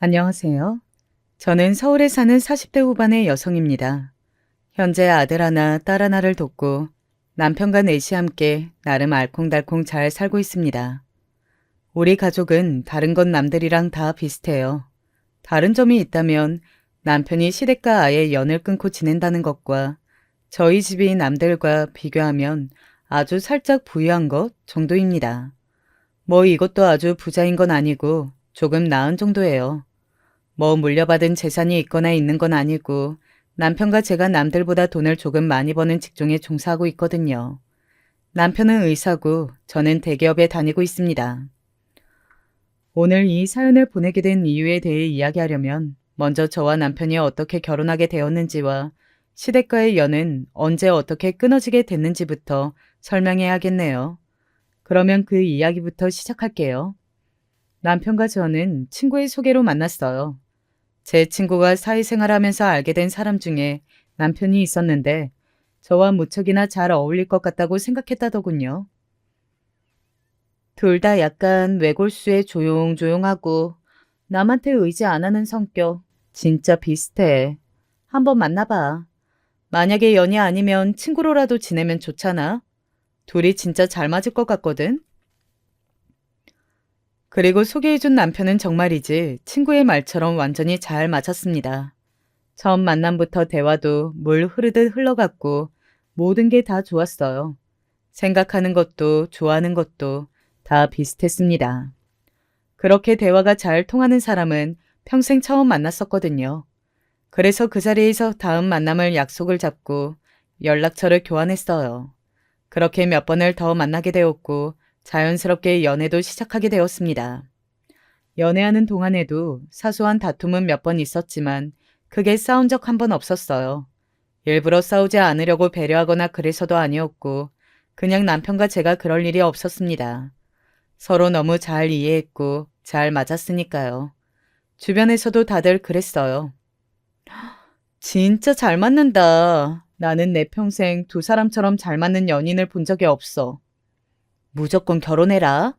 안녕하세요. 저는 서울에 사는 40대 후반의 여성입니다. 현재 아들 하나, 딸 하나를 돕고 남편과 넷이 함께 나름 알콩달콩 잘 살고 있습니다. 우리 가족은 다른 건 남들이랑 다 비슷해요. 다른 점이 있다면 남편이 시댁과 아예 연을 끊고 지낸다는 것과 저희 집이 남들과 비교하면 아주 살짝 부유한 것 정도입니다. 뭐 이것도 아주 부자인 건 아니고 조금 나은 정도예요. 뭐 물려받은 재산이 있거나 있는 건 아니고 남편과 제가 남들보다 돈을 조금 많이 버는 직종에 종사하고 있거든요. 남편은 의사고 저는 대기업에 다니고 있습니다. 오늘 이 사연을 보내게 된 이유에 대해 이야기하려면 먼저 저와 남편이 어떻게 결혼하게 되었는지와 시댁과의 연은 언제 어떻게 끊어지게 됐는지부터 설명해야겠네요. 그러면 그 이야기부터 시작할게요. 남편과 저는 친구의 소개로 만났어요. 제 친구가 사회생활하면서 알게 된 사람 중에 남편이 있었는데 저와 무척이나 잘 어울릴 것 같다고 생각했다더군요. 둘 다 약간 외골수에 조용조용하고 남한테 의지 안 하는 성격. 진짜 비슷해. 한번 만나봐. 만약에 연이 아니면 친구로라도 지내면 좋잖아. 둘이 진짜 잘 맞을 것 같거든. 그리고 소개해준 남편은 정말이지 친구의 말처럼 완전히 잘 맞았습니다. 처음 만남부터 대화도 물 흐르듯 흘러갔고 모든 게 다 좋았어요. 생각하는 것도 좋아하는 것도 다 비슷했습니다. 그렇게 대화가 잘 통하는 사람은 평생 처음 만났었거든요. 그래서 그 자리에서 다음 만남을 약속을 잡고 연락처를 교환했어요. 그렇게 몇 번을 더 만나게 되었고 자연스럽게 연애도 시작하게 되었습니다. 연애하는 동안에도 사소한 다툼은 몇 번 있었지만 크게 싸운 적 한 번 없었어요. 일부러 싸우지 않으려고 배려하거나 그래서도 아니었고 그냥 남편과 제가 그럴 일이 없었습니다. 서로 너무 잘 이해했고 잘 맞았으니까요. 주변에서도 다들 그랬어요. 진짜 잘 맞는다. 나는 내 평생 두 사람처럼 잘 맞는 연인을 본 적이 없어. 무조건 결혼해라.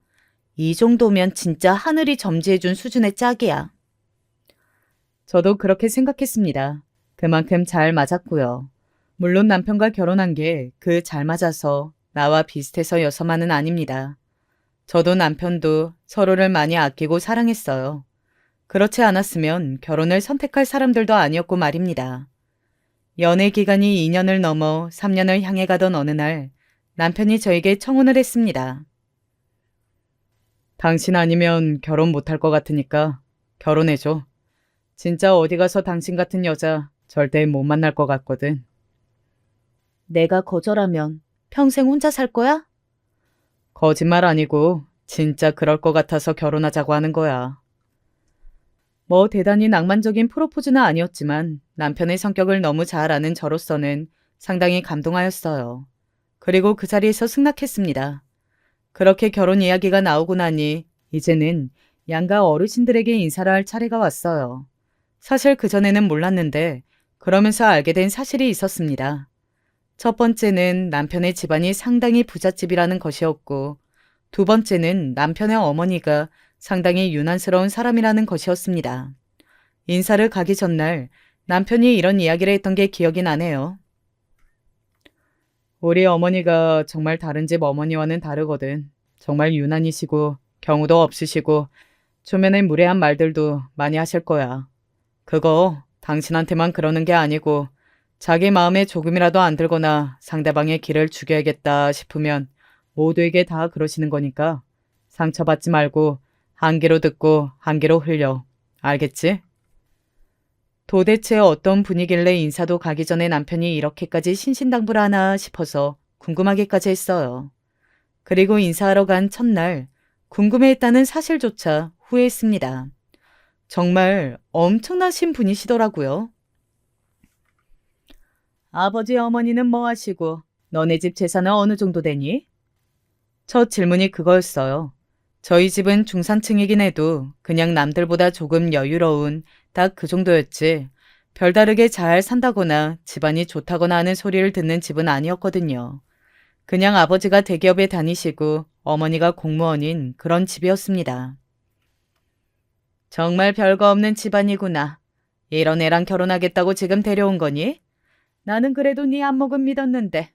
이 정도면 진짜 하늘이 점지해준 수준의 짝이야. 저도 그렇게 생각했습니다. 그만큼 잘 맞았고요. 물론 남편과 결혼한 게 그 잘 맞아서 나와 비슷해서여서만은 아닙니다. 저도 남편도 서로를 많이 아끼고 사랑했어요. 그렇지 않았으면 결혼을 선택할 사람들도 아니었고 말입니다. 연애 기간이 2년을 넘어 3년을 향해 가던 어느 날 남편이 저에게 청혼을 했습니다. 당신 아니면 결혼 못할 것 같으니까 결혼해줘. 진짜 어디 가서 당신 같은 여자 절대 못 만날 것 같거든. 내가 거절하면 평생 혼자 살 거야? 거짓말 아니고 진짜 그럴 것 같아서 결혼하자고 하는 거야. 뭐 대단히 낭만적인 프로포즈는 아니었지만 남편의 성격을 너무 잘 아는 저로서는 상당히 감동하였어요. 그리고 그 자리에서 승낙했습니다. 그렇게 결혼 이야기가 나오고 나니 이제는 양가 어르신들에게 인사를 할 차례가 왔어요. 사실 그전에는 몰랐는데 그러면서 알게 된 사실이 있었습니다. 첫 번째는 남편의 집안이 상당히 부잣집이라는 것이었고 두 번째는 남편의 어머니가 상당히 유난스러운 사람이라는 것이었습니다. 인사를 가기 전날 남편이 이런 이야기를 했던 게 기억이 나네요. 우리 어머니가 정말 다른 집 어머니와는 다르거든. 정말 유난이시고 경우도 없으시고 초면에 무례한 말들도 많이 하실 거야. 그거 당신한테만 그러는 게 아니고 자기 마음에 조금이라도 안 들거나 상대방의 길을 죽여야겠다 싶으면 모두에게 다 그러시는 거니까 상처받지 말고 한 귀로 듣고 한 귀로 흘려. 알겠지? 도대체 어떤 분위길래 인사도 가기 전에 남편이 이렇게까지 신신당부를 하나 싶어서 궁금하기까지 했어요. 그리고 인사하러 간 첫날 궁금해했다는 사실조차 후회했습니다. 정말 엄청나신 분이시더라고요. 아버지 어머니는 뭐 하시고 너네 집 재산은 어느 정도 되니? 첫 질문이 그거였어요. 저희 집은 중산층이긴 해도 그냥 남들보다 조금 여유로운 딱 그 정도였지. 별다르게 잘 산다거나 집안이 좋다거나 하는 소리를 듣는 집은 아니었거든요. 그냥 아버지가 대기업에 다니시고 어머니가 공무원인 그런 집이었습니다. 정말 별거 없는 집안이구나. 이런 애랑 결혼하겠다고 지금 데려온 거니? 나는 그래도 네 안목은 믿었는데.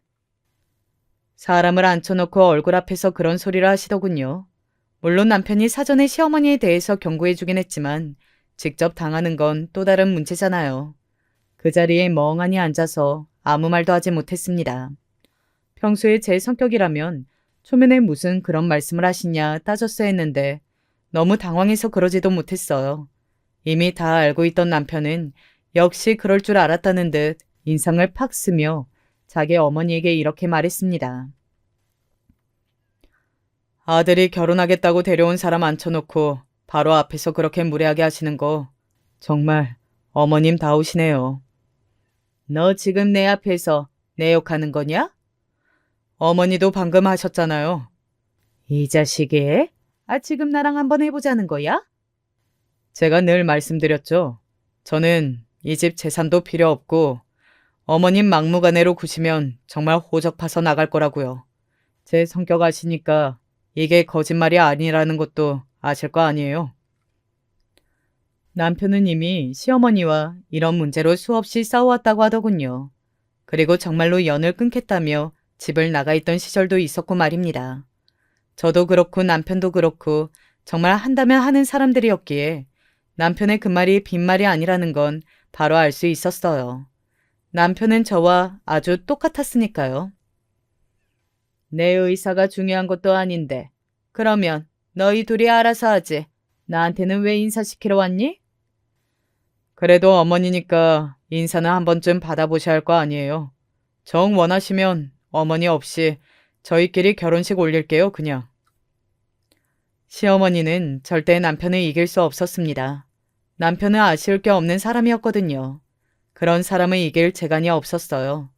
사람을 앉혀놓고 얼굴 앞에서 그런 소리를 하시더군요. 물론 남편이 사전에 시어머니에 대해서 경고해주긴 했지만 직접 당하는 건 또 다른 문제잖아요. 그 자리에 멍하니 앉아서 아무 말도 하지 못했습니다. 평소에 제 성격이라면 초면에 무슨 그런 말씀을 하시냐 따졌어야 했는데 너무 당황해서 그러지도 못했어요. 이미 다 알고 있던 남편은 역시 그럴 줄 알았다는 듯 인상을 팍 쓰며 자기 어머니에게 이렇게 말했습니다. 아들이 결혼하겠다고 데려온 사람 앉혀놓고 바로 앞에서 그렇게 무례하게 하시는 거 정말 어머님 다우시네요. 너 지금 내 앞에서 내 욕하는 거냐? 어머니도 방금 하셨잖아요. 이 자식이? 지금 나랑 한번 해보자는 거야? 제가 늘 말씀드렸죠. 저는 이 집 재산도 필요 없고 어머님 막무가내로 구시면 정말 호적 파서 나갈 거라고요. 제 성격 아시니까 이게 거짓말이 아니라는 것도 아실 거 아니에요. 남편은 이미 시어머니와 이런 문제로 수없이 싸워왔다고 하더군요. 그리고 정말로 연을 끊겠다며 집을 나가 있던 시절도 있었고 말입니다. 저도 그렇고 남편도 그렇고 정말 한다면 하는 사람들이었기에 남편의 그 말이 빈말이 아니라는 건 바로 알 수 있었어요. 남편은 저와 아주 똑같았으니까요. 내 의사가 중요한 것도 아닌데 그러면 너희 둘이 알아서 하지. 나한테는 왜 인사시키러 왔니? 그래도 어머니니까 인사는 한 번쯤 받아보셔야 할 거 아니에요. 정 원하시면 어머니 없이 저희끼리 결혼식 올릴게요, 그냥. 시어머니는 절대 남편을 이길 수 없었습니다. 남편은 아쉬울 게 없는 사람이었거든요. 그런 사람을 이길 재간이 없었어요.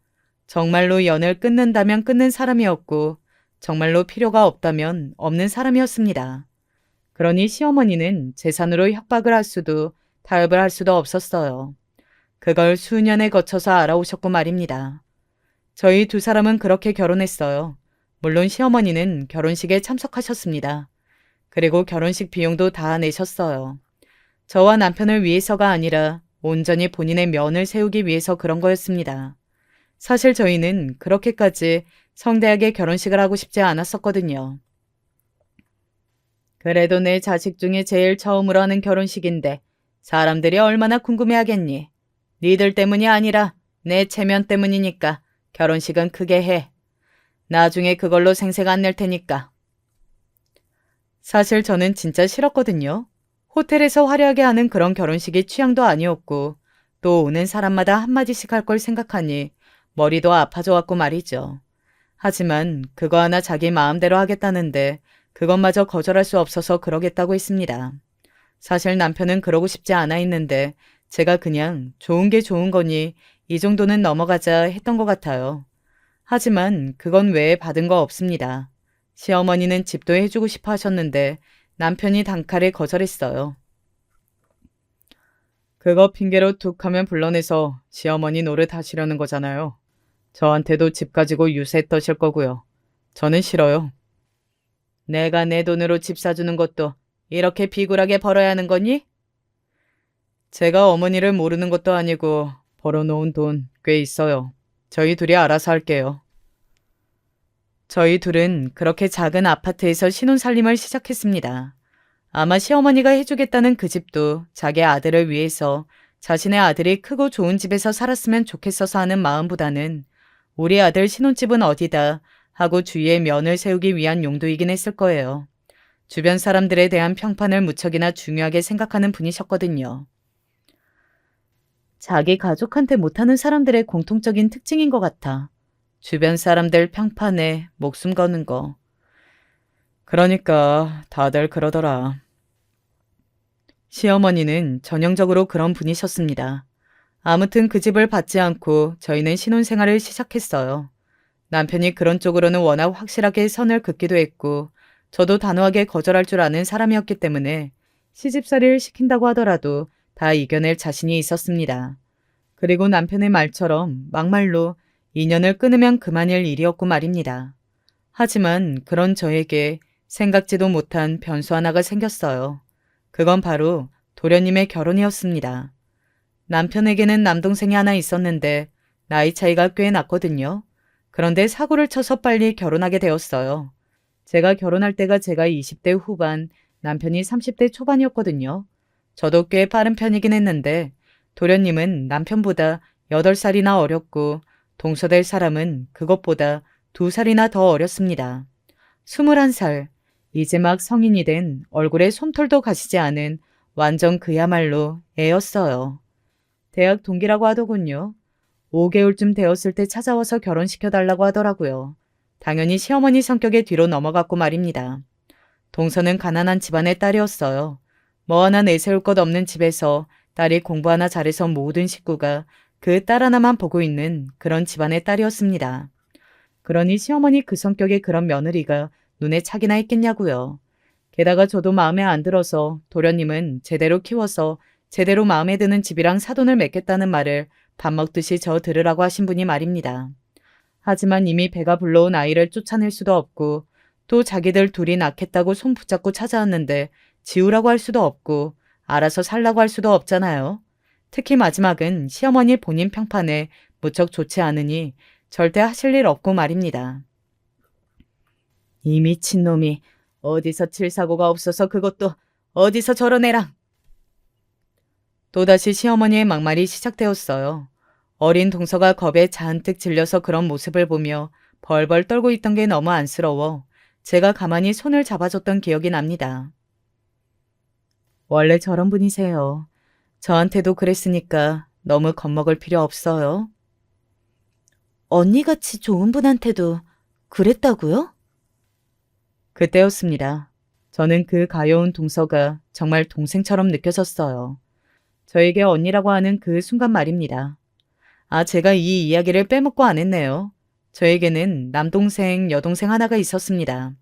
정말로 연을 끊는다면 끊는 사람이었고 정말로 필요가 없다면 없는 사람이었습니다. 그러니 시어머니는 재산으로 협박을 할 수도 타협을 할 수도 없었어요. 그걸 수년에 거쳐서 알아오셨고 말입니다. 저희 두 사람은 그렇게 결혼했어요. 물론 시어머니는 결혼식에 참석하셨습니다. 그리고 결혼식 비용도 다 내셨어요. 저와 남편을 위해서가 아니라 온전히 본인의 면을 세우기 위해서 그런 거였습니다. 사실 저희는 그렇게까지 성대하게 결혼식을 하고 싶지 않았었거든요. 그래도 내 자식 중에 제일 처음으로 하는 결혼식인데 사람들이 얼마나 궁금해하겠니? 니들 때문이 아니라 내 체면 때문이니까 결혼식은 크게 해. 나중에 그걸로 생색 안 낼 테니까. 사실 저는 진짜 싫었거든요. 호텔에서 화려하게 하는 그런 결혼식이 취향도 아니었고 또 오는 사람마다 한마디씩 할 걸 생각하니 머리도 아파져왔고 말이죠. 하지만 그거 하나 자기 마음대로 하겠다는데 그것마저 거절할 수 없어서 그러겠다고 했습니다. 사실 남편은 그러고 싶지 않아 했는데 제가 그냥 좋은 게 좋은 거니 이 정도는 넘어가자 했던 것 같아요. 하지만 그건 외에 받은 거 없습니다. 시어머니는 집도 해주고 싶어 하셨는데 남편이 단칼에 거절했어요. 그거 핑계로 툭 하면 불러내서 시어머니 노릇 하시려는 거잖아요. 저한테도 집 가지고 유세 떠실 거고요. 저는 싫어요. 내가 내 돈으로 집 사주는 것도 이렇게 비굴하게 벌어야 하는 거니? 제가 어머니를 모르는 것도 아니고 벌어놓은 돈 꽤 있어요. 저희 둘이 알아서 할게요. 저희 둘은 그렇게 작은 아파트에서 신혼살림을 시작했습니다. 아마 시어머니가 해주겠다는 그 집도 자기 아들을 위해서 자신의 아들이 크고 좋은 집에서 살았으면 좋겠어서 하는 마음보다는 우리 아들 신혼집은 어디다 하고 주위에 면을 세우기 위한 용도이긴 했을 거예요. 주변 사람들에 대한 평판을 무척이나 중요하게 생각하는 분이셨거든요. 자기 가족한테 못하는 사람들의 공통적인 특징인 것 같아. 주변 사람들 평판에 목숨 거는 거. 그러니까 다들 그러더라. 시어머니는 전형적으로 그런 분이셨습니다. 아무튼 그 집을 받지 않고 저희는 신혼생활을 시작했어요. 남편이 그런 쪽으로는 워낙 확실하게 선을 긋기도 했고 저도 단호하게 거절할 줄 아는 사람이었기 때문에 시집살이를 시킨다고 하더라도 다 이겨낼 자신이 있었습니다. 그리고 남편의 말처럼 막말로 인연을 끊으면 그만일 일이었고 말입니다. 하지만 그런 저에게 생각지도 못한 변수 하나가 생겼어요. 그건 바로 도련님의 결혼이었습니다. 남편에게는 남동생이 하나 있었는데 나이 차이가 꽤 났거든요. 그런데 사고를 쳐서 빨리 결혼하게 되었어요. 제가 결혼할 때가 제가 20대 후반, 남편이 30대 초반이었거든요. 저도 꽤 빠른 편이긴 했는데 도련님은 남편보다 8살이나 어렸고 동서될 사람은 그것보다 2살이나 더 어렸습니다. 21살, 이제 막 성인이 된 얼굴에 솜털도 가시지 않은 완전 그야말로 애였어요. 대학 동기라고 하더군요. 5개월쯤 되었을 때 찾아와서 결혼시켜달라고 하더라고요. 당연히 시어머니 성격에 뒤로 넘어갔고 말입니다. 동서는 가난한 집안의 딸이었어요. 뭐 하나 내세울 것 없는 집에서 딸이 공부 하나 잘해서 모든 식구가 그 딸 하나만 보고 있는 그런 집안의 딸이었습니다. 그러니 시어머니 그 성격의 그런 며느리가 눈에 차기나 했겠냐고요. 게다가 저도 마음에 안 들어서 도련님은 제대로 키워서 제대로 마음에 드는 집이랑 사돈을 맺겠다는 말을 밥 먹듯이 저 들으라고 하신 분이 말입니다. 하지만 이미 배가 불러온 아이를 쫓아낼 수도 없고 또 자기들 둘이 낳겠다고 손 붙잡고 찾아왔는데 지우라고 할 수도 없고 알아서 살라고 할 수도 없잖아요. 특히 마지막은 시어머니 본인 평판에 무척 좋지 않으니 절대 하실 일 없고 말입니다. 이 미친놈이 어디서 칠 사고가 없어서 그것도 어디서 저런 애랑. 또다시 시어머니의 막말이 시작되었어요. 어린 동서가 겁에 잔뜩 질려서 그런 모습을 보며 벌벌 떨고 있던 게 너무 안쓰러워 제가 가만히 손을 잡아줬던 기억이 납니다. 원래 저런 분이세요. 저한테도 그랬으니까 너무 겁먹을 필요 없어요. 언니같이 좋은 분한테도 그랬다고요? 그때였습니다. 저는 그 가여운 동서가 정말 동생처럼 느껴졌어요. 저에게 언니라고 하는 그 순간 말입니다. 아, 제가 이 이야기를 빼먹고 안 했네요. 저에게는 남동생, 여동생 하나가 있었습니다.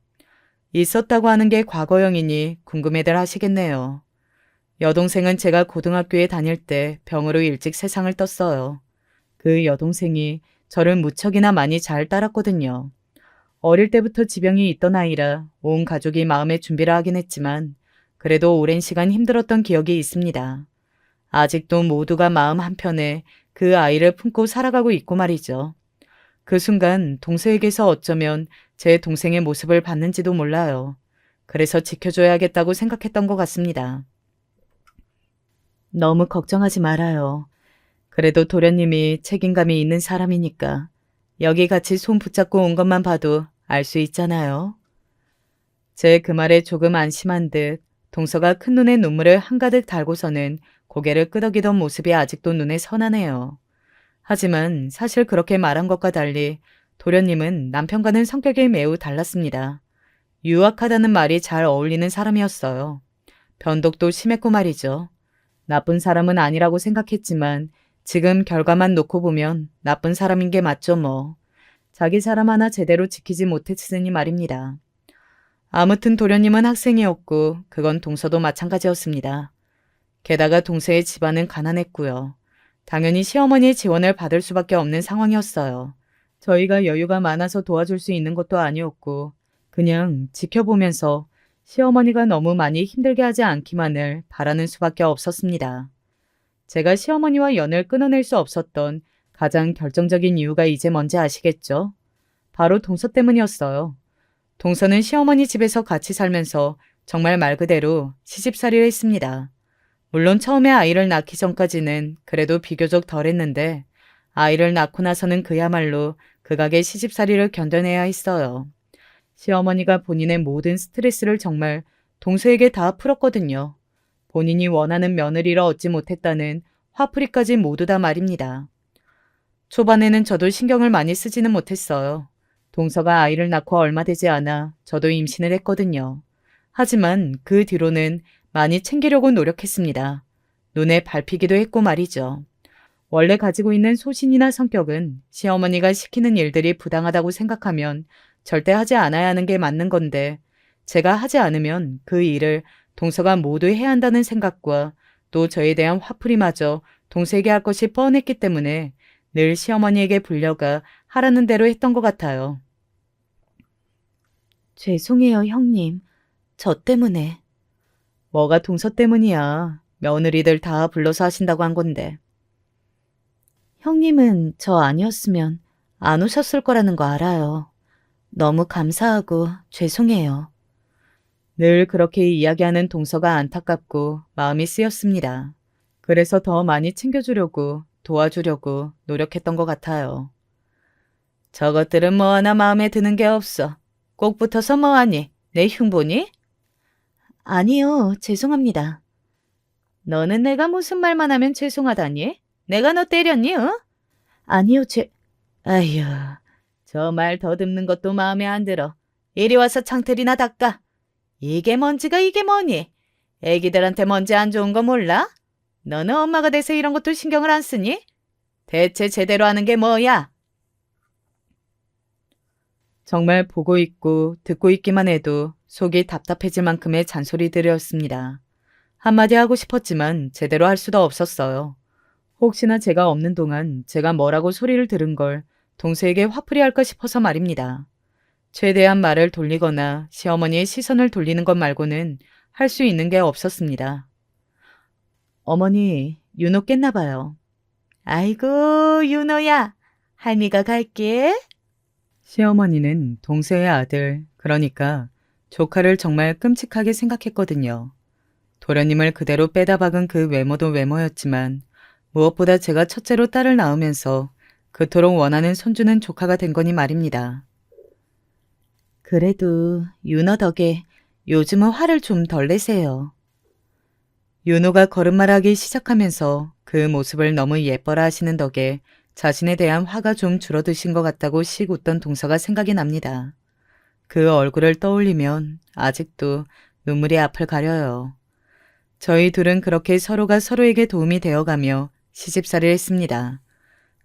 있었다고 하는 게 과거형이니 궁금해들 하시겠네요. 여동생은 제가 고등학교에 다닐 때 병으로 일찍 세상을 떴어요. 그 여동생이 저를 무척이나 많이 잘 따랐거든요. 어릴 때부터 지병이 있던 아이라 온 가족이 마음의 준비를 하긴 했지만 그래도 오랜 시간 힘들었던 기억이 있습니다. 아직도 모두가 마음 한편에 그 아이를 품고 살아가고 있고 말이죠. 그 순간 동서에게서 어쩌면 제 동생의 모습을 봤는지도 몰라요. 그래서 지켜줘야겠다고 생각했던 것 같습니다. 너무 걱정하지 말아요. 그래도 도련님이 책임감이 있는 사람이니까 여기 같이 손 붙잡고 온 것만 봐도 알 수 있잖아요. 제 그 말에 조금 안심한 듯 동서가 큰 눈에 눈물을 한가득 달고서는 고개를 끄덕이던 모습이 아직도 눈에 선하네요. 하지만 사실 그렇게 말한 것과 달리 도련님은 남편과는 성격이 매우 달랐습니다. 유약하다는 말이 잘 어울리는 사람이었어요. 변덕도 심했고 말이죠. 나쁜 사람은 아니라고 생각했지만 지금 결과만 놓고 보면 나쁜 사람인 게 맞죠 뭐. 자기 사람 하나 제대로 지키지 못했으니 말입니다. 아무튼 도련님은 학생이었고 그건 동서도 마찬가지였습니다. 게다가 동서의 집안은 가난했고요. 당연히 시어머니의 지원을 받을 수밖에 없는 상황이었어요. 저희가 여유가 많아서 도와줄 수 있는 것도 아니었고 그냥 지켜보면서 시어머니가 너무 많이 힘들게 하지 않기만을 바라는 수밖에 없었습니다. 제가 시어머니와 연을 끊어낼 수 없었던 가장 결정적인 이유가 이제 뭔지 아시겠죠? 바로 동서 때문이었어요. 동서는 시어머니 집에서 같이 살면서 정말 말 그대로 시집살이를 했습니다. 물론 처음에 아이를 낳기 전까지는 그래도 비교적 덜했는데 아이를 낳고 나서는 그야말로 극악의 시집살이를 견뎌내야 했어요. 시어머니가 본인의 모든 스트레스를 정말 동서에게 다 풀었거든요. 본인이 원하는 며느리를 얻지 못했다는 화풀이까지 모두 다 말입니다. 초반에는 저도 신경을 많이 쓰지는 못했어요. 동서가 아이를 낳고 얼마 되지 않아 저도 임신을 했거든요. 하지만 그 뒤로는 많이 챙기려고 노력했습니다. 눈에 밟히기도 했고 말이죠. 원래 가지고 있는 소신이나 성격은 시어머니가 시키는 일들이 부당하다고 생각하면 절대 하지 않아야 하는 게 맞는 건데 제가 하지 않으면 그 일을 동서가 모두 해야 한다는 생각과 또 저에 대한 화풀이마저 동서에게 할 것이 뻔했기 때문에 늘 시어머니에게 불려가 하라는 대로 했던 것 같아요. 죄송해요, 형님. 저 때문에. 뭐가 동서 때문이야. 며느리들 다 불러서 하신다고 한 건데. 형님은 저 아니었으면 안 오셨을 거라는 거 알아요. 너무 감사하고 죄송해요. 늘 그렇게 이야기하는 동서가 안타깝고 마음이 쓰였습니다. 그래서 더 많이 챙겨주려고 도와주려고 노력했던 것 같아요. 저것들은 뭐 하나 마음에 드는 게 없어. 꼭 붙어서 뭐하니? 내 흉보니? 아니요, 죄송합니다. 너는 내가 무슨 말만 하면 죄송하다니? 내가 너 때렸니, 어? 아니요, 아휴, 저 말 더듬는 것도 마음에 안 들어. 이리 와서 창틀이나 닦아. 이게 먼지가 이게 뭐니? 애기들한테 먼지 안 좋은 거 몰라? 너는 엄마가 돼서 이런 것도 신경을 안 쓰니? 대체 제대로 하는 게 뭐야? 정말 보고 있고 듣고 있기만 해도 속이 답답해질 만큼의 잔소리들이었습니다. 한마디 하고 싶었지만 제대로 할 수도 없었어요. 혹시나 제가 없는 동안 제가 뭐라고 소리를 들은 걸 동서에게 화풀이 할까 싶어서 말입니다. 최대한 말을 돌리거나 시어머니의 시선을 돌리는 것 말고는 할 수 있는 게 없었습니다. 어머니, 윤호 깼나 봐요. 아이고, 윤호야. 할미가 갈게. 시어머니는 동서의 아들, 그러니까 조카를 정말 끔찍하게 생각했거든요. 도련님을 그대로 빼다 박은 그 외모도 외모였지만 무엇보다 제가 첫째로 딸을 낳으면서 그토록 원하는 손주는 조카가 된 거니 말입니다. 그래도 윤호 덕에 요즘은 화를 좀 덜 내세요. 윤호가 걸음말하기 시작하면서 그 모습을 너무 예뻐라 하시는 덕에 자신에 대한 화가 좀 줄어드신 것 같다고 씩 웃던 동서가 생각이 납니다. 그 얼굴을 떠올리면 아직도 눈물이 앞을 가려요. 저희 둘은 그렇게 서로가 서로에게 도움이 되어가며 시집살이를 했습니다.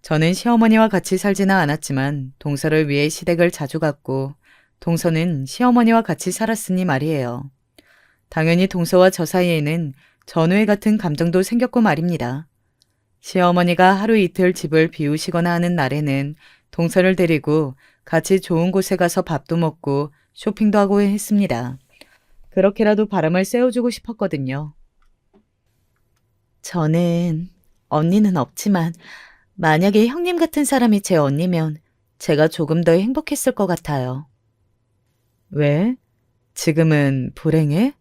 저는 시어머니와 같이 살지는 않았지만 동서를 위해 시댁을 자주 갔고 동서는 시어머니와 같이 살았으니 말이에요. 당연히 동서와 저 사이에는 전우애 같은 감정도 생겼고 말입니다. 시어머니가 하루 이틀 집을 비우시거나 하는 날에는 동서를 데리고 같이 좋은 곳에 가서 밥도 먹고 쇼핑도 하고 했습니다. 그렇게라도 바람을 쐬어주고 싶었거든요. 저는 언니는 없지만 만약에 형님 같은 사람이 제 언니면 제가 조금 더 행복했을 것 같아요. 왜? 지금은 불행해?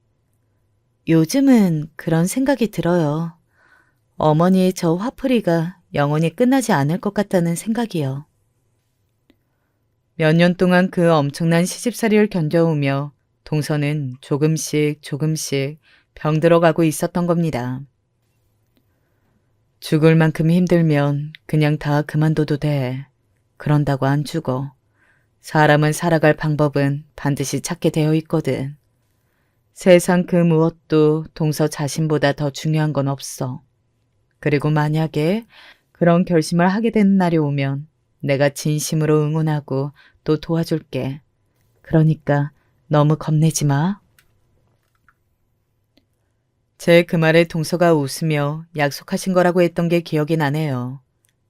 요즘은 그런 생각이 들어요. 어머니의 저 화풀이가 영원히 끝나지 않을 것 같다는 생각이요. 몇 년 동안 그 엄청난 시집살이를 견뎌오며 동서는 조금씩 병들어가고 있었던 겁니다. 죽을 만큼 힘들면 그냥 다 그만둬도 돼. 그런다고 안 죽어. 사람은 살아갈 방법은 반드시 찾게 되어 있거든. 세상 그 무엇도 동서 자신보다 더 중요한 건 없어. 그리고 만약에 그런 결심을 하게 되는 날이 오면 내가 진심으로 응원하고 또 도와줄게. 그러니까 너무 겁내지 마. 제 그 말에 동서가 웃으며 약속하신 거라고 했던 게 기억이 나네요.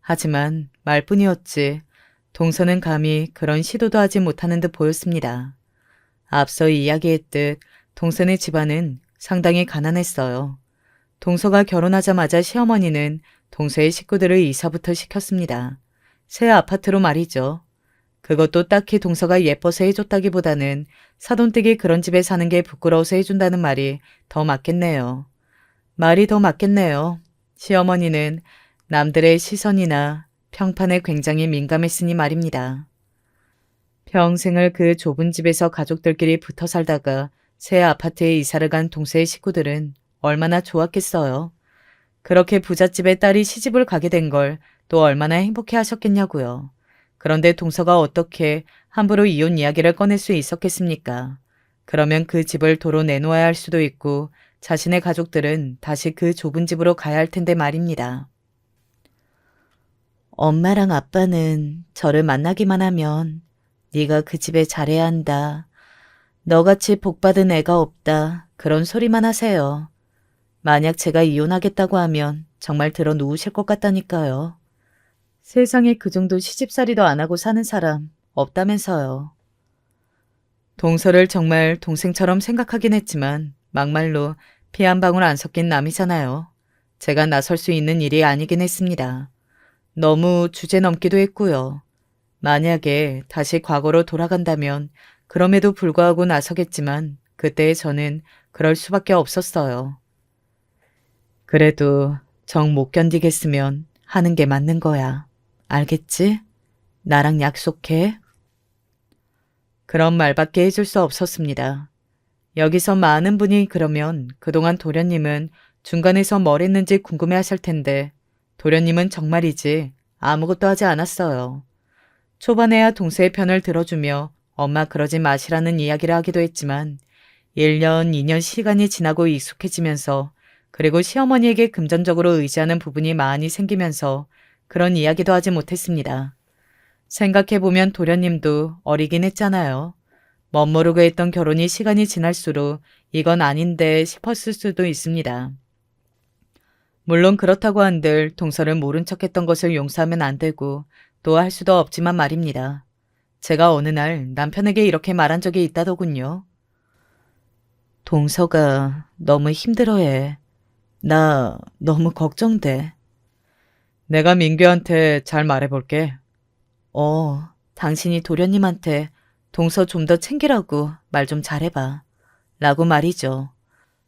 하지만 말뿐이었지 동서는 감히 그런 시도도 하지 못하는 듯 보였습니다. 앞서 이야기했듯 동서네 집안은 상당히 가난했어요. 동서가 결혼하자마자 시어머니는 동서의 식구들을 이사부터 시켰습니다. 새 아파트로 말이죠. 그것도 딱히 동서가 예뻐서 해줬다기보다는 사돈댁이 그런 집에 사는 게 부끄러워서 해준다는 말이 더 맞겠네요. 말이 더 맞겠네요. 시어머니는 남들의 시선이나 평판에 굉장히 민감했으니 말입니다. 평생을 그 좁은 집에서 가족들끼리 붙어 살다가 새 아파트에 이사를 간 동서의 식구들은 얼마나 좋았겠어요. 그렇게 부잣집의 딸이 시집을 가게 된 걸 또 얼마나 행복해 하셨겠냐고요. 그런데 동서가 어떻게 함부로 이혼 이야기를 꺼낼 수 있었겠습니까? 그러면 그 집을 도로 내놓아야 할 수도 있고 자신의 가족들은 다시 그 좁은 집으로 가야 할 텐데 말입니다. 엄마랑 아빠는 저를 만나기만 하면 네가 그 집에 잘해야 한다. 너같이 복받은 애가 없다. 그런 소리만 하세요. 만약 제가 이혼하겠다고 하면 정말 들어 누우실 것 같다니까요. 세상에 그 정도 시집살이도 안 하고 사는 사람 없다면서요. 동서를 정말 동생처럼 생각하긴 했지만 막말로 피 한 방울 안 섞인 남이잖아요. 제가 나설 수 있는 일이 아니긴 했습니다. 너무 주제 넘기도 했고요. 만약에 다시 과거로 돌아간다면 그럼에도 불구하고 나서겠지만 그때의 저는 그럴 수밖에 없었어요. 그래도 정 못 견디겠으면 하는 게 맞는 거야. 알겠지? 나랑 약속해. 그런 말밖에 해줄 수 없었습니다. 여기서 많은 분이 그러면 그동안 도련님은 중간에서 뭘 했는지 궁금해 하실 텐데 도련님은 정말이지 아무것도 하지 않았어요. 초반에야 동서의 편을 들어주며 엄마 그러지 마시라는 이야기를 하기도 했지만 1년, 2년 시간이 지나고 익숙해지면서 그리고 시어머니에게 금전적으로 의지하는 부분이 많이 생기면서 그런 이야기도 하지 못했습니다. 생각해보면 도련님도 어리긴 했잖아요. 멋모르고 했던 결혼이 시간이 지날수록 이건 아닌데 싶었을 수도 있습니다. 물론 그렇다고 한들 동서를 모른 척했던 것을 용서하면 안 되고 또 할 수도 없지만 말입니다. 제가 어느 날 남편에게 이렇게 말한 적이 있다더군요. 동서가 너무 힘들어해. 나 너무 걱정돼. 내가 민규한테 잘 말해볼게. 당신이 도련님한테 동서 좀 더 챙기라고 말 좀 잘해봐. 라고 말이죠.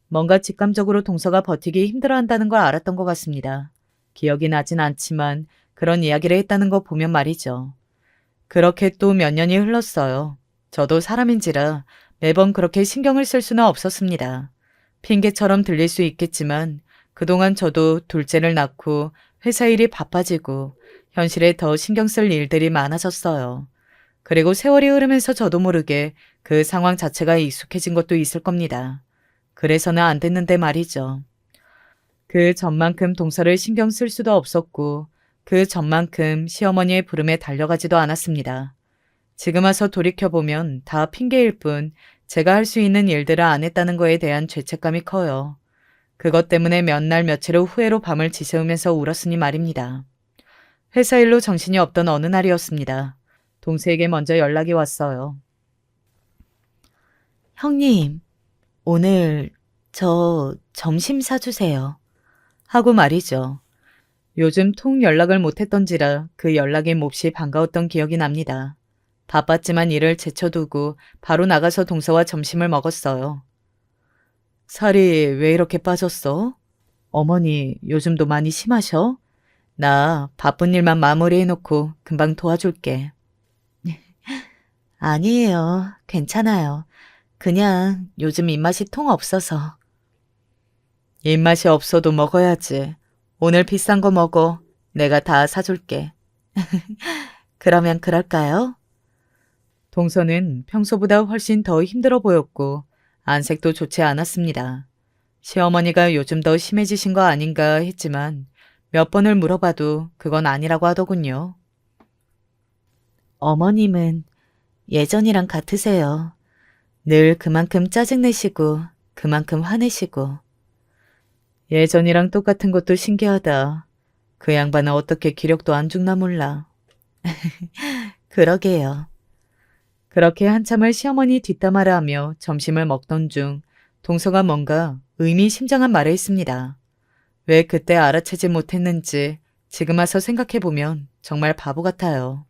뭔가 직감적으로 동서가 버티기 힘들어한다는 걸 알았던 것 같습니다. 기억이 나진 않지만 그런 이야기를 했다는 거 보면 말이죠. 그렇게 또 몇 년이 흘렀어요. 저도 사람인지라 매번 그렇게 신경을 쓸 수는 없었습니다. 핑계처럼 들릴 수 있겠지만 그동안 저도 둘째를 낳고 회사 일이 바빠지고 현실에 더 신경 쓸 일들이 많아졌어요. 그리고 세월이 흐르면서 저도 모르게 그 상황 자체가 익숙해진 것도 있을 겁니다. 그래서는 안 됐는데 말이죠. 그 전만큼 동서를 신경 쓸 수도 없었고 그 전만큼 시어머니의 부름에 달려가지도 않았습니다. 지금 와서 돌이켜보면 다 핑계일 뿐 제가 할 수 있는 일들을 안 했다는 거에 대한 죄책감이 커요. 그것 때문에 몇 날 며칠을 후회로 밤을 지새우면서 울었으니 말입니다. 회사 일로 정신이 없던 어느 날이었습니다. 동생에게 먼저 연락이 왔어요. 형님, 오늘 저 점심 사주세요. 하고 말이죠. 요즘 통 연락을 못했던지라 그 연락이 몹시 반가웠던 기억이 납니다. 바빴지만 일을 제쳐두고 바로 나가서 동서와 점심을 먹었어요. 살이 왜 이렇게 빠졌어? 어머니 요즘도 많이 심하셔? 나 바쁜 일만 마무리해놓고 금방 도와줄게. 아니에요. 괜찮아요. 그냥 요즘 입맛이 통 없어서. 입맛이 없어도 먹어야지. 오늘 비싼 거 먹어. 내가 다 사줄게. 그러면 그럴까요? 동서는 평소보다 훨씬 더 힘들어 보였고 안색도 좋지 않았습니다. 시어머니가 요즘 더 심해지신 거 아닌가 했지만 몇 번을 물어봐도 그건 아니라고 하더군요. 어머님은 예전이랑 같으세요. 늘 그만큼 짜증내시고 그만큼 화내시고. 예전이랑 똑같은 것도 신기하다. 그 양반은 어떻게 기력도 안 죽나 몰라. 그러게요. 그렇게 한참을 시어머니 뒷담화를 하며 점심을 먹던 중 동서가 뭔가 의미심장한 말을 했습니다. 왜 그때 알아채지 못했는지 지금 와서 생각해보면 정말 바보 같아요.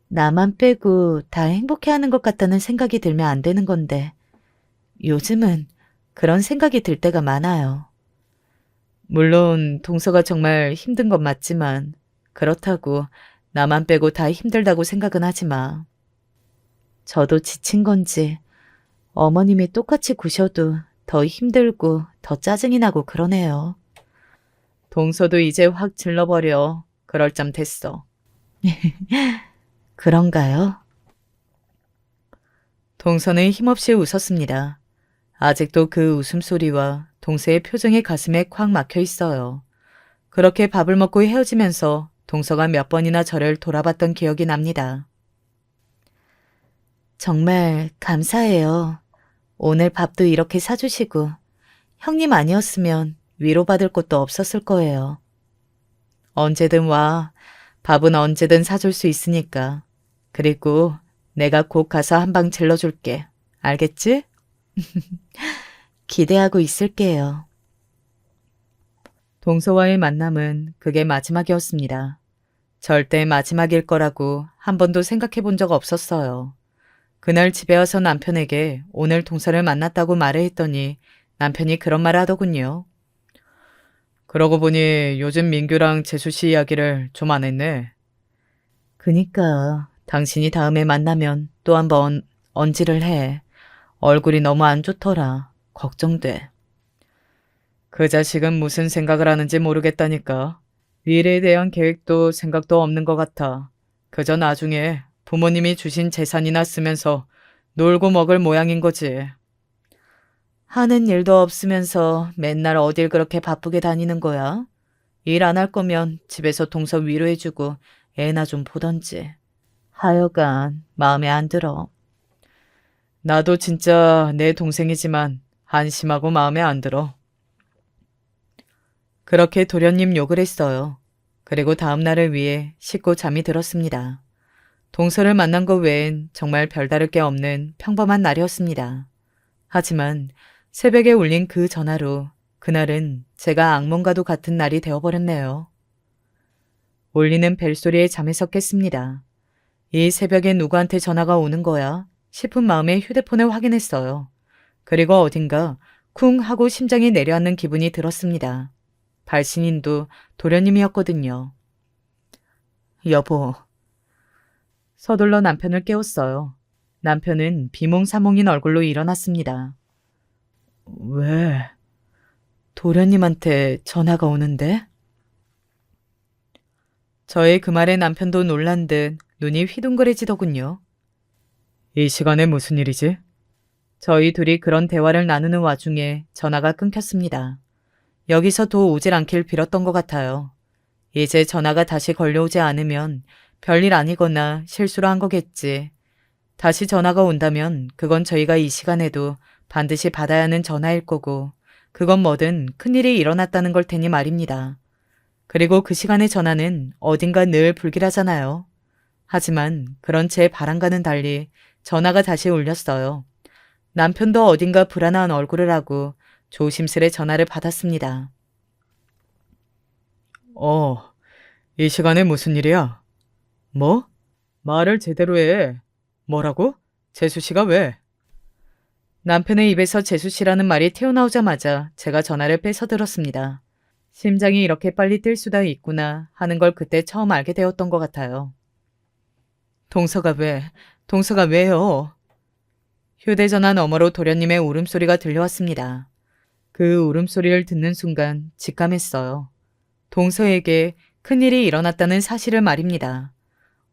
나만 빼고 다 행복해하는 것 같다는 생각이 들면 안 되는 건데 요즘은 그런 생각이 들 때가 많아요. 물론 동서가 정말 힘든 건 맞지만 그렇다고 나만 빼고 다 힘들다고 생각은 하지 마. 저도 지친 건지 어머님이 똑같이 구셔도 더 힘들고 더 짜증이 나고 그러네요. 동서도 이제 확 질러버려. 그럴 짬 됐어. 그런가요? 동서는 힘없이 웃었습니다. 아직도 그 웃음소리와 동서의 표정이 가슴에 콱 막혀 있어요. 그렇게 밥을 먹고 헤어지면서 동서가 몇 번이나 저를 돌아봤던 기억이 납니다. 정말 감사해요. 오늘 밥도 이렇게 사주시고 형님 아니었으면 위로받을 곳도 없었을 거예요. 언제든 와. 밥은 언제든 사줄 수 있으니까. 그리고 내가 곧 가서 한 방 질러줄게. 알겠지? 기대하고 있을게요. 동서와의 만남은 그게 마지막이었습니다. 절대 마지막일 거라고 한 번도 생각해 본 적 없었어요. 그날 집에 와서 남편에게 오늘 동서를 만났다고 말을 했더니 남편이 그런 말을 하더군요. 그러고 보니 요즘 민규랑 재수 씨 이야기를 좀 안 했네. 그니까 당신이 다음에 만나면 또 한번 언지를 해. 얼굴이 너무 안 좋더라. 걱정돼. 그 자식은 무슨 생각을 하는지 모르겠다니까. 미래에 대한 계획도 생각도 없는 것 같아. 그저 나중에 부모님이 주신 재산이나 쓰면서 놀고 먹을 모양인 거지. 하는 일도 없으면서 맨날 어딜 그렇게 바쁘게 다니는 거야? 일 안 할 거면 집에서 동서 위로해주고 애나 좀 보던지. 하여간 마음에 안 들어. 나도 진짜 내 동생이지만 한심하고 마음에 안 들어. 그렇게 도련님 욕을 했어요. 그리고 다음 날을 위해 씻고 잠이 들었습니다. 동서를 만난 것 외엔 정말 별다를 게 없는 평범한 날이었습니다. 하지만 새벽에 울린 그 전화로 그날은 제가 악몽과도 같은 날이 되어버렸네요. 울리는 벨소리에 잠에서 깼습니다. 이 새벽에 누구한테 전화가 오는 거야? 싶은 마음에 휴대폰을 확인했어요. 그리고 어딘가 쿵 하고 심장이 내려앉는 기분이 들었습니다. 발신인도 도련님이었거든요. 여보. 서둘러 남편을 깨웠어요. 남편은 비몽사몽인 얼굴로 일어났습니다. 왜? 도련님한테 전화가 오는데? 저의 그 말에 남편도 놀란 듯 눈이 휘둥그레지더군요. 이 시간에 무슨 일이지? 저희 둘이 그런 대화를 나누는 와중에 전화가 끊겼습니다. 여기서 도 오질 않길 빌었던 것 같아요. 이제 전화가 다시 걸려오지 않으면 별일 아니거나 실수로 한 거겠지. 다시 전화가 온다면 그건 저희가 이 시간에도 반드시 받아야 하는 전화일 거고 그건 뭐든 큰일이 일어났다는 걸 테니 말입니다. 그리고 그 시간의 전화는 어딘가 늘 불길하잖아요. 하지만 그런 제 바람과는 달리 전화가 다시 울렸어요. 남편도 어딘가 불안한 얼굴을 하고 조심스레 전화를 받았습니다. 이 시간에 무슨 일이야? 뭐? 말을 제대로 해. 뭐라고? 재수 씨가 왜? 남편의 입에서 재수 씨라는 말이 튀어나오자마자 제가 전화를 뺏어 들었습니다. 심장이 이렇게 빨리 뛸 수도 있구나 하는 걸 그때 처음 알게 되었던 것 같아요. 동서가 왜요? 휴대전화 너머로 도련님의 울음소리가 들려왔습니다. 그 울음소리를 듣는 순간 직감했어요. 동서에게 큰일이 일어났다는 사실을 말입니다.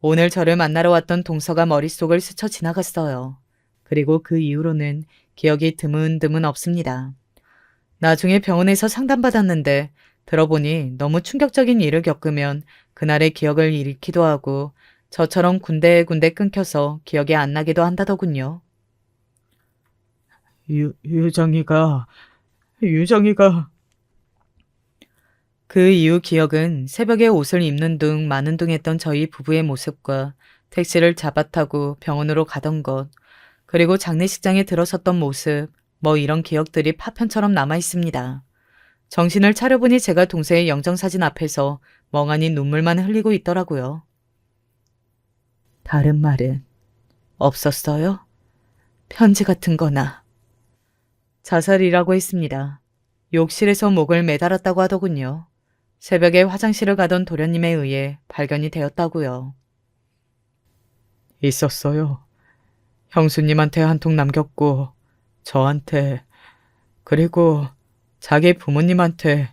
오늘 저를 만나러 왔던 동서가 머릿속을 스쳐 지나갔어요. 그리고 그 이후로는 기억이 드문드문 없습니다. 나중에 병원에서 상담받았는데 들어보니 너무 충격적인 일을 겪으면 그날의 기억을 잃기도 하고 저처럼 군데군데 끊겨서 기억이 안 나기도 한다더군요. 유정이가 그 이후 기억은 새벽에 옷을 입는 둥 마는 둥 했던 저희 부부의 모습과 택시를 잡아타고 병원으로 가던 것, 그리고 장례식장에 들어섰던 모습, 뭐 이런 기억들이 파편처럼 남아 있습니다. 정신을 차려보니 제가 동생의 영정사진 앞에서 멍하니 눈물만 흘리고 있더라고요. 다른 말은 없었어요? 편지 같은 거나. 자살이라고 했습니다. 욕실에서 목을 매달았다고 하더군요. 새벽에 화장실을 가던 도련님에 의해 발견이 되었다고요. 있었어요. 형수님한테 한 통 남겼고 저한테 그리고 자기 부모님한테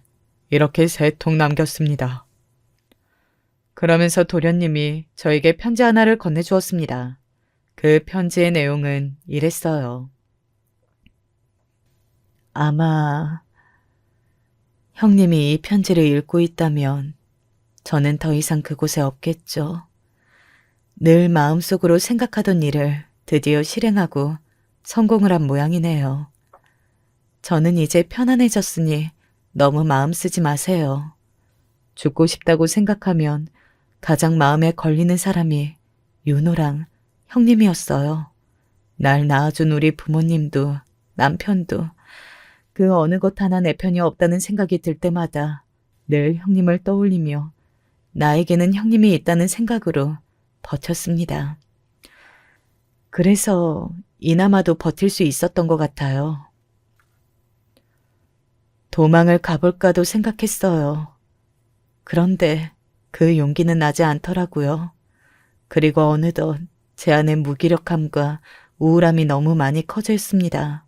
이렇게 3통 남겼습니다. 그러면서 도련님이 저에게 편지 하나를 건네주었습니다. 그 편지의 내용은 이랬어요. 아마 형님이 이 편지를 읽고 있다면 저는 더 이상 그곳에 없겠죠. 늘 마음속으로 생각하던 일을 드디어 실행하고 성공을 한 모양이네요. 저는 이제 편안해졌으니 너무 마음 쓰지 마세요. 죽고 싶다고 생각하면 가장 마음에 걸리는 사람이 윤호랑 형님이었어요. 날 낳아준 우리 부모님도 남편도 그 어느 것 하나 내 편이 없다는 생각이 들 때마다 늘 형님을 떠올리며 나에게는 형님이 있다는 생각으로 버텼습니다. 그래서 이나마도 버틸 수 있었던 것 같아요. 도망을 가볼까도 생각했어요. 그런데 그 용기는 나지 않더라고요. 그리고 어느덧 제 안의 무기력함과 우울함이 너무 많이 커져 있습니다.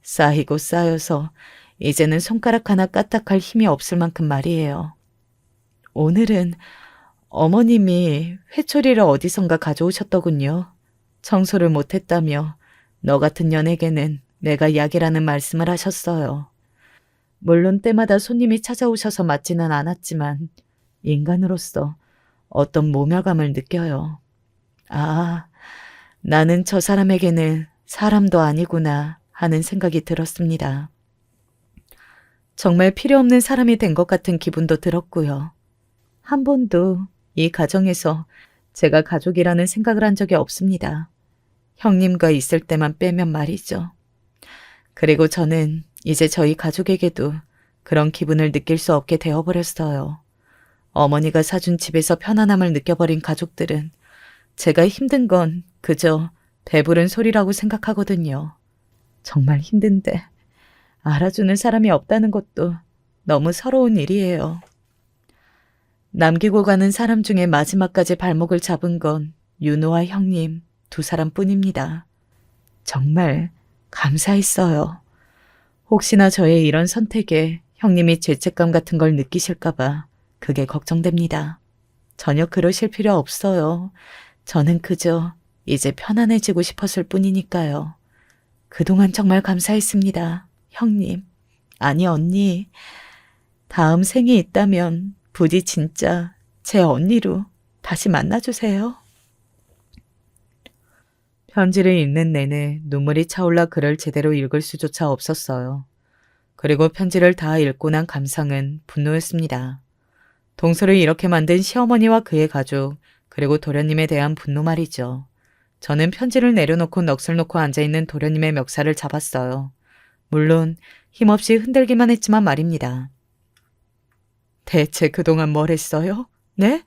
쌓이고 쌓여서 이제는 손가락 하나 까딱할 힘이 없을 만큼 말이에요. 오늘은 어머님이 회초리를 어디선가 가져오셨더군요. 청소를 못했다며 너 같은 년에게는 내가 약이라는 말씀을 하셨어요. 물론 때마다 손님이 찾아오셔서 맞지는 않았지만 인간으로서 어떤 모멸감을 느껴요. 아, 나는 저 사람에게는 사람도 아니구나 하는 생각이 들었습니다. 정말 필요 없는 사람이 된 것 같은 기분도 들었고요. 한 번도 이 가정에서 제가 가족이라는 생각을 한 적이 없습니다. 형님과 있을 때만 빼면 말이죠. 그리고 저는 이제 저희 가족에게도 그런 기분을 느낄 수 없게 되어버렸어요. 어머니가 사준 집에서 편안함을 느껴버린 가족들은 제가 힘든 건 그저 배부른 소리라고 생각하거든요. 정말 힘든데 알아주는 사람이 없다는 것도 너무 서러운 일이에요. 남기고 가는 사람 중에 마지막까지 발목을 잡은 건 윤호와 형님 두 사람뿐입니다. 정말 감사했어요. 혹시나 저의 이런 선택에 형님이 죄책감 같은 걸 느끼실까봐 그게 걱정됩니다. 전혀 그러실 필요 없어요. 저는 그저 이제 편안해지고 싶었을 뿐이니까요. 그동안 정말 감사했습니다. 형님. 아니 언니. 다음 생이 있다면 부디 진짜 제 언니로 다시 만나주세요. 편지를 읽는 내내 눈물이 차올라 글을 제대로 읽을 수조차 없었어요. 그리고 편지를 다 읽고 난 감상은 분노였습니다. 동서를 이렇게 만든 시어머니와 그의 가족, 그리고 도련님에 대한 분노 말이죠. 저는 편지를 내려놓고 넋을 놓고 앉아있는 도련님의 멱살을 잡았어요. 물론 힘없이 흔들기만 했지만 말입니다. 대체 그동안 뭘 했어요? 네?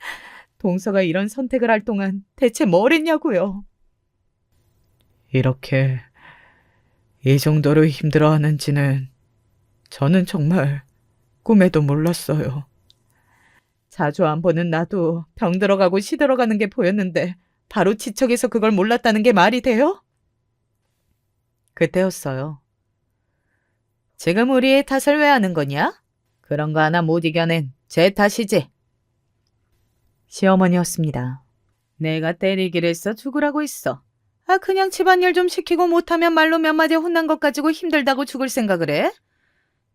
동서가 이런 선택을 할 동안 대체 뭘 했냐고요? 이렇게 이 정도로 힘들어하는지는 저는 정말 꿈에도 몰랐어요. 자주 안 보는 나도 병들어가고 시들어가는 게 보였는데 바로 지척에서 그걸 몰랐다는 게 말이 돼요? 그때였어요. 지금 우리의 탓을 왜 하는 거냐? 그런 거 하나 못 이겨낸 제 탓이지. 시어머니였습니다. 내가 때리기를 했어 죽으라고 있어. 아 그냥 집안일 좀 시키고 못하면 말로 몇 마디 혼난 것 가지고 힘들다고 죽을 생각을 해?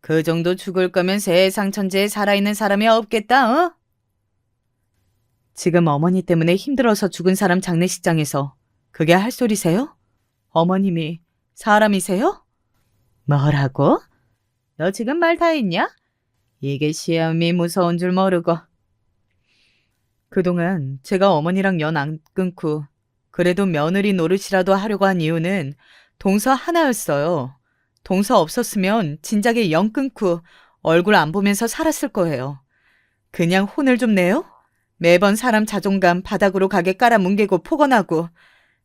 그 정도 죽을 거면 세상 천지에 살아있는 사람이 없겠다, 어? 지금 어머니 때문에 힘들어서 죽은 사람 장례식장에서 그게 할 소리세요? 어머님이 사람이세요? 뭐라고? 너 지금 말 다 했냐? 이게 시험이 무서운 줄 모르고. 그동안 제가 어머니랑 연 안 끊고 그래도 며느리 노릇이라도 하려고 한 이유는 동서 하나였어요. 동서 없었으면 진작에 연 끊고 얼굴 안 보면서 살았을 거예요. 그냥 혼을 좀 내요? 매번 사람 자존감 바닥으로 가게 깔아뭉개고 폭언하고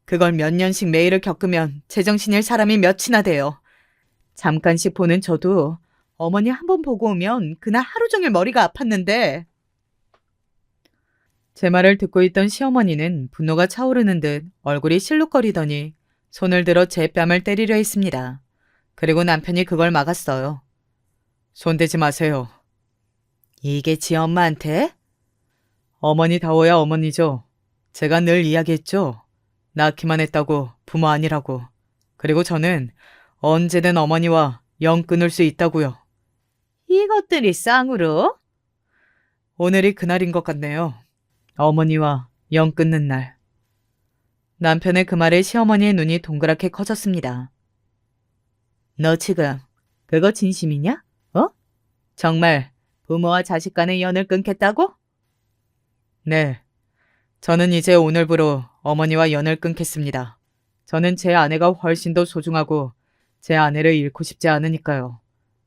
그걸 몇 년씩 매일을 겪으면 제정신일 사람이 몇이나 돼요. 잠깐씩 보는 저도 어머니 한 번 보고 오면 그날 하루 종일 머리가 아팠는데 제 말을 듣고 있던 시어머니는 분노가 차오르는 듯 얼굴이 실룩거리더니 손을 들어 제 뺨을 때리려 했습니다. 그리고 남편이 그걸 막았어요. 손대지 마세요. 이게 지 엄마한테? 어머니다워야 어머니죠. 제가 늘 이야기했죠. 낳기만 했다고 부모 아니라고. 그리고 저는 언제든 어머니와 연 끊을 수 있다고요. 이것들이 쌍으로? 오늘이 그날인 것 같네요. 어머니와 연 끊는 날. 남편의 그 말에 시어머니의 눈이 동그랗게 커졌습니다. 너 지금 그거 진심이냐? 어? 정말 부모와 자식 간의 연을 끊겠다고? 네. 저는 이제 오늘부로 어머니와 연을 끊겠습니다. 저는 제 아내가 훨씬 더 소중하고 제 아내를 잃고 싶지 않으니까요.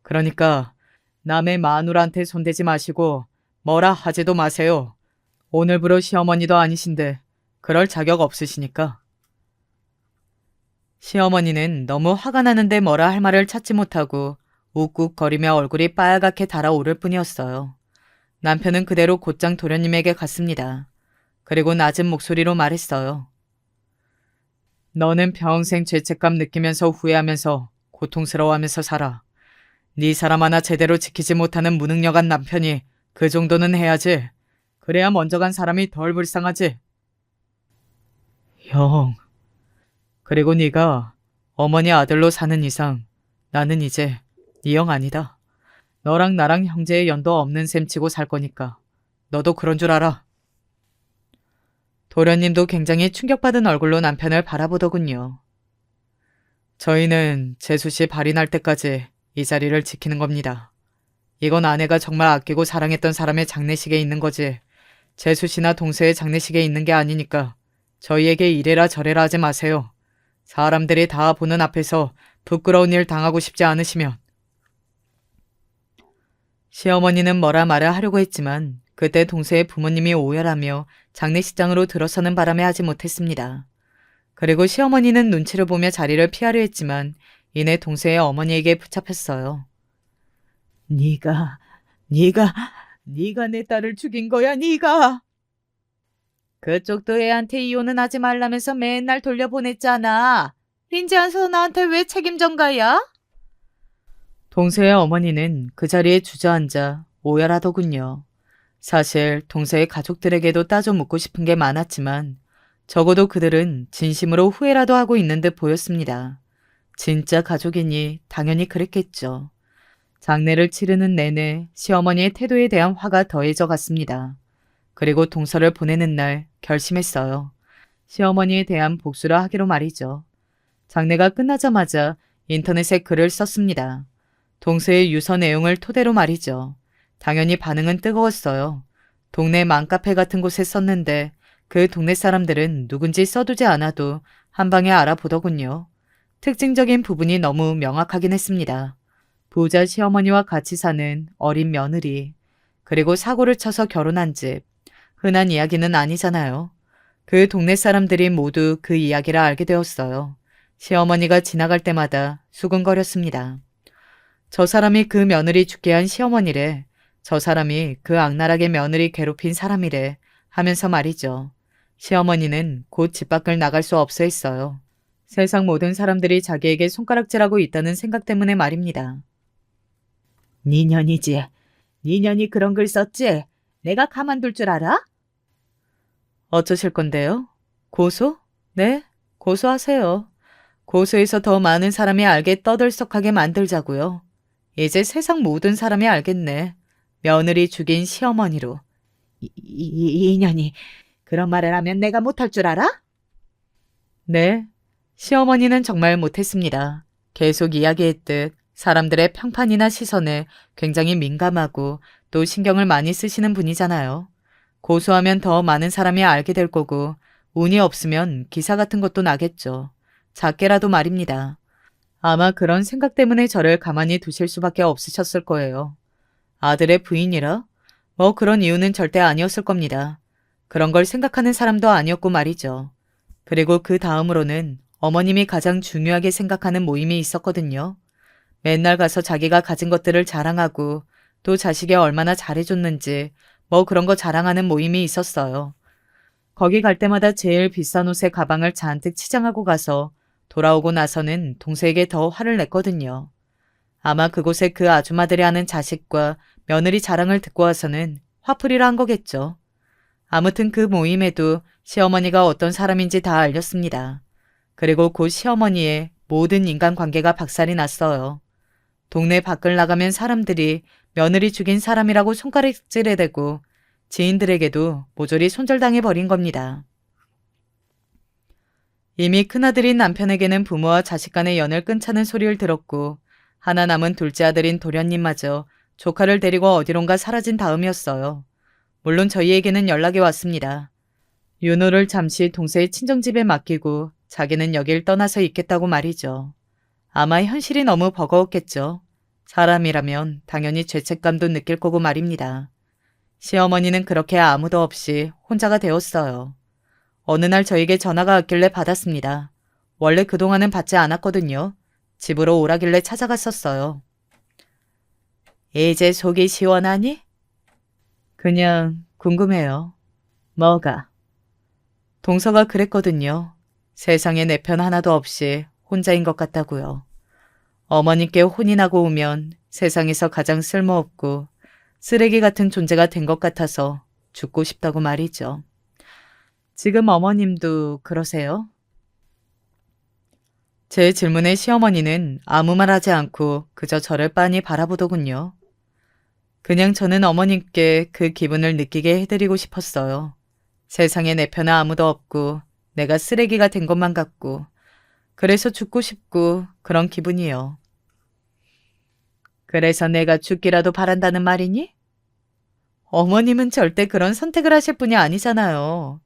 그러니까 남의 마누라한테 손대지 마시고 뭐라 하지도 마세요. 오늘부로 시어머니도 아니신데 그럴 자격 없으시니까. 시어머니는 너무 화가 나는데 뭐라 할 말을 찾지 못하고 욱욱거리며 얼굴이 빨갛게 달아오를 뿐이었어요. 남편은 그대로 곧장 도련님에게 갔습니다. 그리고 낮은 목소리로 말했어요. 너는 평생 죄책감 느끼면서 후회하면서 고통스러워하면서 살아. 네 사람 하나 제대로 지키지 못하는 무능력한 남편이 그 정도는 해야지. 그래야 먼저 간 사람이 덜 불쌍하지. 형. 그리고 네가 어머니 아들로 사는 이상 나는 이제 네 형 아니다. 너랑 나랑 형제의 연도 없는 셈 치고 살 거니까. 너도 그런 줄 알아. 도련님도 굉장히 충격받은 얼굴로 남편을 바라보더군요. 저희는 재수 씨 발이 날 때까지 이 자리를 지키는 겁니다. 이건 아내가 정말 아끼고 사랑했던 사람의 장례식에 있는 거지. 재수 씨나 동서의 장례식에 있는 게 아니니까 저희에게 이래라 저래라 하지 마세요. 사람들이 다 보는 앞에서 부끄러운 일 당하고 싶지 않으시면. 시어머니는 뭐라 말을 하려고 했지만 그때 동서의 부모님이 오열하며 장례식장으로 들어서는 바람에 하지 못했습니다. 그리고 시어머니는 눈치를 보며 자리를 피하려 했지만 이내 동서의 어머니에게 붙잡혔어요. 네가 내 딸을 죽인 거야, 네가. 그쪽도 애한테 이혼은 하지 말라면서 맨날 돌려보냈잖아. 이제 와서 나한테 왜 책임 전가야? 동서의 어머니는 그 자리에 주저앉아 오열하더군요. 사실 동서의 가족들에게도 따져 묻고 싶은 게 많았지만 적어도 그들은 진심으로 후회라도 하고 있는 듯 보였습니다. 진짜 가족이니 당연히 그랬겠죠. 장례를 치르는 내내 시어머니의 태도에 대한 화가 더해져 갔습니다. 그리고 동서를 보내는 날 결심했어요. 시어머니에 대한 복수를 하기로 말이죠. 장례가 끝나자마자 인터넷에 글을 썼습니다. 동서의 유서 내용을 토대로 말이죠. 당연히 반응은 뜨거웠어요. 동네 맘카페 같은 곳에 썼는데 그 동네 사람들은 누군지 써두지 않아도 한 방에 알아보더군요. 특징적인 부분이 너무 명확하긴 했습니다. 부자 시어머니와 같이 사는 어린 며느리, 그리고 사고를 쳐서 결혼한 집. 흔한 이야기는 아니잖아요. 그 동네 사람들이 모두 그 이야기를 알게 되었어요. 시어머니가 지나갈 때마다 수근거렸습니다. 저 사람이 그 며느리 죽게 한 시어머니래. 저 사람이 그 악랄하게 며느리 괴롭힌 사람이래. 하면서 말이죠. 시어머니는 곧 집 밖을 나갈 수 없어 했어요. 세상 모든 사람들이 자기에게 손가락질하고 있다는 생각 때문에 말입니다. 니년이지. 니년이 그런 글 썼지? 내가 가만둘 줄 알아? 어쩌실 건데요? 고소? 네, 고소하세요. 고소해서 더 많은 사람이 알게 떠들썩하게 만들자고요. 이제 세상 모든 사람이 알겠네. 며느리 죽인 시어머니로. 이년이 그런 말을 하면 내가 못할 줄 알아? 네, 시어머니는 정말 못했습니다. 계속 이야기했듯 사람들의 평판이나 시선에 굉장히 민감하고 또 신경을 많이 쓰시는 분이잖아요. 고소하면 더 많은 사람이 알게 될 거고 운이 없으면 기사 같은 것도 나겠죠. 작게라도 말입니다. 아마 그런 생각 때문에 저를 가만히 두실 수밖에 없으셨을 거예요. 아들의 부인이라? 뭐 그런 이유는 절대 아니었을 겁니다. 그런 걸 생각하는 사람도 아니었고 말이죠. 그리고 그 다음으로는 어머님이 가장 중요하게 생각하는 모임이 있었거든요. 맨날 가서 자기가 가진 것들을 자랑하고 또 자식이 얼마나 잘해줬는지 뭐 그런 거 자랑하는 모임이 있었어요. 거기 갈 때마다 제일 비싼 옷에 가방을 잔뜩 치장하고 가서 돌아오고 나서는 동서에게 더 화를 냈거든요. 아마 그곳에 그 아줌마들이 하는 자식과 며느리 자랑을 듣고 와서는 화풀이를 한 거겠죠. 아무튼 그 모임에도 시어머니가 어떤 사람인지 다 알렸습니다. 그리고 곧 시어머니의 모든 인간관계가 박살이 났어요. 동네 밖을 나가면 사람들이 며느리 죽인 사람이라고 손가락질에 대고 지인들에게도 모조리 손절당해버린 겁니다. 이미 큰아들인 남편에게는 부모와 자식 간의 연을 끊자는 소리를 들었고 하나 남은 둘째 아들인 도련님마저 조카를 데리고 어디론가 사라진 다음이었어요. 물론 저희에게는 연락이 왔습니다. 윤호를 잠시 동서의 친정집에 맡기고 자기는 여길 떠나서 있겠다고 말이죠. 아마 현실이 너무 버거웠겠죠. 사람이라면 당연히 죄책감도 느낄 거고 말입니다. 시어머니는 그렇게 아무도 없이 혼자가 되었어요. 어느 날 저에게 전화가 왔길래 받았습니다. 원래 그동안은 받지 않았거든요. 집으로 오라길래 찾아갔었어요. 이제 속이 시원하니? 그냥 궁금해요. 뭐가? 동서가 그랬거든요. 세상에 내 편 하나도 없이 혼자인 것 같다고요. 어머님께 혼이 나고 오면 세상에서 가장 쓸모없고 쓰레기 같은 존재가 된 것 같아서 죽고 싶다고 말이죠. 지금 어머님도 그러세요? 제 질문에 시어머니는 아무 말 하지 않고 그저 저를 빤히 바라보더군요. 그냥 저는 어머님께 그 기분을 느끼게 해드리고 싶었어요. 세상에 내 편은 아무도 없고 내가 쓰레기가 된 것만 같고 그래서 죽고 싶고 그런 기분이요. 그래서 내가 죽기라도 바란다는 말이니? 어머님은 절대 그런 선택을 하실 분이 아니잖아요.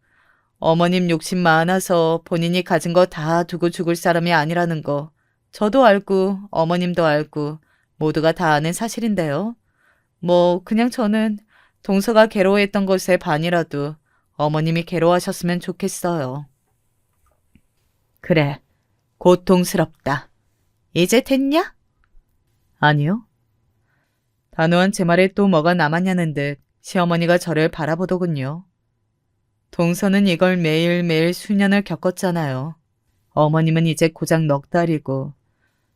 어머님 욕심 많아서 본인이 가진 거 다 두고 죽을 사람이 아니라는 거 저도 알고 어머님도 알고 모두가 다 아는 사실인데요. 뭐 그냥 저는 동서가 괴로워했던 것의 반이라도 어머님이 괴로워하셨으면 좋겠어요. 그래, 고통스럽다. 이제 됐냐? 아니요. 단호한 제 말에 또 뭐가 남았냐는 듯 시어머니가 저를 바라보더군요. 동서는 이걸 매일매일 수년을 겪었잖아요. 어머님은 이제 고작 넉 달이고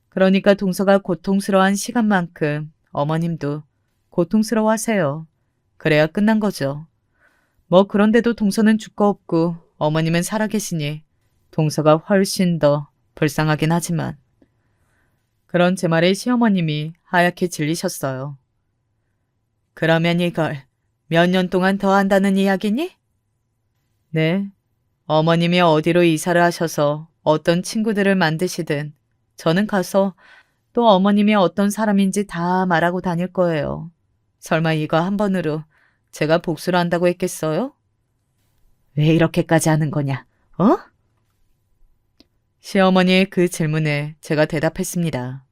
그러니까 동서가 고통스러워한 시간만큼 어머님도 고통스러워하세요. 그래야 끝난 거죠. 뭐 그런데도 동서는 죽고 없고 어머님은 살아계시니 동서가 훨씬 더 불쌍하긴 하지만 그런 제 말에 시어머님이 하얗게 질리셨어요. 그러면 이걸 몇 년 동안 더 한다는 이야기니? 네. 어머님이 어디로 이사를 하셔서 어떤 친구들을 만드시든 저는 가서 또 어머님이 어떤 사람인지 다 말하고 다닐 거예요. 설마 이거 한 번으로 제가 복수를 한다고 했겠어요? 왜 이렇게까지 하는 거냐, 어? 시어머니의 그 질문에 제가 대답했습니다.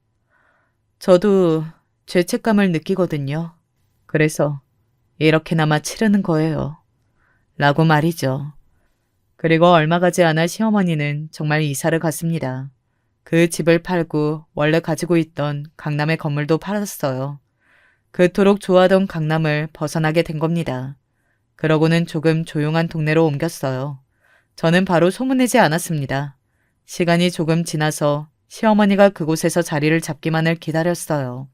저도 죄책감을 느끼거든요. 그래서 이렇게나마 치르는 거예요. 라고 말이죠. 그리고 얼마 가지 않아 시어머니는 정말 이사를 갔습니다. 그 집을 팔고 원래 가지고 있던 강남의 건물도 팔았어요. 그토록 좋아하던 강남을 벗어나게 된 겁니다. 그러고는 조금 조용한 동네로 옮겼어요. 저는 바로 소문내지 않았습니다. 시간이 조금 지나서 시어머니가 그곳에서 자리를 잡기만을 기다렸어요.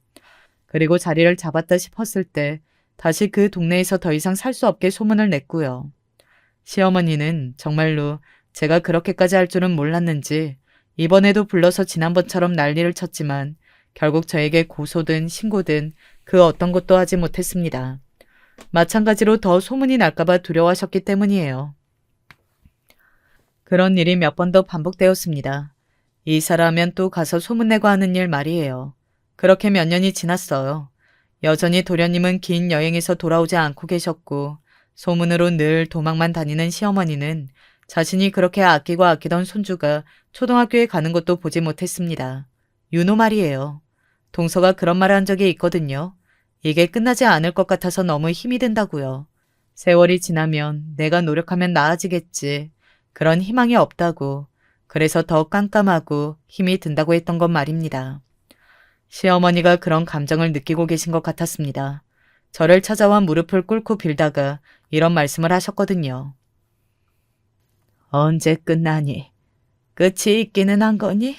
그리고 자리를 잡았다 싶었을 때 다시 그 동네에서 더 이상 살 수 없게 소문을 냈고요. 시어머니는 정말로 제가 그렇게까지 할 줄은 몰랐는지 이번에도 불러서 지난번처럼 난리를 쳤지만 결국 저에게 고소든 신고든 그 어떤 것도 하지 못했습니다. 마찬가지로 더 소문이 날까봐 두려워하셨기 때문이에요. 그런 일이 몇 번 더 반복되었습니다. 이사를 하면 또 가서 소문내고 하는 일 말이에요. 그렇게 몇 년이 지났어요. 여전히 도련님은 긴 여행에서 돌아오지 않고 계셨고 소문으로 늘 도망만 다니는 시어머니는 자신이 그렇게 아끼고 아끼던 손주가 초등학교에 가는 것도 보지 못했습니다. 윤호 말이에요. 동서가 그런 말을 한 적이 있거든요. 이게 끝나지 않을 것 같아서 너무 힘이 든다고요. 세월이 지나면 내가 노력하면 나아지겠지. 그런 희망이 없다고. 그래서 더 깜깜하고 힘이 든다고 했던 건 말입니다. 시어머니가 그런 감정을 느끼고 계신 것 같았습니다. 저를 찾아와 무릎을 꿇고 빌다가 이런 말씀을 하셨거든요. 언제 끝나니? 끝이 있기는 한 거니?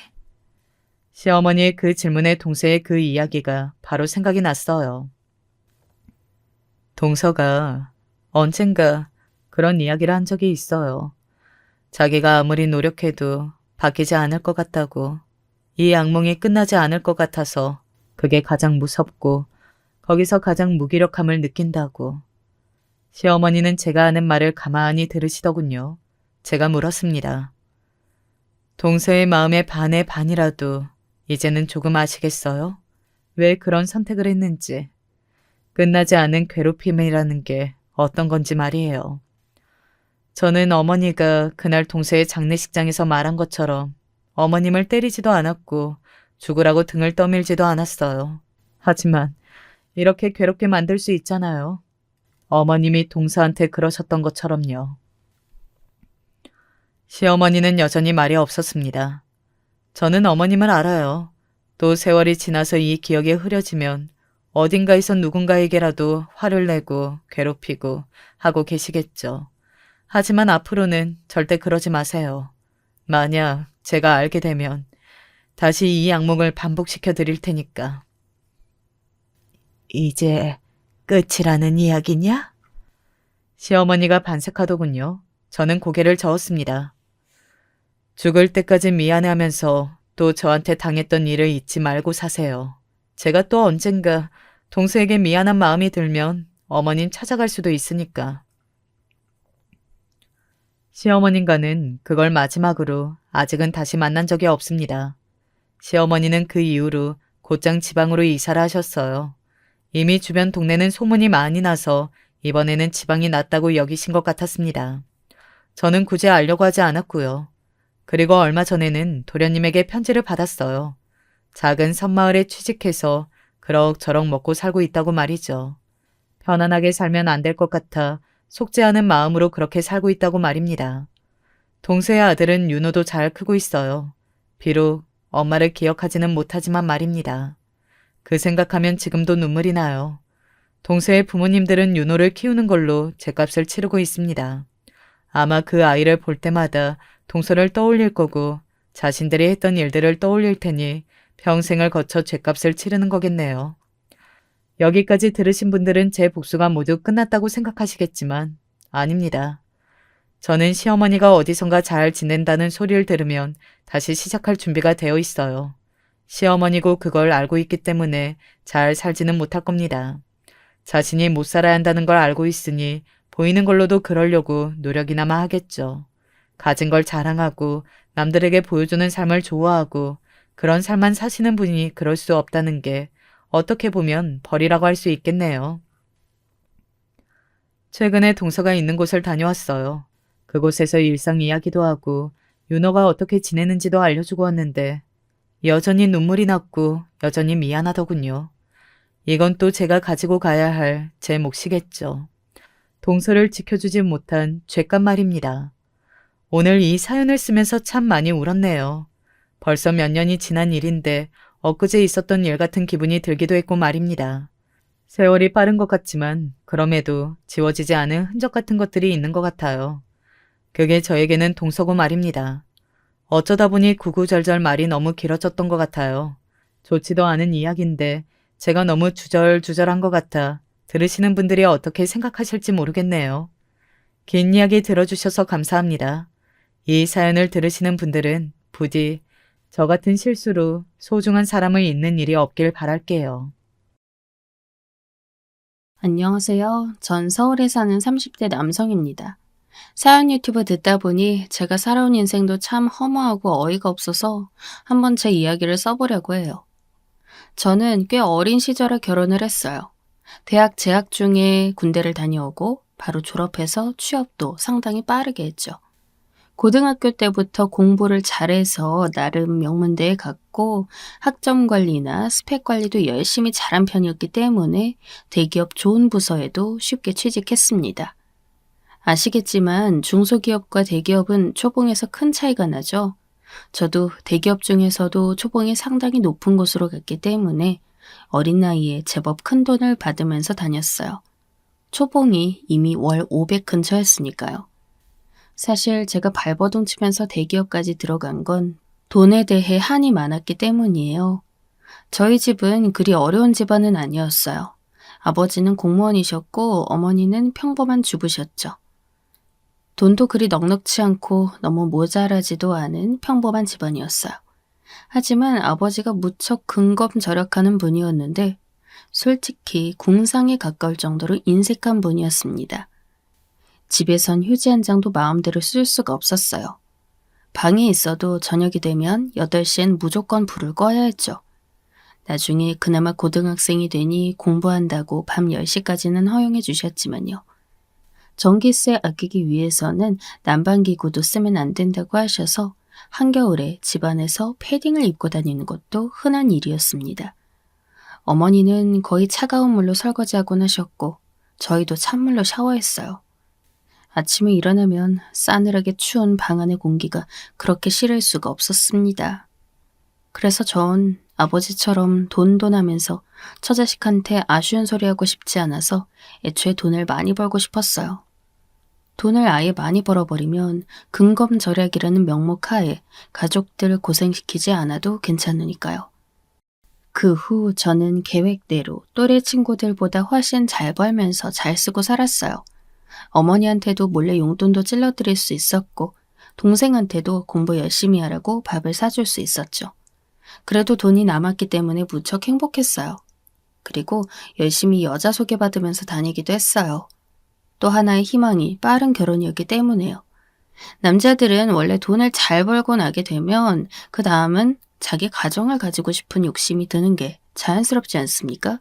시어머니의 그 질문에 동서의 그 이야기가 바로 생각이 났어요. 동서가 언젠가 그런 이야기를 한 적이 있어요. 자기가 아무리 노력해도 바뀌지 않을 것 같다고. 이 악몽이 끝나지 않을 것 같아서 그게 가장 무섭고 거기서 가장 무기력함을 느낀다고. 시어머니는 제가 하는 말을 가만히 들으시더군요. 제가 물었습니다. 동서의 마음의 반의 반이라도 이제는 조금 아시겠어요? 왜 그런 선택을 했는지. 끝나지 않은 괴롭힘이라는 게 어떤 건지 말이에요. 저는 어머니가 그날 동서의 장례식장에서 말한 것처럼 어머님을 때리지도 않았고 죽으라고 등을 떠밀지도 않았어요. 하지만 이렇게 괴롭게 만들 수 있잖아요. 어머님이 동서한테 그러셨던 것처럼요. 시어머니는 여전히 말이 없었습니다. 저는 어머님을 알아요. 또 세월이 지나서 이 기억이 흐려지면 어딘가에서 누군가에게라도 화를 내고 괴롭히고 하고 계시겠죠. 하지만 앞으로는 절대 그러지 마세요. 만약 제가 알게 되면 다시 이 악몽을 반복시켜 드릴 테니까. 이제 끝이라는 이야기냐? 시어머니가 반색하더군요. 저는 고개를 저었습니다. 죽을 때까지 미안해하면서 또 저한테 당했던 일을 잊지 말고 사세요. 제가 또 언젠가 동서에게 미안한 마음이 들면 어머님 찾아갈 수도 있으니까. 시어머님과는 그걸 마지막으로 아직은 다시 만난 적이 없습니다. 시어머니는 그 이후로 곧장 지방으로 이사를 하셨어요. 이미 주변 동네는 소문이 많이 나서 이번에는 지방이 낫다고 여기신 것 같았습니다. 저는 굳이 알려고 하지 않았고요. 그리고 얼마 전에는 도련님에게 편지를 받았어요. 작은 섬마을에 취직해서 그럭저럭 먹고 살고 있다고 말이죠. 편안하게 살면 안 될 것 같아 속죄하는 마음으로 그렇게 살고 있다고 말입니다. 동서의 아들은 윤호도 잘 크고 있어요. 비록 엄마를 기억하지는 못하지만 말입니다. 그 생각하면 지금도 눈물이 나요. 동서의 부모님들은 윤호를 키우는 걸로 죗값을 치르고 있습니다. 아마 그 아이를 볼 때마다 동서를 떠올릴 거고 자신들이 했던 일들을 떠올릴 테니 평생을 거쳐 죗값을 치르는 거겠네요. 여기까지 들으신 분들은 제 복수가 모두 끝났다고 생각하시겠지만 아닙니다. 저는 시어머니가 어디선가 잘 지낸다는 소리를 들으면 다시 시작할 준비가 되어 있어요. 시어머니고 그걸 알고 있기 때문에 잘 살지는 못할 겁니다. 자신이 못 살아야 한다는 걸 알고 있으니 보이는 걸로도 그러려고 노력이나마 하겠죠. 가진 걸 자랑하고 남들에게 보여주는 삶을 좋아하고 그런 삶만 사시는 분이 그럴 수 없다는 게 어떻게 보면 벌이라고 할 수 있겠네요. 최근에 동서가 있는 곳을 다녀왔어요. 그곳에서 일상 이야기도 하고 윤호가 어떻게 지내는지도 알려주고 왔는데 여전히 눈물이 났고 여전히 미안하더군요. 이건 또 제가 가지고 가야 할 제 몫이겠죠. 동서를 지켜주지 못한 죄값 말입니다. 오늘 이 사연을 쓰면서 참 많이 울었네요. 벌써 몇 년이 지난 일인데 엊그제 있었던 일 같은 기분이 들기도 했고 말입니다. 세월이 빠른 것 같지만 그럼에도 지워지지 않은 흔적 같은 것들이 있는 것 같아요. 그게 저에게는 동서고 말입니다. 어쩌다 보니 구구절절 말이 너무 길어졌던 것 같아요. 좋지도 않은 이야기인데 제가 너무 주절주절한 것 같아 들으시는 분들이 어떻게 생각하실지 모르겠네요. 긴 이야기 들어주셔서 감사합니다. 이 사연을 들으시는 분들은 부디 저 같은 실수로 소중한 사람을 잃는 일이 없길 바랄게요. 안녕하세요. 전 서울에 사는 30대 남성입니다. 사연 유튜브 듣다 보니 제가 살아온 인생도 참 허무하고 어이가 없어서 한번 제 이야기를 써보려고 해요. 저는 꽤 어린 시절에 결혼을 했어요. 대학 재학 중에 군대를 다녀오고 바로 졸업해서 취업도 상당히 빠르게 했죠. 고등학교 때부터 공부를 잘해서 나름 명문대에 갔고 학점 관리나 스펙 관리도 열심히 잘한 편이었기 때문에 대기업 좋은 부서에도 쉽게 취직했습니다. 아시겠지만 중소기업과 대기업은 초봉에서 큰 차이가 나죠. 저도 대기업 중에서도 초봉이 상당히 높은 곳으로 갔기 때문에 어린 나이에 제법 큰 돈을 받으면서 다녔어요. 초봉이 이미 월 500 근처였으니까요. 사실 제가 발버둥 치면서 대기업까지 들어간 건 돈에 대해 한이 많았기 때문이에요. 저희 집은 그리 어려운 집안은 아니었어요. 아버지는 공무원이셨고 어머니는 평범한 주부셨죠. 돈도 그리 넉넉치 않고 너무 모자라지도 않은 평범한 집안이었어요. 하지만 아버지가 무척 근검절약하는 분이었는데 솔직히 궁상에 가까울 정도로 인색한 분이었습니다. 집에선 휴지 한 장도 마음대로 쓸 수가 없었어요. 방에 있어도 저녁이 되면 8시엔 무조건 불을 꺼야 했죠. 나중에 그나마 고등학생이 되니 공부한다고 밤 10시까지는 허용해 주셨지만요. 전기세 아끼기 위해서는 난방기구도 쓰면 안 된다고 하셔서 한겨울에 집안에서 패딩을 입고 다니는 것도 흔한 일이었습니다. 어머니는 거의 차가운 물로 설거지하곤 하셨고 저희도 찬물로 샤워했어요. 아침에 일어나면 싸늘하게 추운 방 안의 공기가 그렇게 싫을 수가 없었습니다. 그래서 전 아버지처럼 돈돈하면서 처자식한테 아쉬운 소리 하고 싶지 않아서 애초에 돈을 많이 벌고 싶었어요. 돈을 아예 많이 벌어버리면 근검절약이라는 명목 하에 가족들 고생시키지 않아도 괜찮으니까요. 그 후 저는 계획대로 또래 친구들보다 훨씬 잘 벌면서 잘 쓰고 살았어요. 어머니한테도 몰래 용돈도 찔러드릴 수 있었고 동생한테도 공부 열심히 하라고 밥을 사줄 수 있었죠. 그래도 돈이 남았기 때문에 무척 행복했어요. 그리고 열심히 여자 소개받으면서 다니기도 했어요. 또 하나의 희망이 빠른 결혼이었기 때문에요. 남자들은 원래 돈을 잘 벌고 나게 되면 그 다음은 자기 가정을 가지고 싶은 욕심이 드는 게 자연스럽지 않습니까?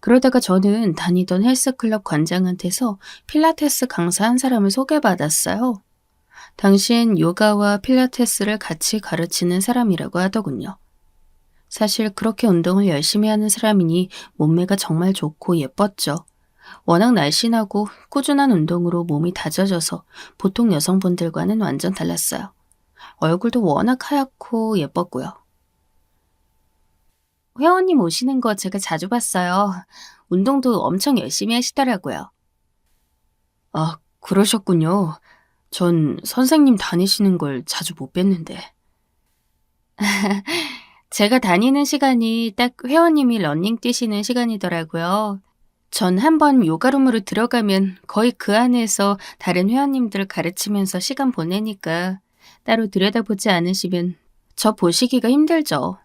그러다가 저는 다니던 헬스클럽 관장한테서 필라테스 강사 한 사람을 소개받았어요. 당신 요가와 필라테스를 같이 가르치는 사람이라고 하더군요. 사실 그렇게 운동을 열심히 하는 사람이니 몸매가 정말 좋고 예뻤죠. 워낙 날씬하고 꾸준한 운동으로 몸이 다져져서 보통 여성분들과는 완전 달랐어요. 얼굴도 워낙 하얗고 예뻤고요. 회원님 오시는 거 제가 자주 봤어요. 운동도 엄청 열심히 하시더라고요. 아, 그러셨군요. 전 선생님 다니시는 걸 자주 못 뵀는데. 제가 다니는 시간이 딱 회원님이 러닝 뛰시는 시간이더라고요. 전 한번 요가룸으로 들어가면 거의 그 안에서 다른 회원님들 가르치면서 시간 보내니까 따로 들여다보지 않으시면 저 보시기가 힘들죠.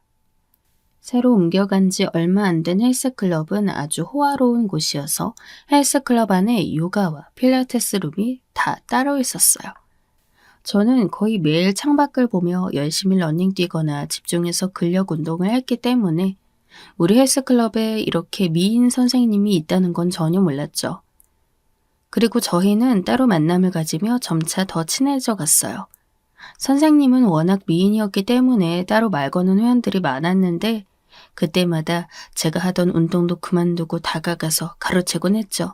새로 옮겨간 지 얼마 안 된 헬스클럽은 아주 호화로운 곳이어서 헬스클럽 안에 요가와 필라테스 룸이 다 따로 있었어요. 저는 거의 매일 창밖을 보며 열심히 러닝 뛰거나 집중해서 근력 운동을 했기 때문에 우리 헬스클럽에 이렇게 미인 선생님이 있다는 건 전혀 몰랐죠. 그리고 저희는 따로 만남을 가지며 점차 더 친해져 갔어요. 선생님은 워낙 미인이었기 때문에 따로 말 거는 회원들이 많았는데 그때마다 제가 하던 운동도 그만두고 다가가서 가르치곤 했죠.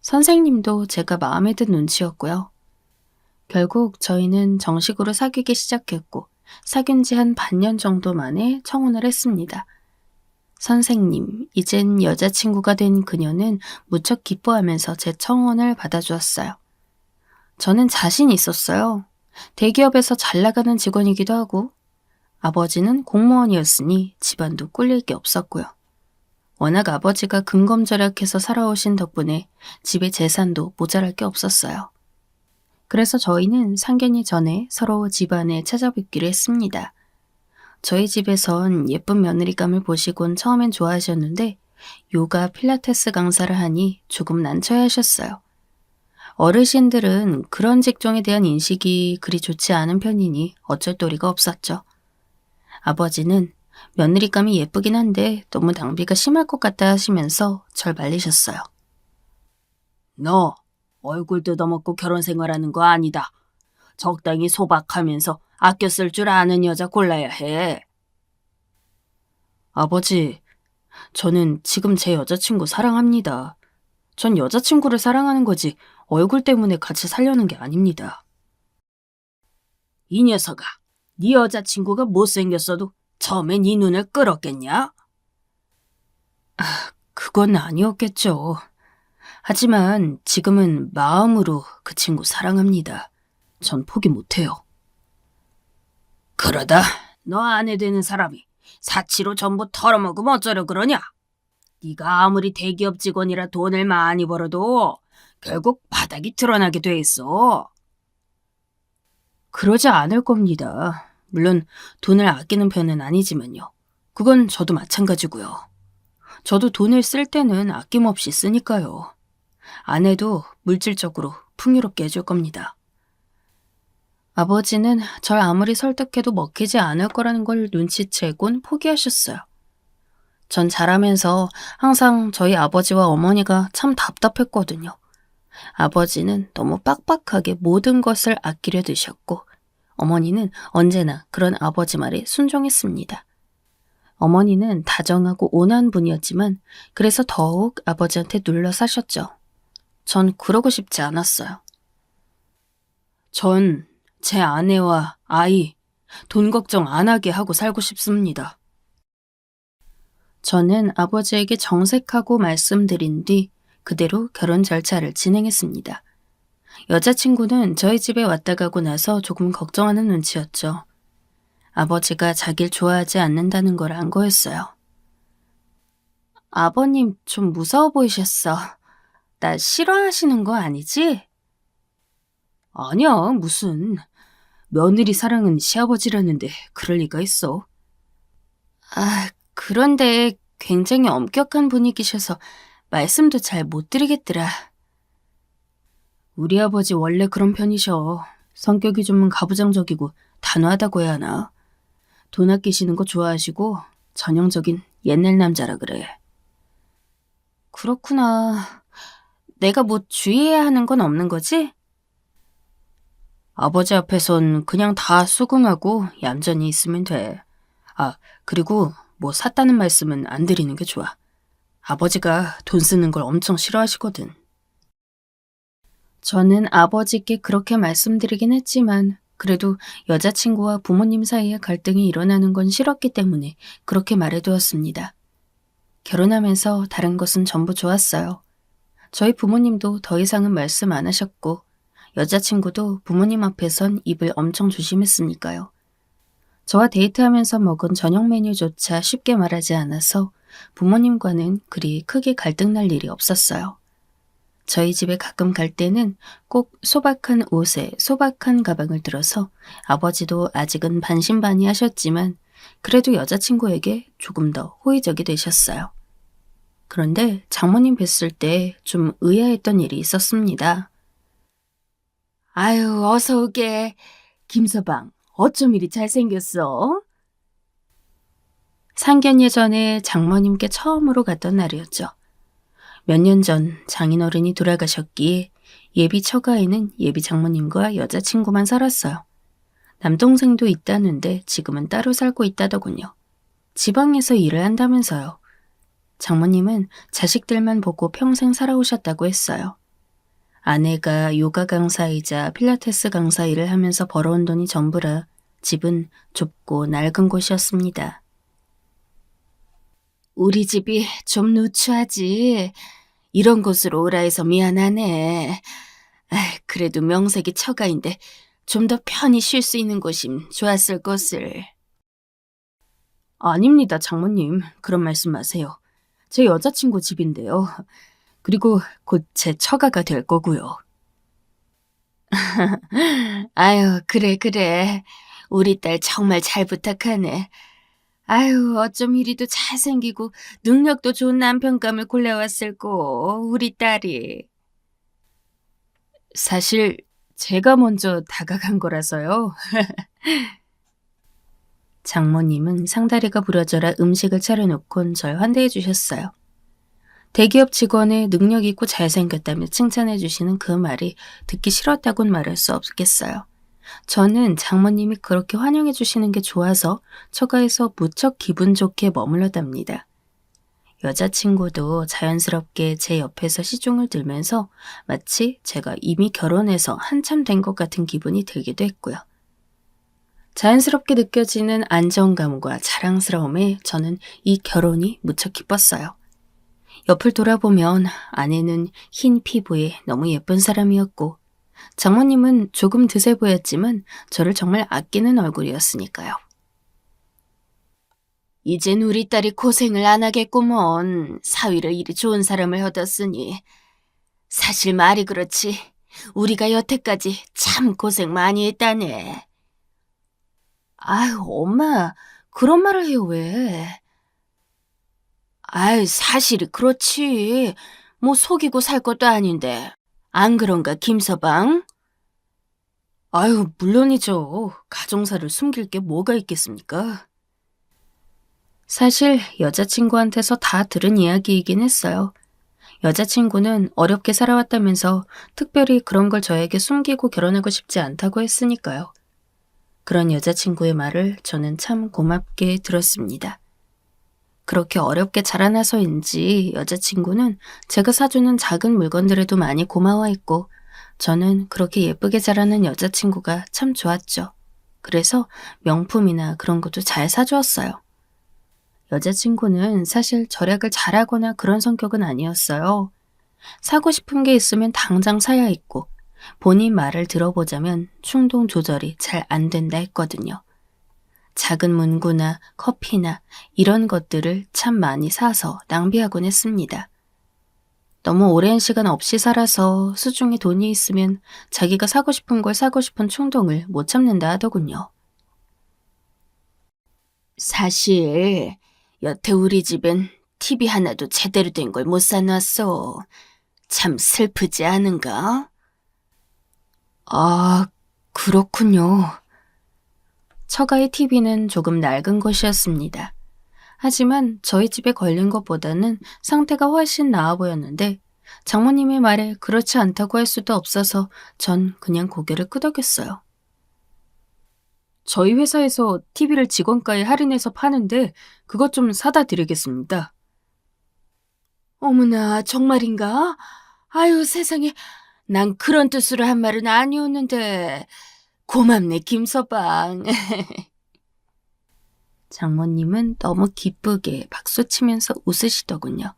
선생님도 제가 마음에 든 눈치였고요. 결국 저희는 정식으로 사귀기 시작했고 사귄 지 한 반년 정도 만에 청혼을 했습니다. 선생님, 이젠 여자친구가 된 그녀는 무척 기뻐하면서 제 청혼을 받아주었어요. 저는 자신 있었어요. 대기업에서 잘 나가는 직원이기도 하고 아버지는 공무원이었으니 집안도 꿀릴 게 없었고요. 워낙 아버지가 근검절약해서 살아오신 덕분에 집에 재산도 모자랄 게 없었어요. 그래서 저희는 상견례 전에 서로 집안에 찾아뵙기로 했습니다. 저희 집에선 예쁜 며느리감을 보시곤 처음엔 좋아하셨는데 요가 필라테스 강사를 하니 조금 난처해하셨어요. 어르신들은 그런 직종에 대한 인식이 그리 좋지 않은 편이니 어쩔 도리가 없었죠. 아버지는 며느리감이 예쁘긴 한데 너무 낭비가 심할 것 같다 하시면서 절 말리셨어요. 너 얼굴 뜯어먹고 결혼 생활하는 거 아니다. 적당히 소박하면서 아껴 쓸 줄 아는 여자 골라야 해. 아버지, 저는 지금 제 여자친구 사랑합니다. 전 여자친구를 사랑하는 거지 얼굴 때문에 같이 살려는 게 아닙니다. 이 녀석아, 네 여자친구가 못생겼어도 처음에 네 눈을 끌었겠냐? 그건 아니었겠죠. 하지만 지금은 마음으로 그 친구 사랑합니다. 전 포기 못해요. 그러다 너 아내 되는 사람이 사치로 전부 털어먹으면 어쩌려 그러냐? 네가 아무리 대기업 직원이라 돈을 많이 벌어도 결국 바닥이 드러나게 돼 있어. 그러지 않을 겁니다. 물론 돈을 아끼는 편은 아니지만요. 그건 저도 마찬가지고요. 저도 돈을 쓸 때는 아낌없이 쓰니까요. 아내도 물질적으로 풍요롭게 해줄 겁니다. 아버지는 절 아무리 설득해도 먹히지 않을 거라는 걸 눈치채곤 포기하셨어요. 전 자라면서 항상 저희 아버지와 어머니가 참 답답했거든요. 아버지는 너무 빡빡하게 모든 것을 아끼려 드셨고 어머니는 언제나 그런 아버지 말에 순종했습니다. 어머니는 다정하고 온화한 분이었지만 그래서 더욱 아버지한테 눌러 사셨죠. 전 그러고 싶지 않았어요. 전 제 아내와 아이, 돈 걱정 안 하게 하고 살고 싶습니다. 저는 아버지에게 정색하고 말씀드린 뒤 그대로 결혼 절차를 진행했습니다. 여자친구는 저희 집에 왔다 가고 나서 조금 걱정하는 눈치였죠. 아버지가 자길 좋아하지 않는다는 걸 안 거였어요. 아버님 좀 무서워 보이셨어. 나 싫어하시는 거 아니지? 아니야, 무슨. 며느리 사랑은 시아버지라는데 그럴 리가 있어. 아, 그런데 굉장히 엄격한 분위기셔서 말씀도 잘 못 드리겠더라. 우리 아버지 원래 그런 편이셔. 성격이 좀 가부장적이고 단호하다고 해야 하나. 돈 아끼시는 거 좋아하시고 전형적인 옛날 남자라 그래. 그렇구나. 내가 뭐 주의해야 하는 건 없는 거지? 아버지 앞에선 그냥 다 수긍하고 얌전히 있으면 돼. 아, 그리고 뭐 샀다는 말씀은 안 드리는 게 좋아. 아버지가 돈 쓰는 걸 엄청 싫어하시거든. 저는 아버지께 그렇게 말씀드리긴 했지만 그래도 여자친구와 부모님 사이에 갈등이 일어나는 건 싫었기 때문에 그렇게 말해두었습니다. 결혼하면서 다른 것은 전부 좋았어요. 저희 부모님도 더 이상은 말씀 안 하셨고 여자친구도 부모님 앞에선 입을 엄청 조심했으니까요. 저와 데이트하면서 먹은 저녁 메뉴조차 쉽게 말하지 않아서 부모님과는 그리 크게 갈등날 일이 없었어요. 저희 집에 가끔 갈 때는 꼭 소박한 옷에 소박한 가방을 들어서 아버지도 아직은 반신반의하셨지만 그래도 여자친구에게 조금 더 호의적이 되셨어요. 그런데 장모님 뵀을 때 좀 의아했던 일이 있었습니다. 아유, 어서 오게. 김서방, 어쩜 이리 잘생겼어? 상견례 전에 장모님께 처음으로 갔던 날이었죠. 몇 년 전 장인어른이 돌아가셨기에 예비 처가에는 예비 장모님과 여자친구만 살았어요. 남동생도 있다는데 지금은 따로 살고 있다더군요. 지방에서 일을 한다면서요. 장모님은 자식들만 보고 평생 살아오셨다고 했어요. 아내가 요가 강사이자 필라테스 강사 일을 하면서 벌어온 돈이 전부라 집은 좁고 낡은 곳이었습니다. 우리 집이 좀 누추하지. 이런 곳으로 오라 해서 미안하네. 그래도 명색이 처가인데 좀 더 편히 쉴 수 있는 곳임 좋았을 것을. 아닙니다, 장모님. 그런 말씀 마세요. 제 여자친구 집인데요. 그리고 곧 제 처가가 될 거고요. 아유, 그래. 우리 딸 정말 잘 부탁하네. 아유, 어쩜 이리도 잘생기고 능력도 좋은 남편감을 골라왔을꼬, 우리 딸이. 사실 제가 먼저 다가간 거라서요. 장모님은 상다리가 부러져라 음식을 차려놓곤 절 환대해 주셨어요. 대기업 직원의 능력 있고 잘생겼다며 칭찬해 주시는 그 말이 듣기 싫었다고는 말할 수 없겠어요. 저는 장모님이 그렇게 환영해 주시는 게 좋아서 처가에서 무척 기분 좋게 머물렀답니다. 여자친구도 자연스럽게 제 옆에서 시중을 들면서 마치 제가 이미 결혼해서 한참 된 것 같은 기분이 들기도 했고요. 자연스럽게 느껴지는 안정감과 자랑스러움에 저는 이 결혼이 무척 기뻤어요. 옆을 돌아보면 아내는 흰 피부에 너무 예쁜 사람이었고 장모님은 조금 드세 보였지만 저를 정말 아끼는 얼굴이었으니까요. 이젠 우리 딸이 고생을 안 하겠구먼. 사위를 이리 좋은 사람을 얻었으니. 사실 말이 그렇지. 우리가 여태까지 참 고생 많이 했다네. 아유, 엄마, 그런 말을 해요, 왜? 아유, 사실이 그렇지. 뭐 속이고 살 것도 아닌데. 안 그런가, 김서방? 아유, 물론이죠. 가정사를 숨길 게 뭐가 있겠습니까? 사실 여자친구한테서 다 들은 이야기이긴 했어요. 여자친구는 어렵게 살아왔다면서 특별히 그런 걸 저에게 숨기고 결혼하고 싶지 않다고 했으니까요. 그런 여자친구의 말을 저는 참 고맙게 들었습니다. 그렇게 어렵게 자라나서인지 여자친구는 제가 사주는 작은 물건들에도 많이 고마워했고 저는 그렇게 예쁘게 자라는 여자친구가 참 좋았죠. 그래서 명품이나 그런 것도 잘 사주었어요. 여자친구는 사실 절약을 잘하거나 그런 성격은 아니었어요. 사고 싶은 게 있으면 당장 사야 했고 본인 말을 들어보자면 충동 조절이 잘 안 된다 했거든요. 작은 문구나 커피나 이런 것들을 참 많이 사서 낭비하곤 했습니다. 너무 오랜 시간 없이 살아서 수중에 돈이 있으면 자기가 사고 싶은 걸 사고 싶은 충동을 못 참는다 하더군요. 사실 여태 우리 집엔 TV 하나도 제대로 된 걸 못 사놨어. 참 슬프지 않은가? 아, 그렇군요. 처가의 TV는 조금 낡은 것이었습니다. 하지만 저희 집에 걸린 것보다는 상태가 훨씬 나아 보였는데 장모님의 말에 그렇지 않다고 할 수도 없어서 전 그냥 고개를 끄덕였어요. 저희 회사에서 TV를 직원가에 할인해서 파는데 그것 좀 사다 드리겠습니다. 어머나, 정말인가? 아유, 세상에. 난 그런 뜻으로 한 말은 아니었는데. 고맙네, 김서방. 장모님은 너무 기쁘게 박수치면서 웃으시더군요.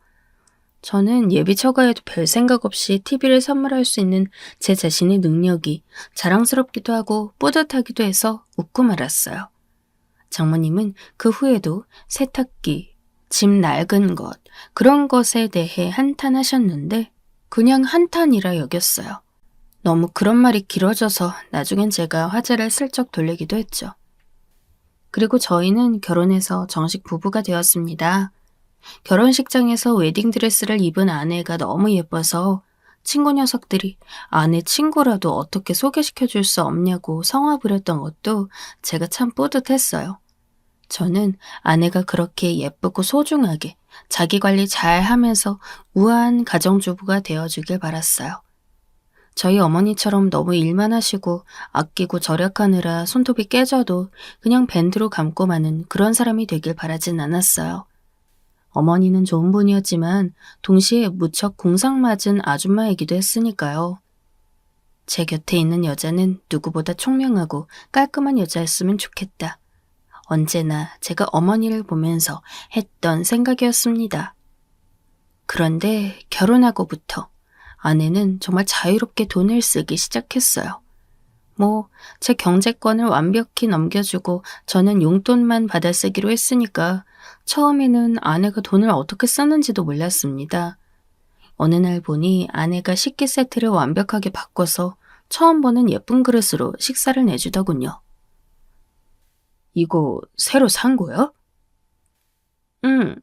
저는 예비 처가에도 별 생각 없이 TV를 선물할 수 있는 제 자신의 능력이 자랑스럽기도 하고 뿌듯하기도 해서 웃고 말았어요. 장모님은 그 후에도 세탁기, 집 낡은 것, 그런 것에 대해 한탄하셨는데 그냥 한탄이라 여겼어요. 너무 그런 말이 길어져서 나중엔 제가 화제를 슬쩍 돌리기도 했죠. 그리고 저희는 결혼해서 정식 부부가 되었습니다. 결혼식장에서 웨딩드레스를 입은 아내가 너무 예뻐서 친구 녀석들이 아내 친구라도 어떻게 소개시켜 줄 수 없냐고 성화 부렸던 것도 제가 참 뿌듯했어요. 저는 아내가 그렇게 예쁘고 소중하게 자기 관리 잘 하면서 우아한 가정주부가 되어주길 바랐어요. 저희 어머니처럼 너무 일만 하시고 아끼고 절약하느라 손톱이 깨져도 그냥 밴드로 감고 마는 그런 사람이 되길 바라진 않았어요. 어머니는 좋은 분이었지만 동시에 무척 공상맞은 아줌마이기도 했으니까요. 제 곁에 있는 여자는 누구보다 총명하고 깔끔한 여자였으면 좋겠다. 언제나 제가 어머니를 보면서 했던 생각이었습니다. 그런데 결혼하고부터 아내는 정말 자유롭게 돈을 쓰기 시작했어요. 제 경제권을 완벽히 넘겨주고 저는 용돈만 받아 쓰기로 했으니까 처음에는 아내가 돈을 어떻게 쓰는지도 몰랐습니다. 어느 날 보니 아내가 식기 세트를 완벽하게 바꿔서 처음 보는 예쁜 그릇으로 식사를 내주더군요. 이거 새로 산 거야? 응,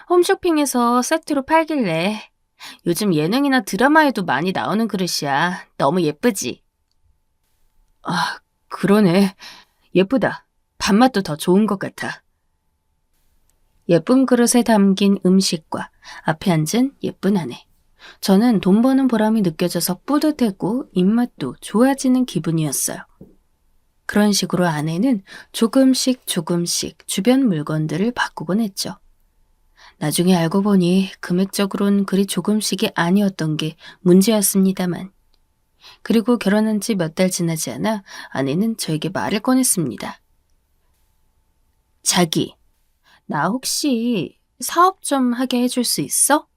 홈쇼핑에서 세트로 팔길래. 요즘 예능이나 드라마에도 많이 나오는 그릇이야. 너무 예쁘지? 아, 그러네. 예쁘다. 밥맛도 더 좋은 것 같아. 예쁜 그릇에 담긴 음식과 앞에 앉은 예쁜 아내. 저는 돈 버는 보람이 느껴져서 뿌듯했고 입맛도 좋아지는 기분이었어요. 그런 식으로 아내는 조금씩 주변 물건들을 바꾸곤 했죠. 나중에 알고 보니 금액적으로는 그리 조금씩이 아니었던 게 문제였습니다만. 그리고 결혼한 지 몇 달 지나지 않아 아내는 저에게 말을 꺼냈습니다. 자기, 나 혹시 사업 좀 하게 해줄 수 있어?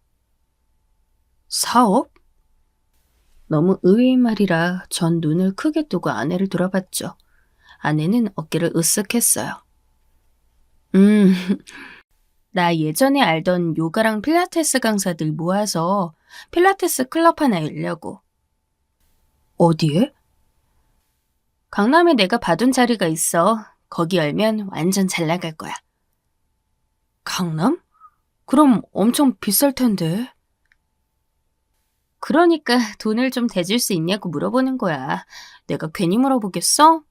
사업? 너무 의외인 말이라 전 눈을 크게 뜨고 아내를 돌아봤죠. 아내는 어깨를 으쓱했어요. 나 예전에 알던 요가랑 필라테스 강사들 모아서 필라테스 클럽 하나 열려고. 어디에? 강남에 내가 봐둔 자리가 있어. 거기 열면 완전 잘 나갈 거야. 강남? 그럼 엄청 비쌀 텐데. 그러니까 돈을 좀 대줄 수 있냐고 물어보는 거야. 내가 괜히 물어보겠어?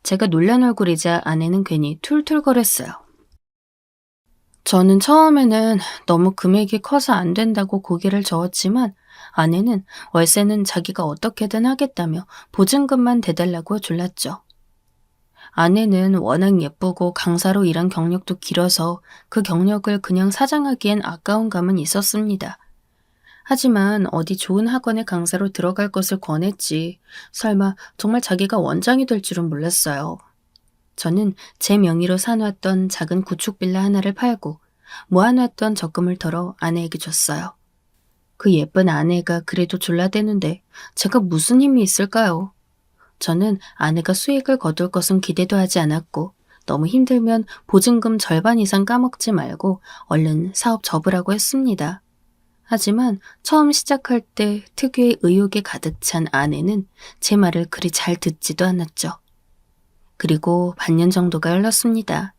제가 놀란 얼굴이자 아내는 괜히 툴툴거렸어요. 저는 처음에는 너무 금액이 커서 안 된다고 고개를 저었지만 아내는 월세는 자기가 어떻게든 하겠다며 보증금만 대달라고 졸랐죠. 아내는 워낙 예쁘고 강사로 일한 경력도 길어서 그 경력을 그냥 사장하기엔 아까운 감은 있었습니다. 하지만 어디 좋은 학원에 강사로 들어갈 것을 권했지. 설마 정말 자기가 원장이 될 줄은 몰랐어요. 저는 제 명의로 사놓았던 작은 구축 빌라 하나를 팔고 모아놨던 적금을 털어 아내에게 줬어요. 그 예쁜 아내가 그래도 졸라대는데 제가 무슨 힘이 있을까요? 저는 아내가 수익을 거둘 것은 기대도 하지 않았고 너무 힘들면 보증금 절반 이상 까먹지 말고 얼른 사업 접으라고 했습니다. 하지만 처음 시작할 때 특유의 의욕에 가득 찬 아내는 제 말을 그리 잘 듣지도 않았죠. 그리고 반년 정도가 흘렀습니다.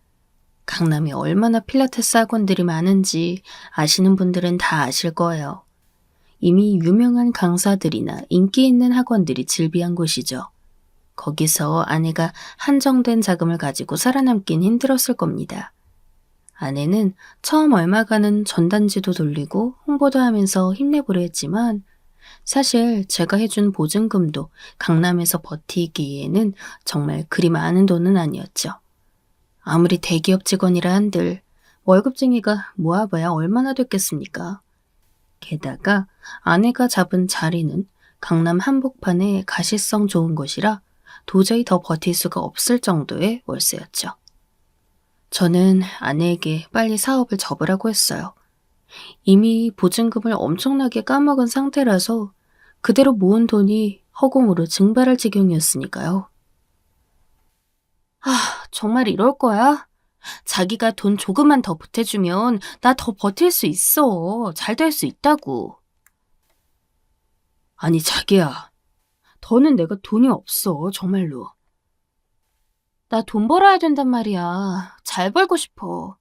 강남에 얼마나 필라테스 학원들이 많은지 아시는 분들은 다 아실 거예요. 이미 유명한 강사들이나 인기 있는 학원들이 즐비한 곳이죠. 거기서 아내가 한정된 자금을 가지고 살아남긴 힘들었을 겁니다. 아내는 처음 얼마간은 전단지도 돌리고 홍보도 하면서 힘내보려 했지만 사실 제가 해준 보증금도 강남에서 버티기에는 정말 그리 많은 돈은 아니었죠. 아무리 대기업 직원이라 한들 월급쟁이가 모아봐야 얼마나 됐겠습니까? 게다가 아내가 잡은 자리는 강남 한복판의 가시성 좋은 곳이라 도저히 더 버틸 수가 없을 정도의 월세였죠. 저는 아내에게 빨리 사업을 접으라고 했어요. 이미 보증금을 엄청나게 까먹은 상태라서 그대로 모은 돈이 허공으로 증발할 지경이었으니까요. 정말 이럴 거야? 자기가 돈 조금만 더 보태주면 나 더 버틸 수 있어. 잘 될 수 있다고. 아니 자기야, 더는 내가 돈이 없어, 정말로. 나 돈 벌어야 된단 말이야. 잘 벌고 싶어.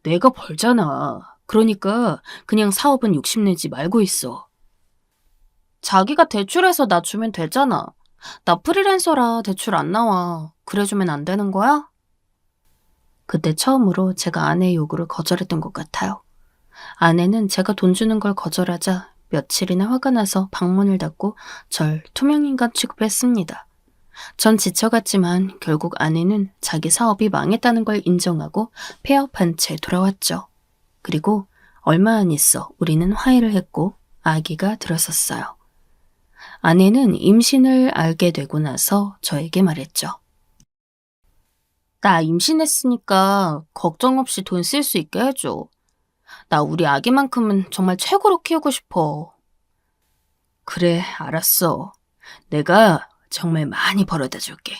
내가 벌잖아. 그러니까 그냥 사업은 욕심내지 말고 있어. 자기가 대출해서 나 주면 되잖아. 나 프리랜서라 대출 안 나와. 그래주면 안 되는 거야? 그때 처음으로 제가 아내의 요구를 거절했던 것 같아요. 아내는 제가 돈 주는 걸 거절하자 며칠이나 화가 나서 방문을 닫고 절 투명인간 취급했습니다. 전 지쳐갔지만 결국 아내는 자기 사업이 망했다는 걸 인정하고 폐업한 채 돌아왔죠. 그리고 얼마 안 있어 우리는 화해를 했고 아기가 들었었어요. 아내는 임신을 알게 되고 나서 저에게 말했죠. 나 임신했으니까 걱정 없이 돈 쓸 수 있게 해줘. 나 우리 아기만큼은 정말 최고로 키우고 싶어. 그래, 알았어. 내가 정말 많이 벌어다 줄게.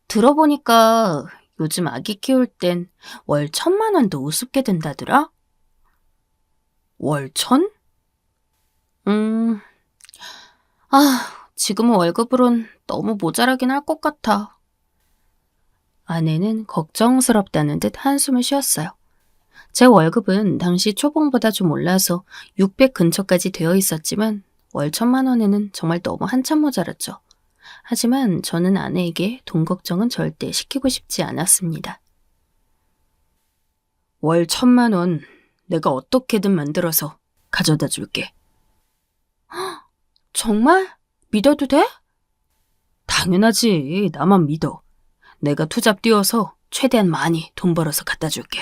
들어보니까 요즘 아기 키울 땐 월 1,000만 원도 우습게 된다더라? 월 1,000? 지금은 월급으론 너무 모자라긴 할 것 같아. 아내는 걱정스럽다는 듯 한숨을 쉬었어요. 제 월급은 당시 초봉보다 좀 올라서 600 근처까지 되어 있었지만 월 1,000만 원에는 정말 너무 한참 모자랐죠. 하지만 저는 아내에게 돈 걱정은 절대 시키고 싶지 않았습니다. 월 1,000만 원 내가 어떻게든 만들어서 가져다 줄게. 정말? 믿어도 돼? 당연하지. 나만 믿어. 내가 투잡 뛰어서 최대한 많이 돈 벌어서 갖다 줄게.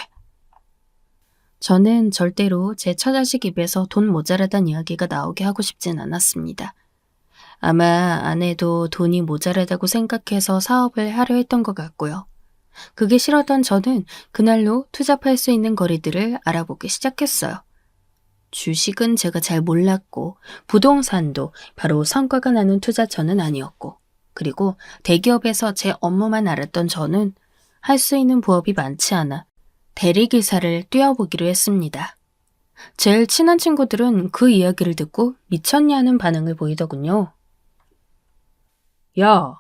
저는 절대로 제 처자식 입에서 돈 모자라단 이야기가 나오게 하고 싶진 않았습니다. 아마 아내도 돈이 모자라다고 생각해서 사업을 하려 했던 것 같고요. 그게 싫었던 저는 그날로 투잡할 수 있는 거리들을 알아보기 시작했어요. 주식은 제가 잘 몰랐고 부동산도 바로 성과가 나는 투자처는 아니었고 그리고 대기업에서 제 업무만 알았던 저는 할 수 있는 부업이 많지 않아 대리기사를 뛰어보기로 했습니다. 제일 친한 친구들은 그 이야기를 듣고 미쳤냐는 반응을 보이더군요. 야,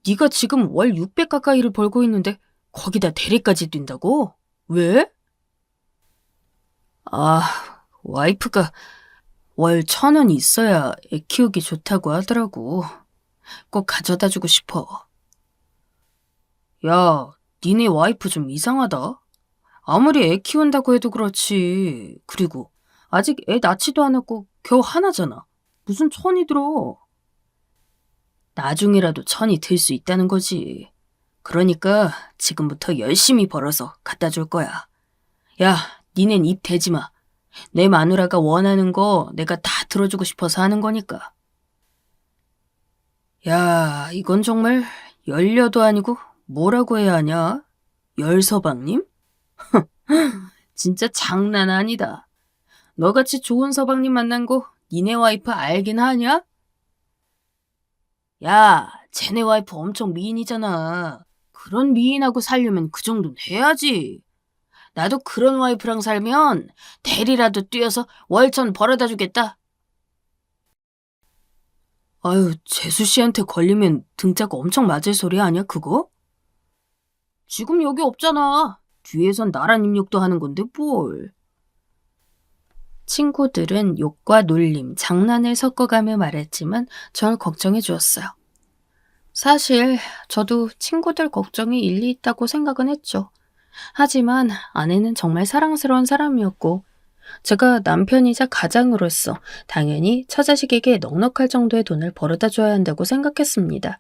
네가 지금 월 600 가까이를 벌고 있는데 거기다 대리까지 뛴다고? 왜? 와이프가 월 1,000원 있어야 애 키우기 좋다고 하더라고. 꼭 가져다 주고 싶어. 야, 니네 와이프 좀 이상하다. 아무리 애 키운다고 해도 그렇지. 그리고 아직 애 낳지도 않았고 겨우 하나잖아. 무슨 1,000이 들어. 나중이라도 천이 들 수 있다는 거지. 그러니까 지금부터 열심히 벌어서 갖다 줄 거야. 야, 니넨 입 대지 마. 내 마누라가 원하는 거 내가 다 들어주고 싶어서 하는 거니까. 야, 이건 정말 열려도 아니고 뭐라고 해야 하냐? 열서방님? 진짜 장난 아니다. 너같이 좋은 서방님 만난 거 니네 와이프 알긴 하냐? 야, 쟤네 와이프 엄청 미인이잖아. 그런 미인하고 살려면 그 정도는 해야지. 나도 그런 와이프랑 살면 대리라도 뛰어서 월천 벌어다 주겠다. 아유, 재수 씨한테 걸리면 등짝 엄청 맞을 소리 아니야, 그거? 지금 여기 없잖아. 뒤에선 나란 입욕도 하는 건데 뭘. 친구들은 욕과 놀림, 장난을 섞어가며 말했지만 절 걱정해 주었어요. 사실 저도 친구들 걱정이 일리 있다고 생각은 했죠. 하지만 아내는 정말 사랑스러운 사람이었고 제가 남편이자 가장으로서 당연히 처자식에게 넉넉할 정도의 돈을 벌어다 줘야 한다고 생각했습니다.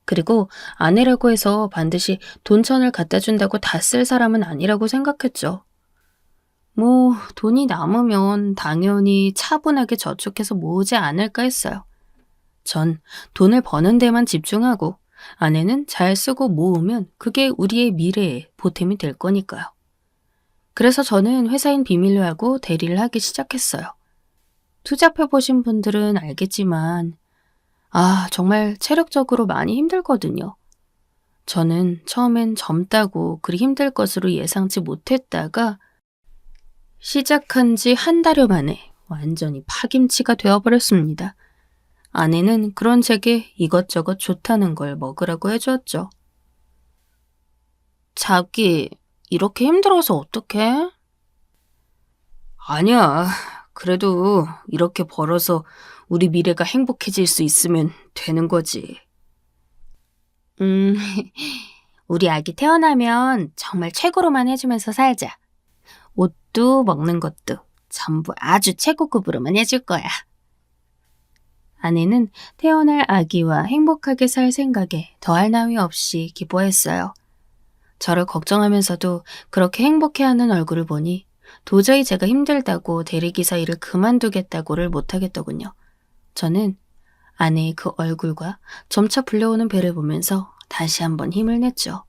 그리고 아내라고 해서 반드시 돈천을 갖다 준다고 다 쓸 사람은 아니라고 생각했죠. 뭐 돈이 남으면 당연히 차분하게 저축해서 모으지 않을까 했어요. 전 돈을 버는 데만 집중하고 아내는 잘 쓰고 모으면 그게 우리의 미래에 보탬이 될 거니까요. 그래서 저는 회사인 비밀로 하고 대리를 하기 시작했어요. 투잡해보신 분들은 알겠지만 정말 체력적으로 많이 힘들거든요. 저는 처음엔 젊다고 그리 힘들 것으로 예상치 못했다가 시작한 지 한 달여 만에 완전히 파김치가 되어버렸습니다. 아내는 그런 제게 이것저것 좋다는 걸 먹으라고 해주었죠. 자기, 이렇게 힘들어서 어떡해? 아니야. 그래도 이렇게 벌어서 우리 미래가 행복해질 수 있으면 되는 거지. 우리 아기 태어나면 정말 최고로만 해주면서 살자. 옷도 먹는 것도 전부 아주 최고급으로만 해줄 거야. 아내는 태어날 아기와 행복하게 살 생각에 더할 나위 없이 기뻐했어요. 저를 걱정하면서도 그렇게 행복해하는 얼굴을 보니 도저히 제가 힘들다고 대리기사 일을 그만두겠다고를 못하겠더군요. 저는 아내의 그 얼굴과 점차 불려오는 배를 보면서 다시 한번 힘을 냈죠.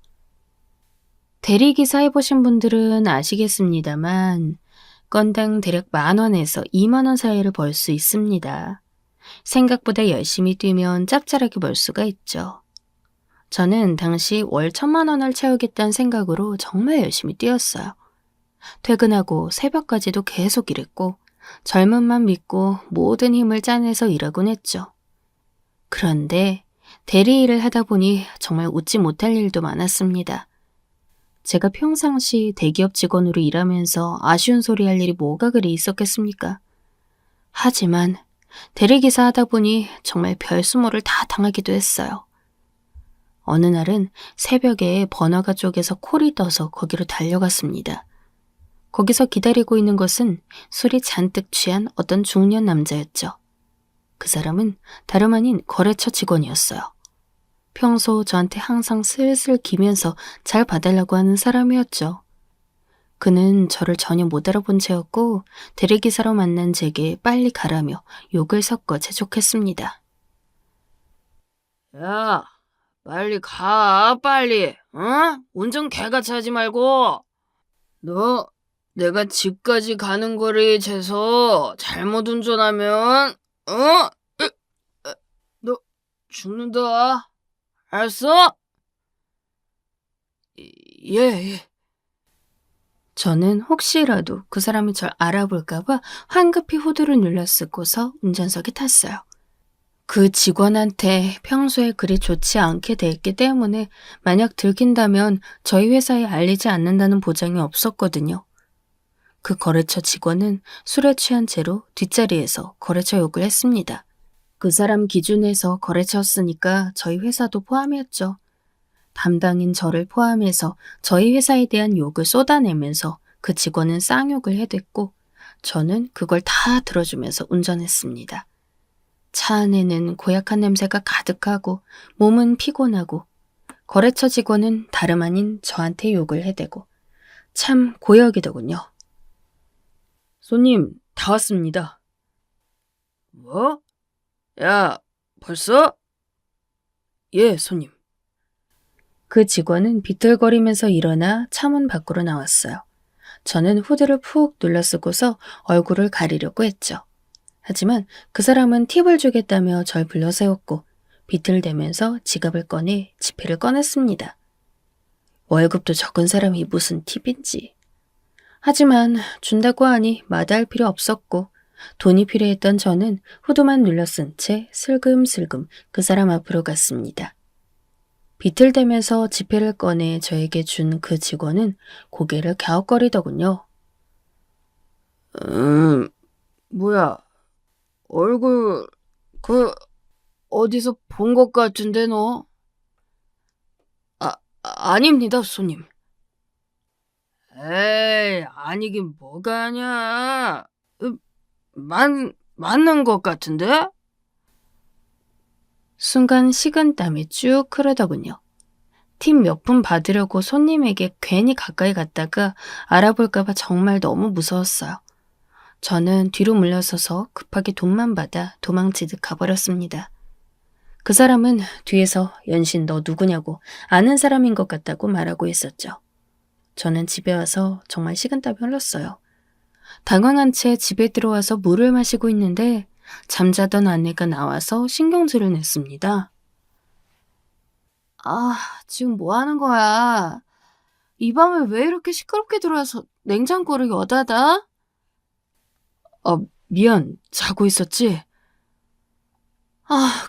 대리기사 해보신 분들은 아시겠습니다만 건당 대략 10,000원에서 20,000원 사이를 벌 수 있습니다. 생각보다 열심히 뛰면 짭짤하게 벌 수가 있죠. 저는 당시 월 1,000,000원을 채우겠다는 생각으로 정말 열심히 뛰었어요. 퇴근하고 새벽까지도 계속 일했고 젊음만 믿고 모든 힘을 짜내서 일하곤 했죠. 그런데 대리 일을 하다 보니 정말 웃지 못할 일도 많았습니다. 제가 평상시 대기업 직원으로 일하면서 아쉬운 소리 할 일이 뭐가 그리 있었겠습니까? 하지만 대리기사 하다 보니 정말 별수모를 다 당하기도 했어요. 어느 날은 새벽에 번화가 쪽에서 콜이 떠서 거기로 달려갔습니다. 거기서 기다리고 있는 것은 술이 잔뜩 취한 어떤 중년 남자였죠. 그 사람은 다름 아닌 거래처 직원이었어요. 평소 저한테 항상 슬슬 기면서 잘 봐달라고 하는 사람이었죠. 그는 저를 전혀 못 알아본 채였고 대리기사로 만난 제게 빨리 가라며 욕을 섞어 재촉했습니다. 야, 빨리 가, 빨리. 운전 개같이 하지 말고. 너 내가 집까지 가는 거리에 재서 잘못 운전하면 너 죽는다. 알았어? 예. 저는 혹시라도 그 사람이 절 알아볼까봐 황급히 호두를 눌러 쓰고서 운전석에 탔어요. 그 직원한테 평소에 그리 좋지 않게 대했기 때문에 만약 들킨다면 저희 회사에 알리지 않는다는 보장이 없었거든요. 그 거래처 직원은 술에 취한 채로 뒷자리에서 거래처 욕을 했습니다. 그 사람 기준에서 거래처였으니까 저희 회사도 포함이었죠. 담당인 저를 포함해서 저희 회사에 대한 욕을 쏟아내면서 그 직원은 쌍욕을 해댔고 저는 그걸 다 들어주면서 운전했습니다. 차 안에는 고약한 냄새가 가득하고 몸은 피곤하고 거래처 직원은 다름 아닌 저한테 욕을 해대고 참 고역이더군요. 손님, 다 왔습니다. 뭐? 야, 벌써? 예, 손님. 그 직원은 비틀거리면서 일어나 차문 밖으로 나왔어요. 저는 후드를 푹 눌러 쓰고서 얼굴을 가리려고 했죠. 하지만 그 사람은 팁을 주겠다며 절 불러세웠고 비틀대면서 지갑을 꺼내 지폐를 꺼냈습니다. 월급도 적은 사람이 무슨 팁인지. 하지만 준다고 하니 마다할 필요 없었고 돈이 필요했던 저는 후드만 눌러 쓴 채 슬금슬금 그 사람 앞으로 갔습니다. 비틀대면서 지폐를 꺼내 저에게 준 그 직원은 고개를 갸웃거리더군요. 뭐야, 얼굴, 어디서 본 것 같은데, 너? 아닙니다, 손님. 에이, 아니긴 뭐가 아냐. 맞는 것 같은데? 순간 식은땀이 쭉 흐르더군요. 팁 몇 푼 받으려고 손님에게 괜히 가까이 갔다가 알아볼까봐 정말 너무 무서웠어요. 저는 뒤로 물러서서 급하게 돈만 받아 도망치듯 가버렸습니다. 그 사람은 뒤에서 연신 너 누구냐고 아는 사람인 것 같다고 말하고 있었죠. 저는 집에 와서 정말 식은땀이 흘렀어요. 당황한 채 집에 들어와서 물을 마시고 있는데 잠자던 아내가 나와서 신경질을 냈습니다. 지금 뭐 하는 거야? 이 밤에 왜 이렇게 시끄럽게 들어와서 냉장고를 여닫아? 미안, 자고 있었지?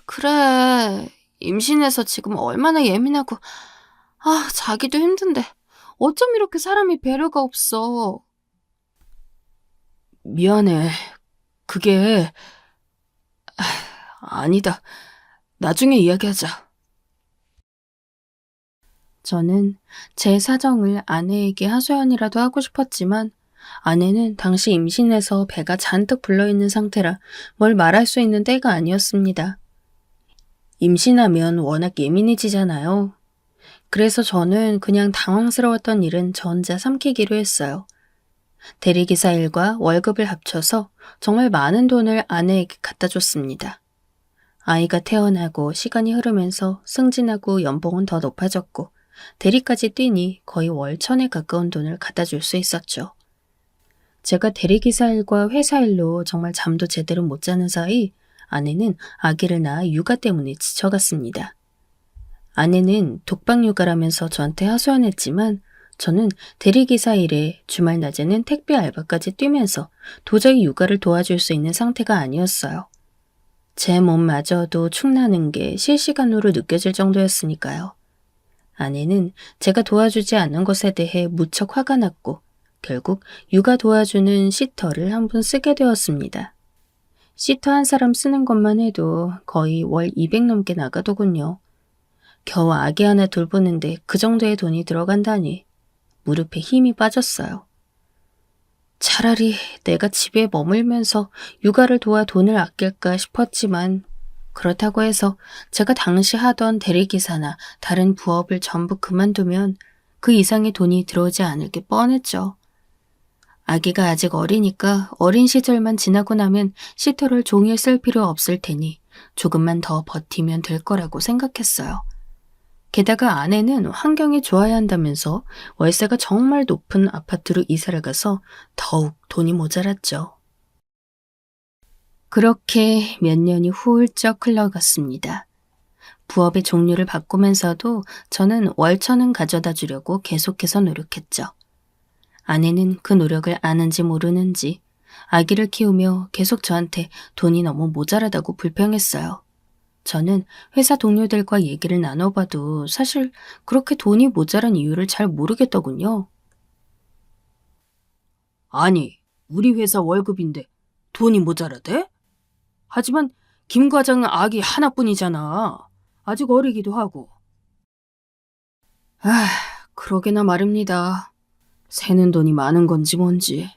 그래. 임신해서 지금 얼마나 예민하고, 자기도 힘든데. 어쩜 이렇게 사람이 배려가 없어. 미안해. 그게, 아니다. 나중에 이야기하자. 저는 제 사정을 아내에게 하소연이라도 하고 싶었지만 아내는 당시 임신해서 배가 잔뜩 불러있는 상태라 뭘 말할 수 있는 때가 아니었습니다. 임신하면 워낙 예민해지잖아요. 그래서 저는 그냥 당황스러웠던 일은 저 혼자 삼키기로 했어요. 대리기사 일과 월급을 합쳐서 정말 많은 돈을 아내에게 갖다 줬습니다. 아이가 태어나고 시간이 흐르면서 승진하고 연봉은 더 높아졌고 대리까지 뛰니 거의 월 1,000에 가까운 돈을 갖다 줄 수 있었죠. 제가 대리기사 일과 회사 일로 정말 잠도 제대로 못 자는 사이 아내는 아기를 낳아 육아 때문에 지쳐갔습니다. 아내는 독박 육아라면서 저한테 하소연했지만 저는 대리기사 일에 주말 낮에는 택배 알바까지 뛰면서 도저히 육아를 도와줄 수 있는 상태가 아니었어요. 제 몸마저도 축나는 게 실시간으로 느껴질 정도였으니까요. 아내는 제가 도와주지 않는 것에 대해 무척 화가 났고 결국 육아 도와주는 시터를 한 분 쓰게 되었습니다. 시터 한 사람 쓰는 것만 해도 거의 월 200 넘게 나가더군요. 겨우 아기 하나 돌보는데 그 정도의 돈이 들어간다니 무릎에 힘이 빠졌어요. 차라리 내가 집에 머물면서 육아를 도와 돈을 아낄까 싶었지만 그렇다고 해서 제가 당시 하던 대리기사나 다른 부업을 전부 그만두면 그 이상의 돈이 들어오지 않을 게 뻔했죠. 아기가 아직 어리니까 어린 시절만 지나고 나면 시터를 종일 쓸 필요 없을 테니 조금만 더 버티면 될 거라고 생각했어요. 게다가 아내는 환경이 좋아야 한다면서 월세가 정말 높은 아파트로 이사를 가서 더욱 돈이 모자랐죠. 그렇게 몇 년이 훌쩍 흘러갔습니다. 부업의 종류를 바꾸면서도 저는 월 1,000은 가져다 주려고 계속해서 노력했죠. 아내는 그 노력을 아는지 모르는지 아기를 키우며 계속 저한테 돈이 너무 모자라다고 불평했어요. 저는 회사 동료들과 얘기를 나눠봐도 사실 그렇게 돈이 모자란 이유를 잘 모르겠더군요. 아니, 우리 회사 월급인데 돈이 모자라대? 하지만 김 과장은 아기 하나뿐이잖아. 아직 어리기도 하고. 그러게나 말입니다. 새는 돈이 많은 건지 뭔지.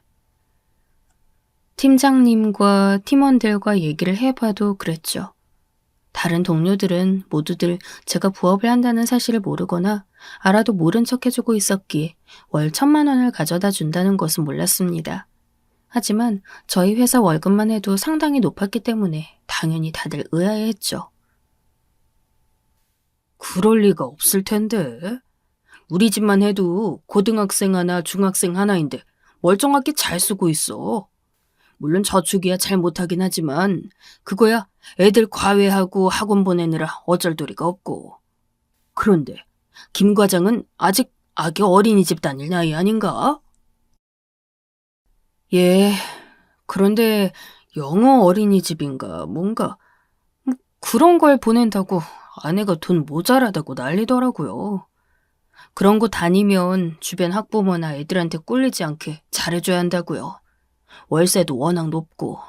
팀장님과 팀원들과 얘기를 해봐도 그랬죠. 다른 동료들은 모두들 제가 부업을 한다는 사실을 모르거나 알아도 모른 척 해주고 있었기에 월 1,000만 원을 가져다 준다는 것은 몰랐습니다. 하지만 저희 회사 월급만 해도 상당히 높았기 때문에 당연히 다들 의아해했죠. 그럴 리가 없을 텐데. 우리 집만 해도 고등학생 하나, 중학생 하나인데 멀쩡하게 잘 쓰고 있어. 물론 저축이야 잘 못하긴 하지만 그거야 애들 과외하고 학원 보내느라 어쩔 도리가 없고. 그런데 김 과장은 아직 아기 어린이집 다닐 나이 아닌가? 예, 그런데 영어 어린이집인가 뭔가 그런 걸 보낸다고 아내가 돈 모자라다고 난리더라고요. 그런 거 다니면 주변 학부모나 애들한테 꿀리지 않게 잘해줘야 한다고요. 월세도 워낙 높고.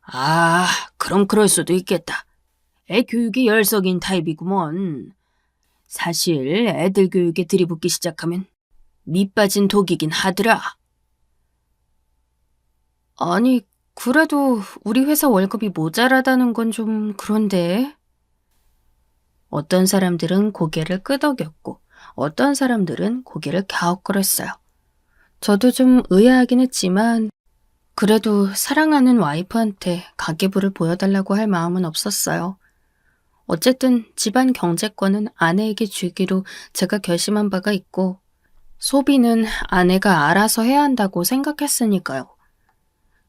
아, 그럼 그럴 수도 있겠다. 애 교육이 열성인 타입이구먼. 사실 애들 교육에 들이붓기 시작하면 밑 빠진 독이긴 하더라. 아니, 그래도 우리 회사 월급이 모자라다는 건 좀 그런데. 어떤 사람들은 고개를 끄덕였고 어떤 사람들은 고개를 갸웃거렸어요. 저도 좀 의아하긴 했지만 그래도 사랑하는 와이프한테 가계부를 보여달라고 할 마음은 없었어요. 어쨌든 집안 경제권은 아내에게 주기로 제가 결심한 바가 있고 소비는 아내가 알아서 해야 한다고 생각했으니까요.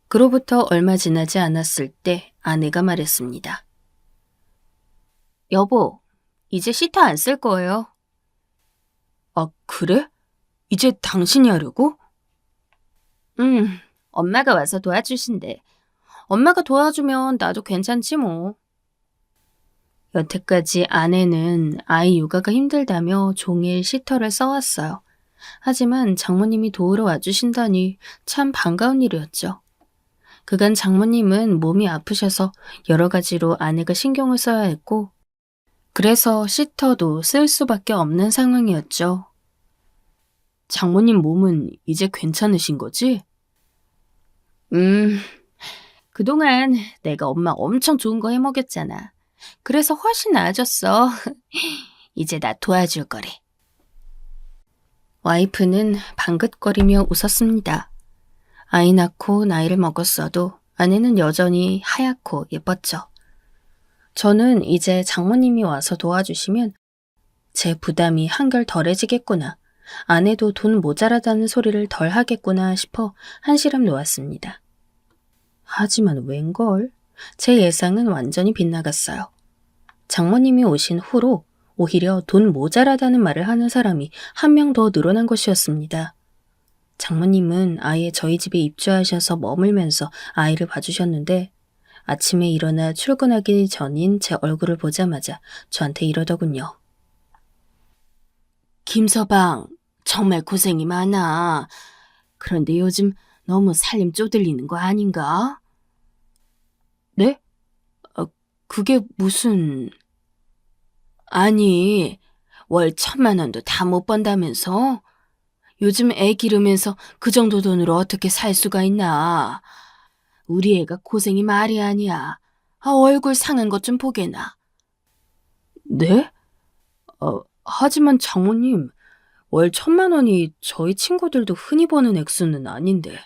그로부터 얼마 지나지 않았을 때 아내가 말했습니다. 여보, 이제 시터 안 쓸 거예요. 아, 그래? 이제 당신이 하려고? 엄마가 와서 도와주신대. 엄마가 도와주면 나도 괜찮지 뭐. 여태까지 아내는 아이 육아가 힘들다며 종일 시터를 써왔어요. 하지만 장모님이 도우러 와주신다니 참 반가운 일이었죠. 그간 장모님은 몸이 아프셔서 여러 가지로 아내가 신경을 써야 했고 그래서 시터도 쓸 수밖에 없는 상황이었죠. 장모님 몸은 이제 괜찮으신 거지? 그동안 내가 엄마 엄청 좋은 거 해먹였잖아. 그래서 훨씬 나아졌어. 이제 나 도와줄 거래. 와이프는 방긋거리며 웃었습니다. 아이 낳고 나이를 먹었어도 아내는 여전히 하얗고 예뻤죠. 저는 이제 장모님이 와서 도와주시면 제 부담이 한결 덜해지겠구나. 아내도 돈 모자라다는 소리를 덜 하겠구나 싶어 한시름 놓았습니다. 하지만 웬걸? 제 예상은 완전히 빗나갔어요. 장모님이 오신 후로 오히려 돈 모자라다는 말을 하는 사람이 한 명 더 늘어난 것이었습니다. 장모님은 아예 저희 집에 입주하셔서 머물면서 아이를 봐주셨는데 아침에 일어나 출근하기 전인 제 얼굴을 보자마자 저한테 이러더군요. 김서방, 정말 고생이 많아. 그런데 요즘 너무 살림 쪼들리는 거 아닌가? 네? 그게 무슨... 아니, 월 1,000만 원도 다 못 번다면서? 요즘 애 기르면서 그 정도 돈으로 어떻게 살 수가 있나? 우리 애가 고생이 말이 아니야. 얼굴 상한 것 좀 보게나. 네? 하지만 장모님, 월 1,000만 원이 저희 친구들도 흔히 버는 액수는 아닌데.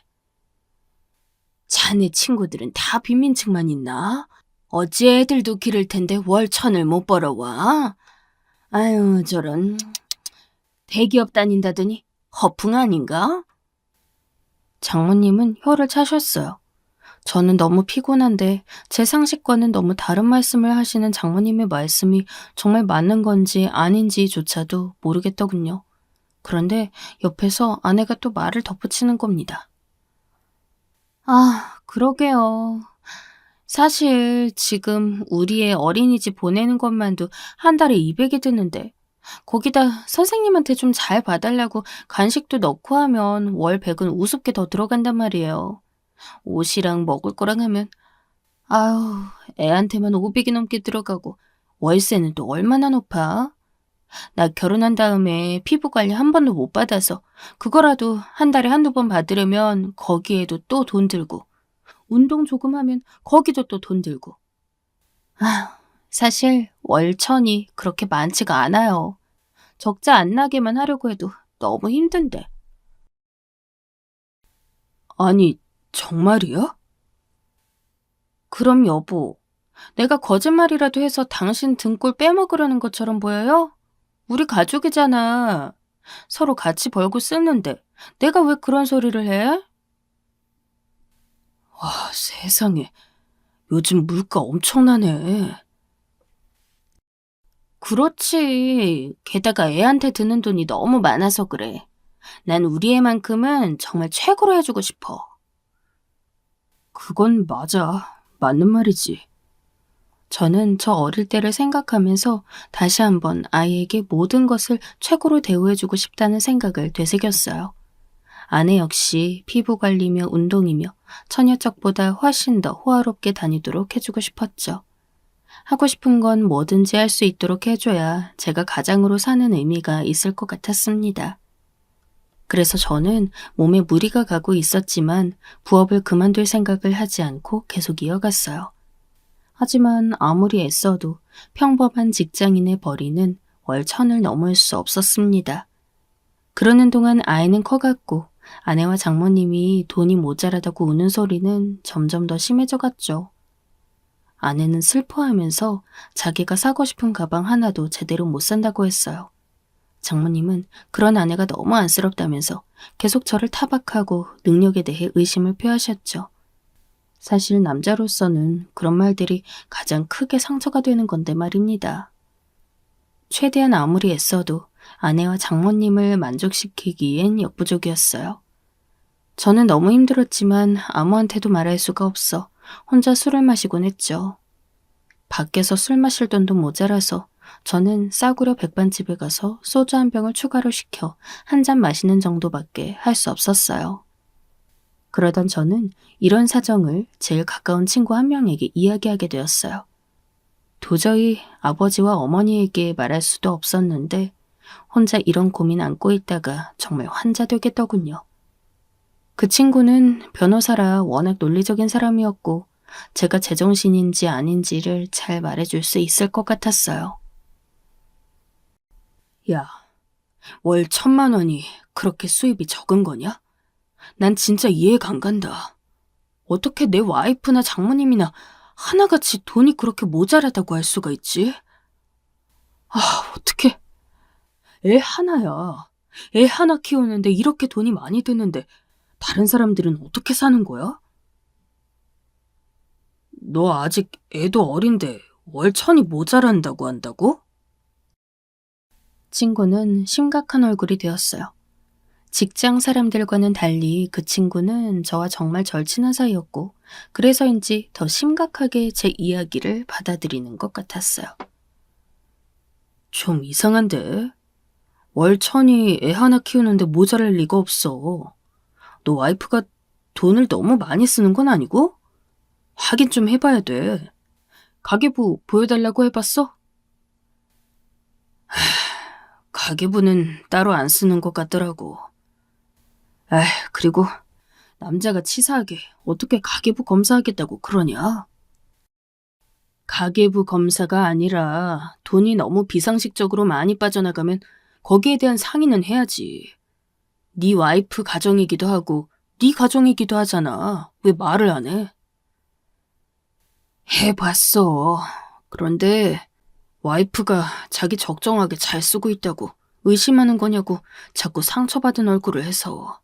자네 친구들은 다 빈민층만 있나? 어찌 애들도 기를 텐데 월 1,000을 못 벌어와? 아유, 저런. 대기업 다닌다더니 허풍 아닌가? 장모님은 혀를 차셨어요. 저는 너무 피곤한데 제 상식과는 너무 다른 말씀을 하시는 장모님의 말씀이 정말 맞는 건지 아닌지조차도 모르겠더군요. 그런데 옆에서 아내가 또 말을 덧붙이는 겁니다. 아, 그러게요. 사실 지금 우리 애 어린이집 보내는 것만도 한 달에 200이 드는데 거기다 선생님한테 좀 잘 봐달라고 간식도 넣고 하면 월 100은 우습게 더 들어간단 말이에요. 옷이랑 먹을 거랑 하면 아유, 애한테만 500이 넘게 들어가고 월세는 또 얼마나 높아? 나 결혼한 다음에 피부 관리 한 번도 못 받아서 그거라도 한 달에 한두 번 받으려면 거기에도 또 돈 들고 운동 조금 하면 거기도 또 돈 들고. 사실 월천이 그렇게 많지가 않아요. 적자 안 나게만 하려고 해도 너무 힘든데. 아니, 정말이야? 그럼 여보, 내가 거짓말이라도 해서 당신 등골 빼먹으려는 것처럼 보여요? 우리 가족이잖아. 서로 같이 벌고 쓰는데 내가 왜 그런 소리를 해? 와, 세상에. 요즘 물가 엄청나네. 그렇지. 게다가 애한테 드는 돈이 너무 많아서 그래. 난 우리 애만큼은 정말 최고로 해주고 싶어. 그건 맞아. 맞는 말이지. 저는 저 어릴 때를 생각하면서 다시 한번 아이에게 모든 것을 최고로 대우해주고 싶다는 생각을 되새겼어요. 아내 역시 피부 관리며 운동이며 처녀적보다 훨씬 더 호화롭게 다니도록 해주고 싶었죠. 하고 싶은 건 뭐든지 할 수 있도록 해줘야 제가 가장으로 사는 의미가 있을 것 같았습니다. 그래서 저는 몸에 무리가 가고 있었지만 부업을 그만둘 생각을 하지 않고 계속 이어갔어요. 하지만 아무리 애써도 평범한 직장인의 벌이는 월 1,000을 넘을 수 없었습니다. 그러는 동안 아이는 커갔고 아내와 장모님이 돈이 모자라다고 우는 소리는 점점 더 심해져 갔죠. 아내는 슬퍼하면서 자기가 사고 싶은 가방 하나도 제대로 못 산다고 했어요. 장모님은 그런 아내가 너무 안쓰럽다면서 계속 저를 타박하고 능력에 대해 의심을 표하셨죠. 사실 남자로서는 그런 말들이 가장 크게 상처가 되는 건데 말입니다. 최대한 아무리 애써도 아내와 장모님을 만족시키기엔 역부족이었어요. 저는 너무 힘들었지만 아무한테도 말할 수가 없어 혼자 술을 마시곤 했죠. 밖에서 술 마실 돈도 모자라서 저는 싸구려 백반집에 가서 소주 한 병을 추가로 시켜 한 잔 마시는 정도밖에 할 수 없었어요. 그러던 저는 이런 사정을 제일 가까운 친구 한 명에게 이야기하게 되었어요. 도저히 아버지와 어머니에게 말할 수도 없었는데 혼자 이런 고민 안고 있다가 정말 환자 되겠더군요. 그 친구는 변호사라 워낙 논리적인 사람이었고 제가 제정신인지 아닌지를 잘 말해줄 수 있을 것 같았어요. 야, 월 1,000만 원이 그렇게 수입이 적은 거냐? 난 진짜 이해가 안 간다. 어떻게 내 와이프나 장모님이나 하나같이 돈이 그렇게 모자라다고 할 수가 있지? 아, 어떡해. 애 하나야. 애 하나 키우는데 이렇게 돈이 많이 드는데 다른 사람들은 어떻게 사는 거야? 너 아직 애도 어린데 월 1,000이 모자란다고 한다고? 친구는 심각한 얼굴이 되었어요. 직장 사람들과는 달리 그 친구는 저와 정말 절친한 사이였고 그래서인지 더 심각하게 제 이야기를 받아들이는 것 같았어요. 좀 이상한데? 월 1,000이 애 하나 키우는데 모자랄 리가 없어. 너 와이프가 돈을 너무 많이 쓰는 건 아니고? 확인 좀 해봐야 돼. 가계부 보여달라고 해봤어? 가계부는 따로 안 쓰는 것 같더라고. 그리고 남자가 치사하게 어떻게 가계부 검사하겠다고 그러냐? 가계부 검사가 아니라 돈이 너무 비상식적으로 많이 빠져나가면 거기에 대한 상의는 해야지. 네 와이프 가정이기도 하고 네 가정이기도 하잖아. 왜 말을 안 해? 해봤어. 그런데 와이프가 자기 적정하게 잘 쓰고 있다고 의심하는 거냐고 자꾸 상처받은 얼굴을 해서.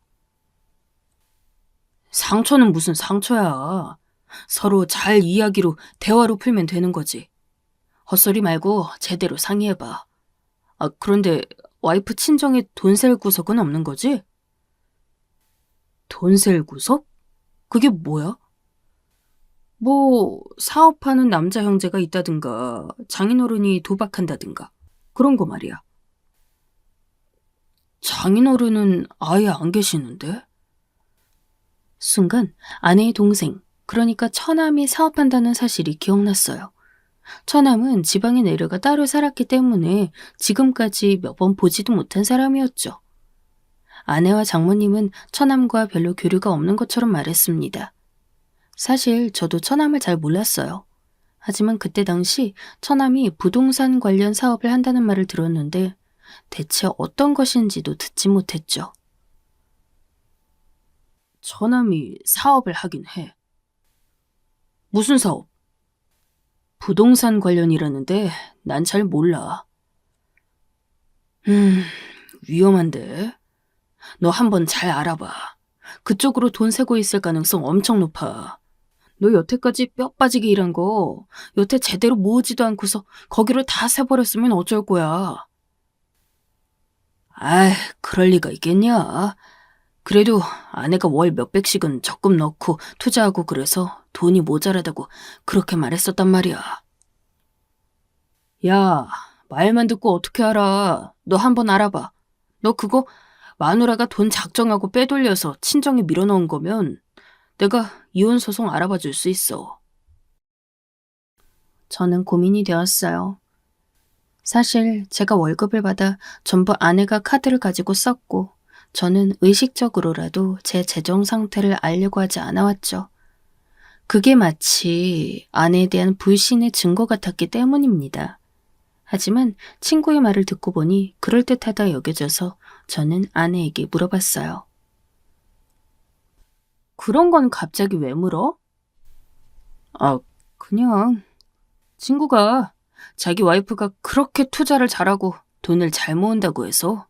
상처는 무슨 상처야. 서로 잘 이야기로 대화로 풀면 되는 거지. 헛소리 말고 제대로 상의해봐. 그런데 와이프 친정에 돈 셀 구석은 없는 거지? 돈 셀 구석? 그게 뭐야? 뭐 사업하는 남자 형제가 있다든가 장인어른이 도박한다든가 그런 거 말이야. 장인어른은 아예 안 계시는데? 순간 아내의 동생, 그러니까 처남이 사업한다는 사실이 기억났어요. 처남은 지방에 내려가 따로 살았기 때문에 지금까지 몇 번 보지도 못한 사람이었죠. 아내와 장모님은 처남과 별로 교류가 없는 것처럼 말했습니다. 사실 저도 처남을 잘 몰랐어요. 하지만 그때 당시 처남이 부동산 관련 사업을 한다는 말을 들었는데 대체 어떤 것인지도 듣지 못했죠. 처남이 사업을 하긴 해. 무슨 사업? 부동산 관련이라는데 난 잘 몰라. 위험한데? 너 한번 잘 알아봐. 그쪽으로 돈 새고 있을 가능성 엄청 높아. 너 여태까지 뼈 빠지게 일한 거 여태 제대로 모으지도 않고서 거기로 다 새버렸으면 어쩔 거야. 아이, 그럴 리가 있겠냐. 그래도 아내가 월 몇백씩은 적금 넣고 투자하고 그래서 돈이 모자라다고 그렇게 말했었단 말이야. 야, 말만 듣고 어떻게 알아. 너 한번 알아봐. 너 그거 마누라가 돈 작정하고 빼돌려서 친정에 밀어넣은 거면 내가 이혼 소송 알아봐 줄 수 있어. 저는 고민이 되었어요. 사실 제가 월급을 받아 전부 아내가 카드를 가지고 썼고 저는 의식적으로라도 제 재정 상태를 알려고 하지 않아왔죠. 그게 마치 아내에 대한 불신의 증거 같았기 때문입니다. 하지만 친구의 말을 듣고 보니 그럴듯하다 여겨져서 저는 아내에게 물어봤어요. 그런 건 갑자기 왜 물어? 그냥 친구가 자기 와이프가 그렇게 투자를 잘하고 돈을 잘 모은다고 해서.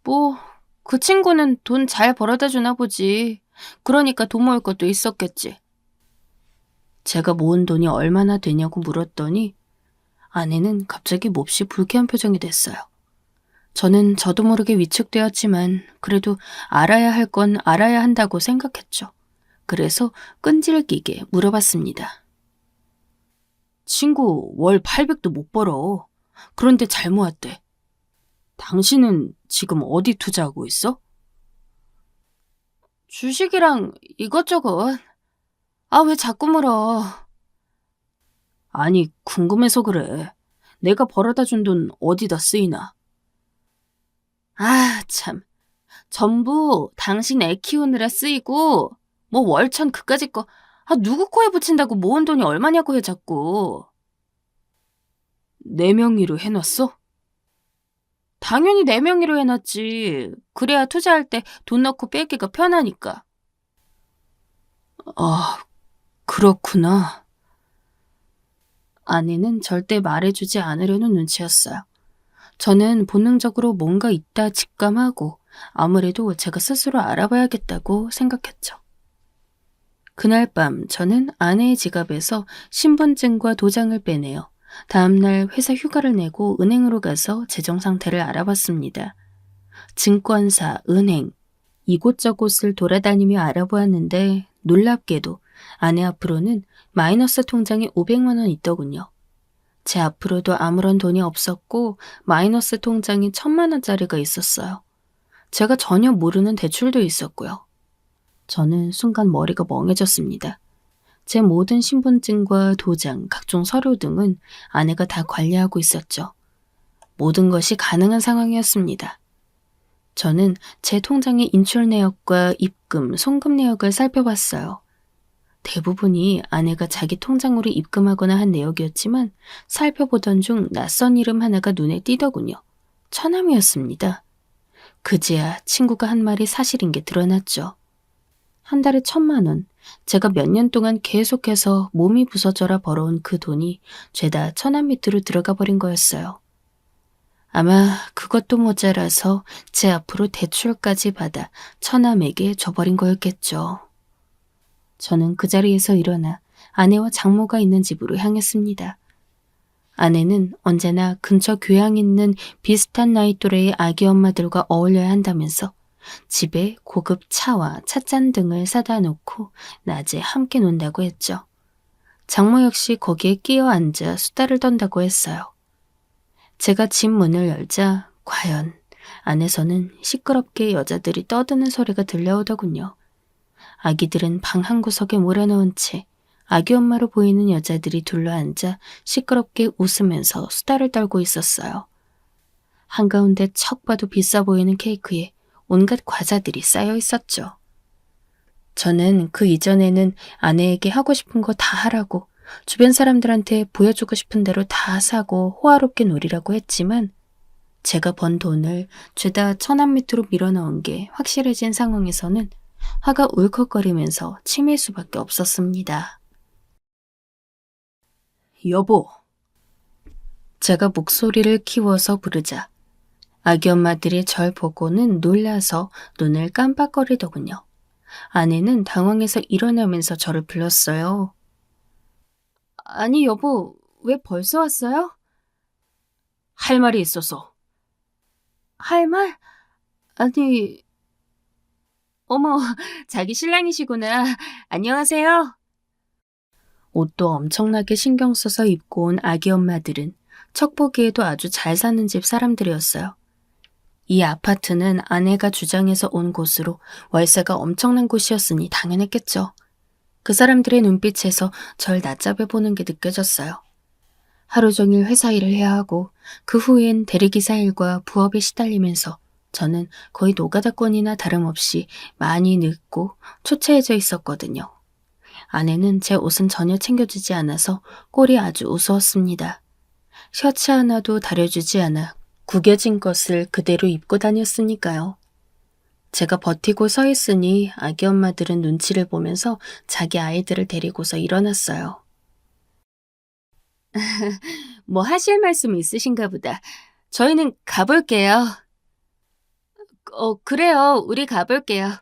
뭐, 그 친구는 돈 잘 벌어다 주나 보지. 그러니까 돈 모을 것도 있었겠지. 제가 모은 돈이 얼마나 되냐고 물었더니 아내는 갑자기 몹시 불쾌한 표정이 됐어요. 저는 저도 모르게 위축되었지만 그래도 알아야 할 건 알아야 한다고 생각했죠. 그래서 끈질기게 물어봤습니다. 친구 월 800도 못 벌어. 그런데 잘 모았대. 당신은 지금 어디 투자하고 있어? 주식이랑 이것저것. 왜 자꾸 물어. 아니, 궁금해서 그래. 내가 벌어다 준 돈 어디다 쓰이나? 참. 전부 당신 애 키우느라 쓰이고 뭐 월천 그까짓 거 누구 코에 붙인다고 모은 돈이 얼마냐고 해 자꾸. 내 명의로 해놨어? 당연히 내 명의로 해놨지. 그래야 투자할 때 돈 넣고 빼기가 편하니까. 그렇구나. 아내는 절대 말해주지 않으려는 눈치였어요. 저는 본능적으로 뭔가 있다 직감하고 아무래도 제가 스스로 알아봐야겠다고 생각했죠. 그날 밤 저는 아내의 지갑에서 신분증과 도장을 빼내어 다음날 회사 휴가를 내고 은행으로 가서 재정 상태를 알아봤습니다. 증권사, 은행, 이곳저곳을 돌아다니며 알아보았는데 놀랍게도 아내 앞으로는 마이너스 통장에 500만 원 있더군요. 제 앞으로도 아무런 돈이 없었고 마이너스 통장에 1000만 원짜리가 있었어요. 제가 전혀 모르는 대출도 있었고요. 저는 순간 머리가 멍해졌습니다. 제 모든 신분증과 도장, 각종 서류 등은 아내가 다 관리하고 있었죠. 모든 것이 가능한 상황이었습니다. 저는 제 통장의 인출 내역과 입금, 송금 내역을 살펴봤어요. 대부분이 아내가 자기 통장으로 입금하거나 한 내역이었지만 살펴보던 중 낯선 이름 하나가 눈에 띄더군요. 처남이었습니다. 그제야 친구가 한 말이 사실인 게 드러났죠. 한 달에 1000만 원, 제가 몇 년 동안 계속해서 몸이 부서져라 벌어온 그 돈이 죄다 처남 밑으로 들어가 버린 거였어요. 아마 그것도 모자라서 제 앞으로 대출까지 받아 처남에게 줘버린 거였겠죠. 저는 그 자리에서 일어나 아내와 장모가 있는 집으로 향했습니다. 아내는 언제나 근처 교양 있는 비슷한 나이 또래의 아기 엄마들과 어울려야 한다면서 집에 고급 차와 찻잔 등을 사다 놓고 낮에 함께 논다고 했죠. 장모 역시 거기에 끼어 앉아 수다를 떤다고 했어요. 제가 집 문을 열자 과연 안에서는 시끄럽게 여자들이 떠드는 소리가 들려오더군요. 아기들은 방 한 구석에 몰아넣은 채 아기 엄마로 보이는 여자들이 둘러앉아 시끄럽게 웃으면서 수다를 떨고 있었어요. 한가운데 척 봐도 비싸 보이는 케이크에 온갖 과자들이 쌓여 있었죠. 저는 그 이전에는 아내에게 하고 싶은 거 다 하라고 주변 사람들한테 보여주고 싶은 대로 다 사고 호화롭게 놀이라고 했지만 제가 번 돈을 죄다 천안 밑으로 밀어넣은 게 확실해진 상황에서는 화가 울컥거리면서 치밀 수밖에 없었습니다. 여보. 제가 목소리를 키워서 부르자 아기 엄마들이 절 보고는 놀라서 눈을 깜빡거리더군요. 아내는 당황해서 일어나면서 저를 불렀어요. 아니 여보, 왜 벌써 왔어요? 할 말이 있어서. 할 말? 아니... 어머, 자기 신랑이시구나. 안녕하세요. 옷도 엄청나게 신경 써서 입고 온 아기 엄마들은 척 보기에도 아주 잘 사는 집 사람들이었어요. 이 아파트는 아내가 주장해서 온 곳으로 월세가 엄청난 곳이었으니 당연했겠죠. 그 사람들의 눈빛에서 절 낮잡아 보는 게 느껴졌어요. 하루 종일 회사 일을 해야 하고 그 후엔 대리기사 일과 부업에 시달리면서 저는 거의 노가다권이나 다름없이 많이 늙고 초췌해져 있었거든요. 아내는 제 옷은 전혀 챙겨주지 않아서 꼴이 아주 우스웠습니다. 셔츠 하나도 다려주지 않아 구겨진 것을 그대로 입고 다녔으니까요. 제가 버티고 서 있으니 아기 엄마들은 눈치를 보면서 자기 아이들을 데리고서 일어났어요. 뭐 하실 말씀 있으신가 보다. 저희는 가볼게요. 그래요. 우리 가볼게요.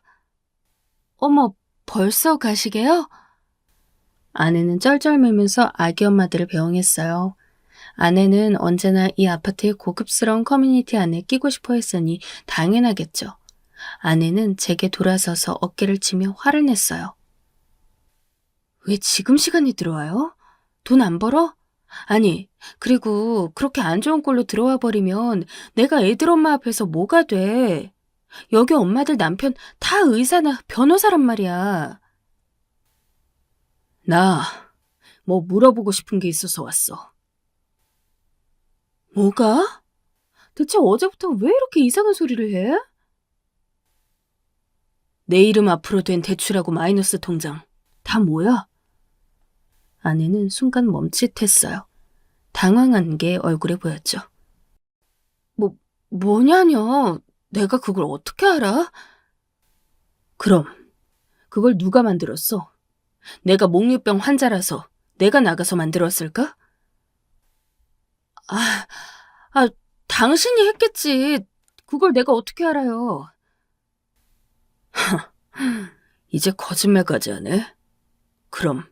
어머, 벌써 가시게요? 아내는 쩔쩔매면서 아기 엄마들을 배웅했어요. 아내는 언제나 이 아파트의 고급스러운 커뮤니티 안에 끼고 싶어 했으니 당연하겠죠. 아내는 제게 돌아서서 어깨를 치며 화를 냈어요. 왜 지금 시간이 들어와요? 돈 안 벌어? 아니, 그리고 그렇게 안 좋은 꼴로 들어와 버리면 내가 애들 엄마 앞에서 뭐가 돼? 여기 엄마들 남편 다 의사나 변호사란 말이야. 나 뭐 물어보고 싶은 게 있어서 왔어. 뭐가? 대체 어제부터 왜 이렇게 이상한 소리를 해? 내 이름 앞으로 된 대출하고 마이너스 통장 다 뭐야? 아내는 순간 멈칫했어요. 당황한 게 얼굴에 보였죠. 뭐냐뇨? 내가 그걸 어떻게 알아? 그럼 그걸 누가 만들었어? 내가 몽유병 환자라서 내가 나가서 만들었을까? 당신이 했겠지. 그걸 내가 어떻게 알아요? 이제 거짓말까지 하네. 그럼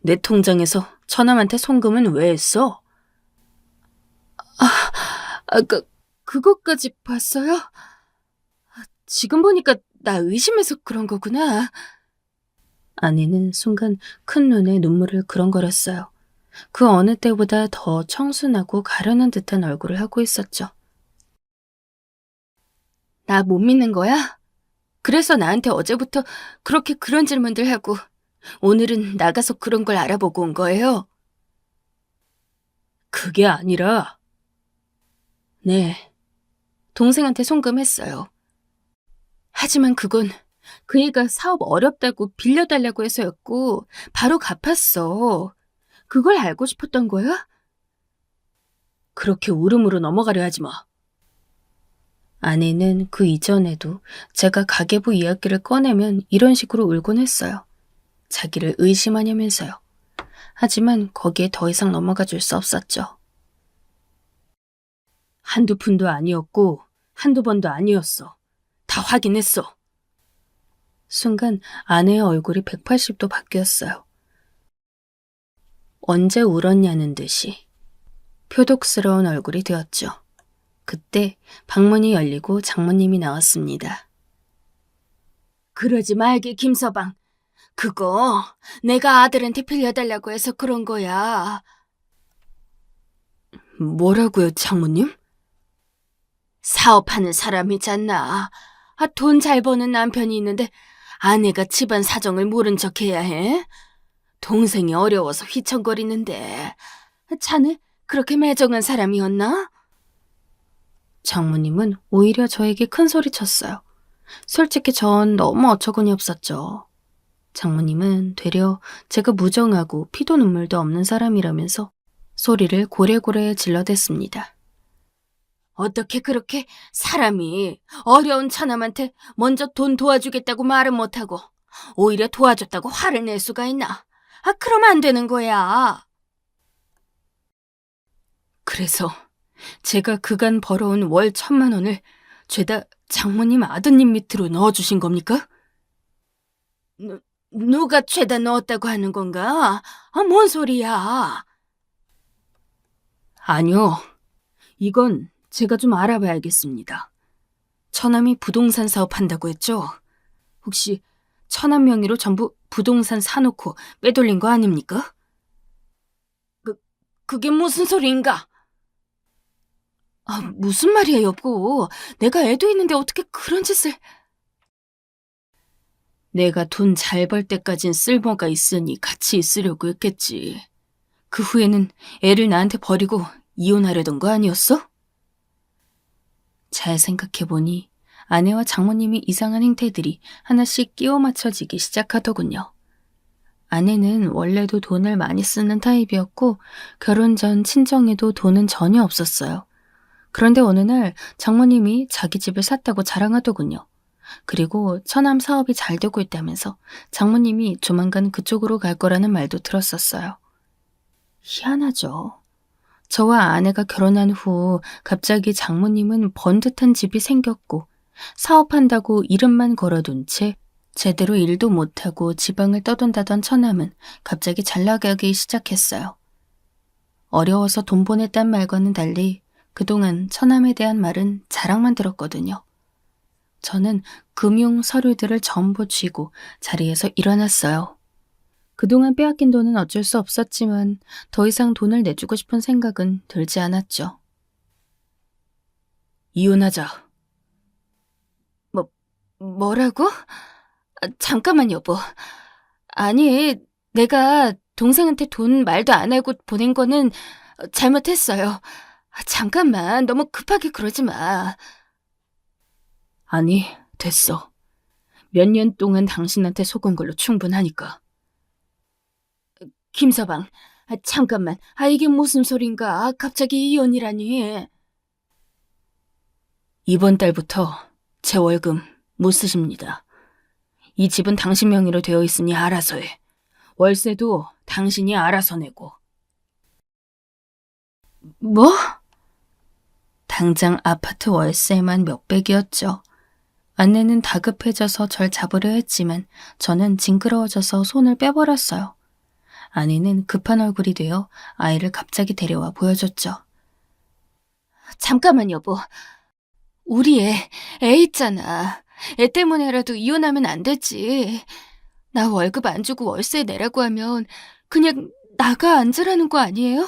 내 통장에서 처남한테 송금은 왜 했어? 그것까지 봤어요? 지금 보니까 나 의심해서 그런 거구나. 아내는 순간 큰 눈에 눈물을 그렁거렸어요. 그 어느 때보다 더 청순하고 가련한 듯한 얼굴을 하고 있었죠. 나 못 믿는 거야? 그래서 나한테 어제부터 그렇게 그런 질문들 하고 오늘은 나가서 그런 걸 알아보고 온 거예요? 그게 아니라... 네, 동생한테 송금했어요. 하지만 그건 그 애가 사업 어렵다고 빌려달라고 해서였고 바로 갚았어. 그걸 알고 싶었던 거야? 그렇게 울음으로 넘어가려 하지 마. 아내는 그 이전에도 제가 가계부 이야기를 꺼내면 이런 식으로 울곤 했어요. 자기를 의심하냐면서요. 하지만 거기에 더 이상 넘어가 줄 수 없었죠. 한두 푼도 아니었고 한두 번도 아니었어. 다 확인했어. 순간 아내의 얼굴이 180도 바뀌었어요. 언제 울었냐는 듯이 표독스러운 얼굴이 되었죠. 그때 방문이 열리고 장모님이 나왔습니다. 그러지 말게, 김서방. 그거 내가 아들한테 빌려달라고 해서 그런 거야. 뭐라고요, 장모님? 사업하는 사람이잖아. 돈 잘 버는 남편이 있는데 아내가 집안 사정을 모른 척 해야 해? 동생이 어려워서 휘청거리는데 자네 그렇게 매정한 사람이었나? 장모님은 오히려 저에게 큰 소리 쳤어요. 솔직히 전 너무 어처구니 없었죠. 장모님은 되려 제가 무정하고 피도 눈물도 없는 사람이라면서 소리를 고래고래 질러댔습니다. 어떻게 그렇게 사람이 어려운 처남한테 먼저 돈 도와주겠다고 말은 못하고 오히려 도와줬다고 화를 낼 수가 있나? 그러면 안 되는 거야. 그래서 제가 그간 벌어온 월 1,000만 원을 죄다 장모님 아드님 밑으로 넣어주신 겁니까? 누가 죄다 넣었다고 하는 건가? 뭔 소리야? 아니요. 이건 제가 좀 알아봐야겠습니다. 처남이 부동산 사업한다고 했죠? 혹시 처남 명의로 전부 부동산 사놓고 빼돌린 거 아닙니까? 그게 무슨 소리인가? 무슨 말이야, 여보. 내가 애도 있는데 어떻게 그런 짓을... 내가 돈 잘 벌 때까진 쓸모가 있으니 같이 있으려고 했겠지. 그 후에는 애를 나한테 버리고 이혼하려던 거 아니었어? 잘 생각해보니 아내와 장모님이 이상한 행태들이 하나씩 끼워 맞춰지기 시작하더군요. 아내는 원래도 돈을 많이 쓰는 타입이었고 결혼 전 친정에도 돈은 전혀 없었어요. 그런데 어느 날 장모님이 자기 집을 샀다고 자랑하더군요. 그리고 처남 사업이 잘 되고 있다면서 장모님이 조만간 그쪽으로 갈 거라는 말도 들었었어요. 희한하죠. 저와 아내가 결혼한 후 갑자기 장모님은 번듯한 집이 생겼고 사업한다고 이름만 걸어둔 채 제대로 일도 못하고 지방을 떠돈다던 처남은 갑자기 잘 나가기 시작했어요. 어려워서 돈 보냈단 말과는 달리 그동안 처남에 대한 말은 자랑만 들었거든요. 저는 금융 서류들을 전부 쥐고 자리에서 일어났어요. 그동안 빼앗긴 돈은 어쩔 수 없었지만 더 이상 돈을 내주고 싶은 생각은 들지 않았죠. 이혼하자. 뭐라고? 잠깐만 여보. 아니, 내가 동생한테 돈 말도 안 하고 보낸 거는 잘못했어요. 잠깐만, 너무 급하게 그러지 마. 아니, 됐어. 몇 년 동안 당신한테 속은 걸로 충분하니까. 김서방, 잠깐만. 이게 무슨 소린가? 갑자기 이혼이라니. 이번 달부터 제 월급 못 쓰십니다. 이 집은 당신 명의로 되어 있으니 알아서 해. 월세도 당신이 알아서 내고. 뭐? 당장 아파트 월세만 몇백이었죠. 아내는 다급해져서 절 잡으려 했지만 저는 징그러워져서 손을 빼버렸어요. 아내는 급한 얼굴이 되어 아이를 갑자기 데려와 보여줬죠. 잠깐만 여보. 우리 애 있잖아. 애 때문에라도 이혼하면 안 되지. 나 월급 안 주고 월세 내라고 하면 그냥 나가 앉으라는 거 아니에요?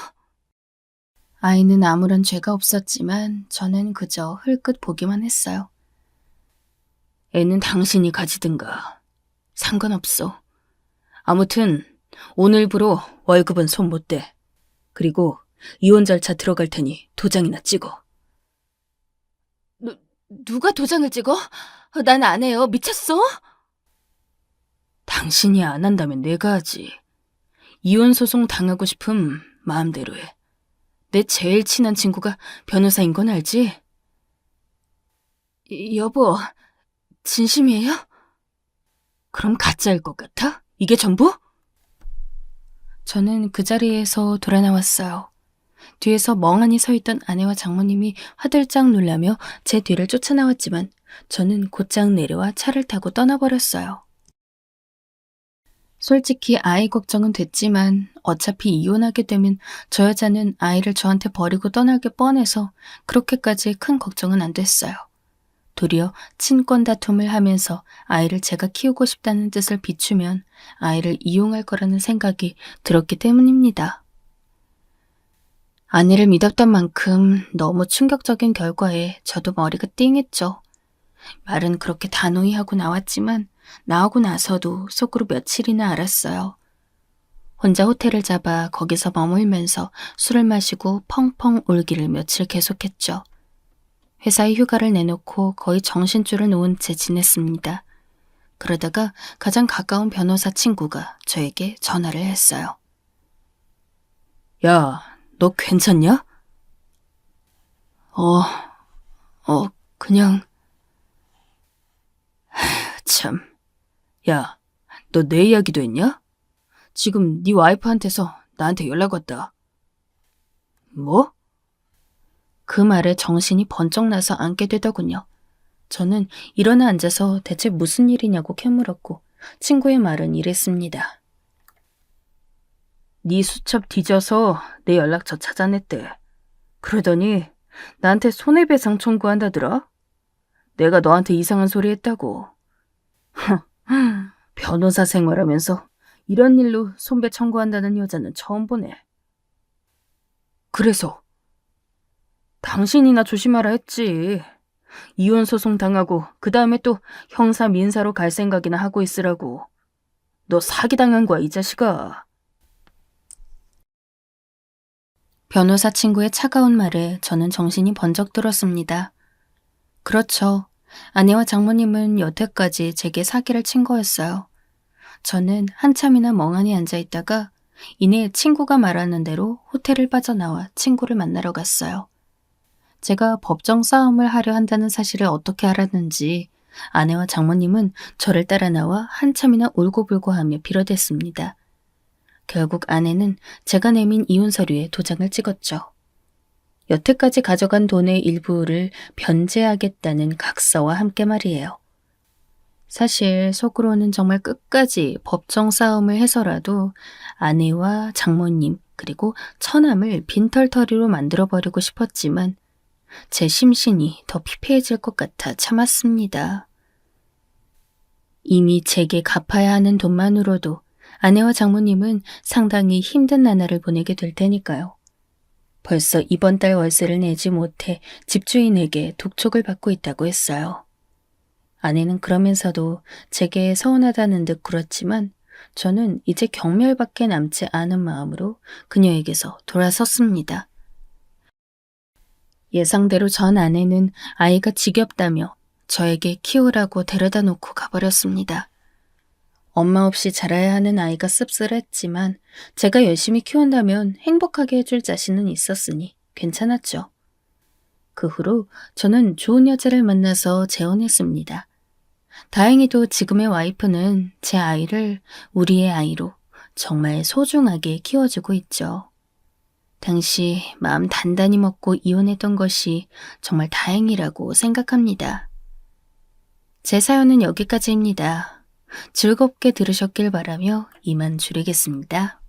아이는 아무런 죄가 없었지만 저는 그저 흘끗 보기만 했어요. 애는 당신이 가지든가. 상관없어. 아무튼 오늘부로 월급은 손 못 대. 그리고 이혼 절차 들어갈 테니 도장이나 찍어. 누가 도장을 찍어? 난 안 해요. 미쳤어? 당신이 안 한다면 내가 하지. 이혼 소송 당하고 싶음 마음대로 해. 내 제일 친한 친구가 변호사인 건 알지? 여보, 진심이에요? 그럼 가짜일 것 같아? 이게 전부? 저는 그 자리에서 돌아 나왔어요. 뒤에서 멍하니 서 있던 아내와 장모님이 화들짝 놀라며 제 뒤를 쫓아나왔지만 저는 곧장 내려와 차를 타고 떠나버렸어요. 솔직히 아이 걱정은 됐지만 어차피 이혼하게 되면 저 여자는 아이를 저한테 버리고 떠날 게 뻔해서 그렇게까지 큰 걱정은 안 됐어요. 도리어 친권 다툼을 하면서 아이를 제가 키우고 싶다는 뜻을 비추면 아이를 이용할 거라는 생각이 들었기 때문입니다. 아내를 믿었던 만큼 너무 충격적인 결과에 저도 머리가 띵했죠. 말은 그렇게 단호히 하고 나왔지만 나오고 나서도 속으로 며칠이나 알았어요. 혼자 호텔을 잡아 거기서 머물면서 술을 마시고 펑펑 울기를 며칠 계속했죠. 회사에 휴가를 내놓고 거의 정신줄을 놓은 채 지냈습니다. 그러다가 가장 가까운 변호사 친구가 저에게 전화를 했어요. 야, 너 괜찮냐? 그냥... 참... 야, 너 내 이야기도 했냐? 지금 네 와이프한테서 나한테 연락 왔다. 뭐? 그 말에 정신이 번쩍 나서 앉게 되더군요. 저는 일어나 앉아서 대체 무슨 일이냐고 캐물었고 친구의 말은 이랬습니다. 네 수첩 뒤져서 내 연락처 찾아냈대. 그러더니 나한테 손해배상 청구한다더라. 내가 너한테 이상한 소리 했다고. 변호사 생활하면서 이런 일로 손배 청구한다는 여자는 처음 보네. 그래서 당신이나 조심하라 했지. 이혼 소송 당하고 그 다음에 또 형사 민사로 갈 생각이나 하고 있으라고. 너 사기당한 거야, 이 자식아. 변호사 친구의 차가운 말에 저는 정신이 번쩍 들었습니다. 그렇죠. 아내와 장모님은 여태까지 제게 사기를 친 거였어요. 저는 한참이나 멍하니 앉아있다가 이내 친구가 말하는 대로 호텔을 빠져나와 친구를 만나러 갔어요. 제가 법정 싸움을 하려 한다는 사실을 어떻게 알았는지 아내와 장모님은 저를 따라 나와 한참이나 울고불고하며 빌어댔습니다. 결국 아내는 제가 내민 이혼 서류에 도장을 찍었죠. 여태까지 가져간 돈의 일부를 변제하겠다는 각서와 함께 말이에요. 사실 속으로는 정말 끝까지 법정 싸움을 해서라도 아내와 장모님 그리고 처남을 빈털터리로 만들어버리고 싶었지만 제 심신이 더 피폐해질 것 같아 참았습니다. 이미 제게 갚아야 하는 돈만으로도 아내와 장모님은 상당히 힘든 나날을 보내게 될 테니까요. 벌써 이번 달 월세를 내지 못해 집주인에게 독촉을 받고 있다고 했어요. 아내는 그러면서도 제게 서운하다는 듯 굴었지만 저는 이제 경멸밖에 남지 않은 마음으로 그녀에게서 돌아섰습니다. 예상대로 전 아내는 아이가 지겹다며 저에게 키우라고 데려다 놓고 가버렸습니다. 엄마 없이 자라야 하는 아이가 씁쓸했지만 제가 열심히 키운다면 행복하게 해줄 자신은 있었으니 괜찮았죠. 그 후로 저는 좋은 여자를 만나서 재혼했습니다. 다행히도 지금의 와이프는 제 아이를 우리의 아이로 정말 소중하게 키워주고 있죠. 당시 마음 단단히 먹고 이혼했던 것이 정말 다행이라고 생각합니다. 제 사연은 여기까지입니다. 즐겁게 들으셨길 바라며 이만 줄이겠습니다.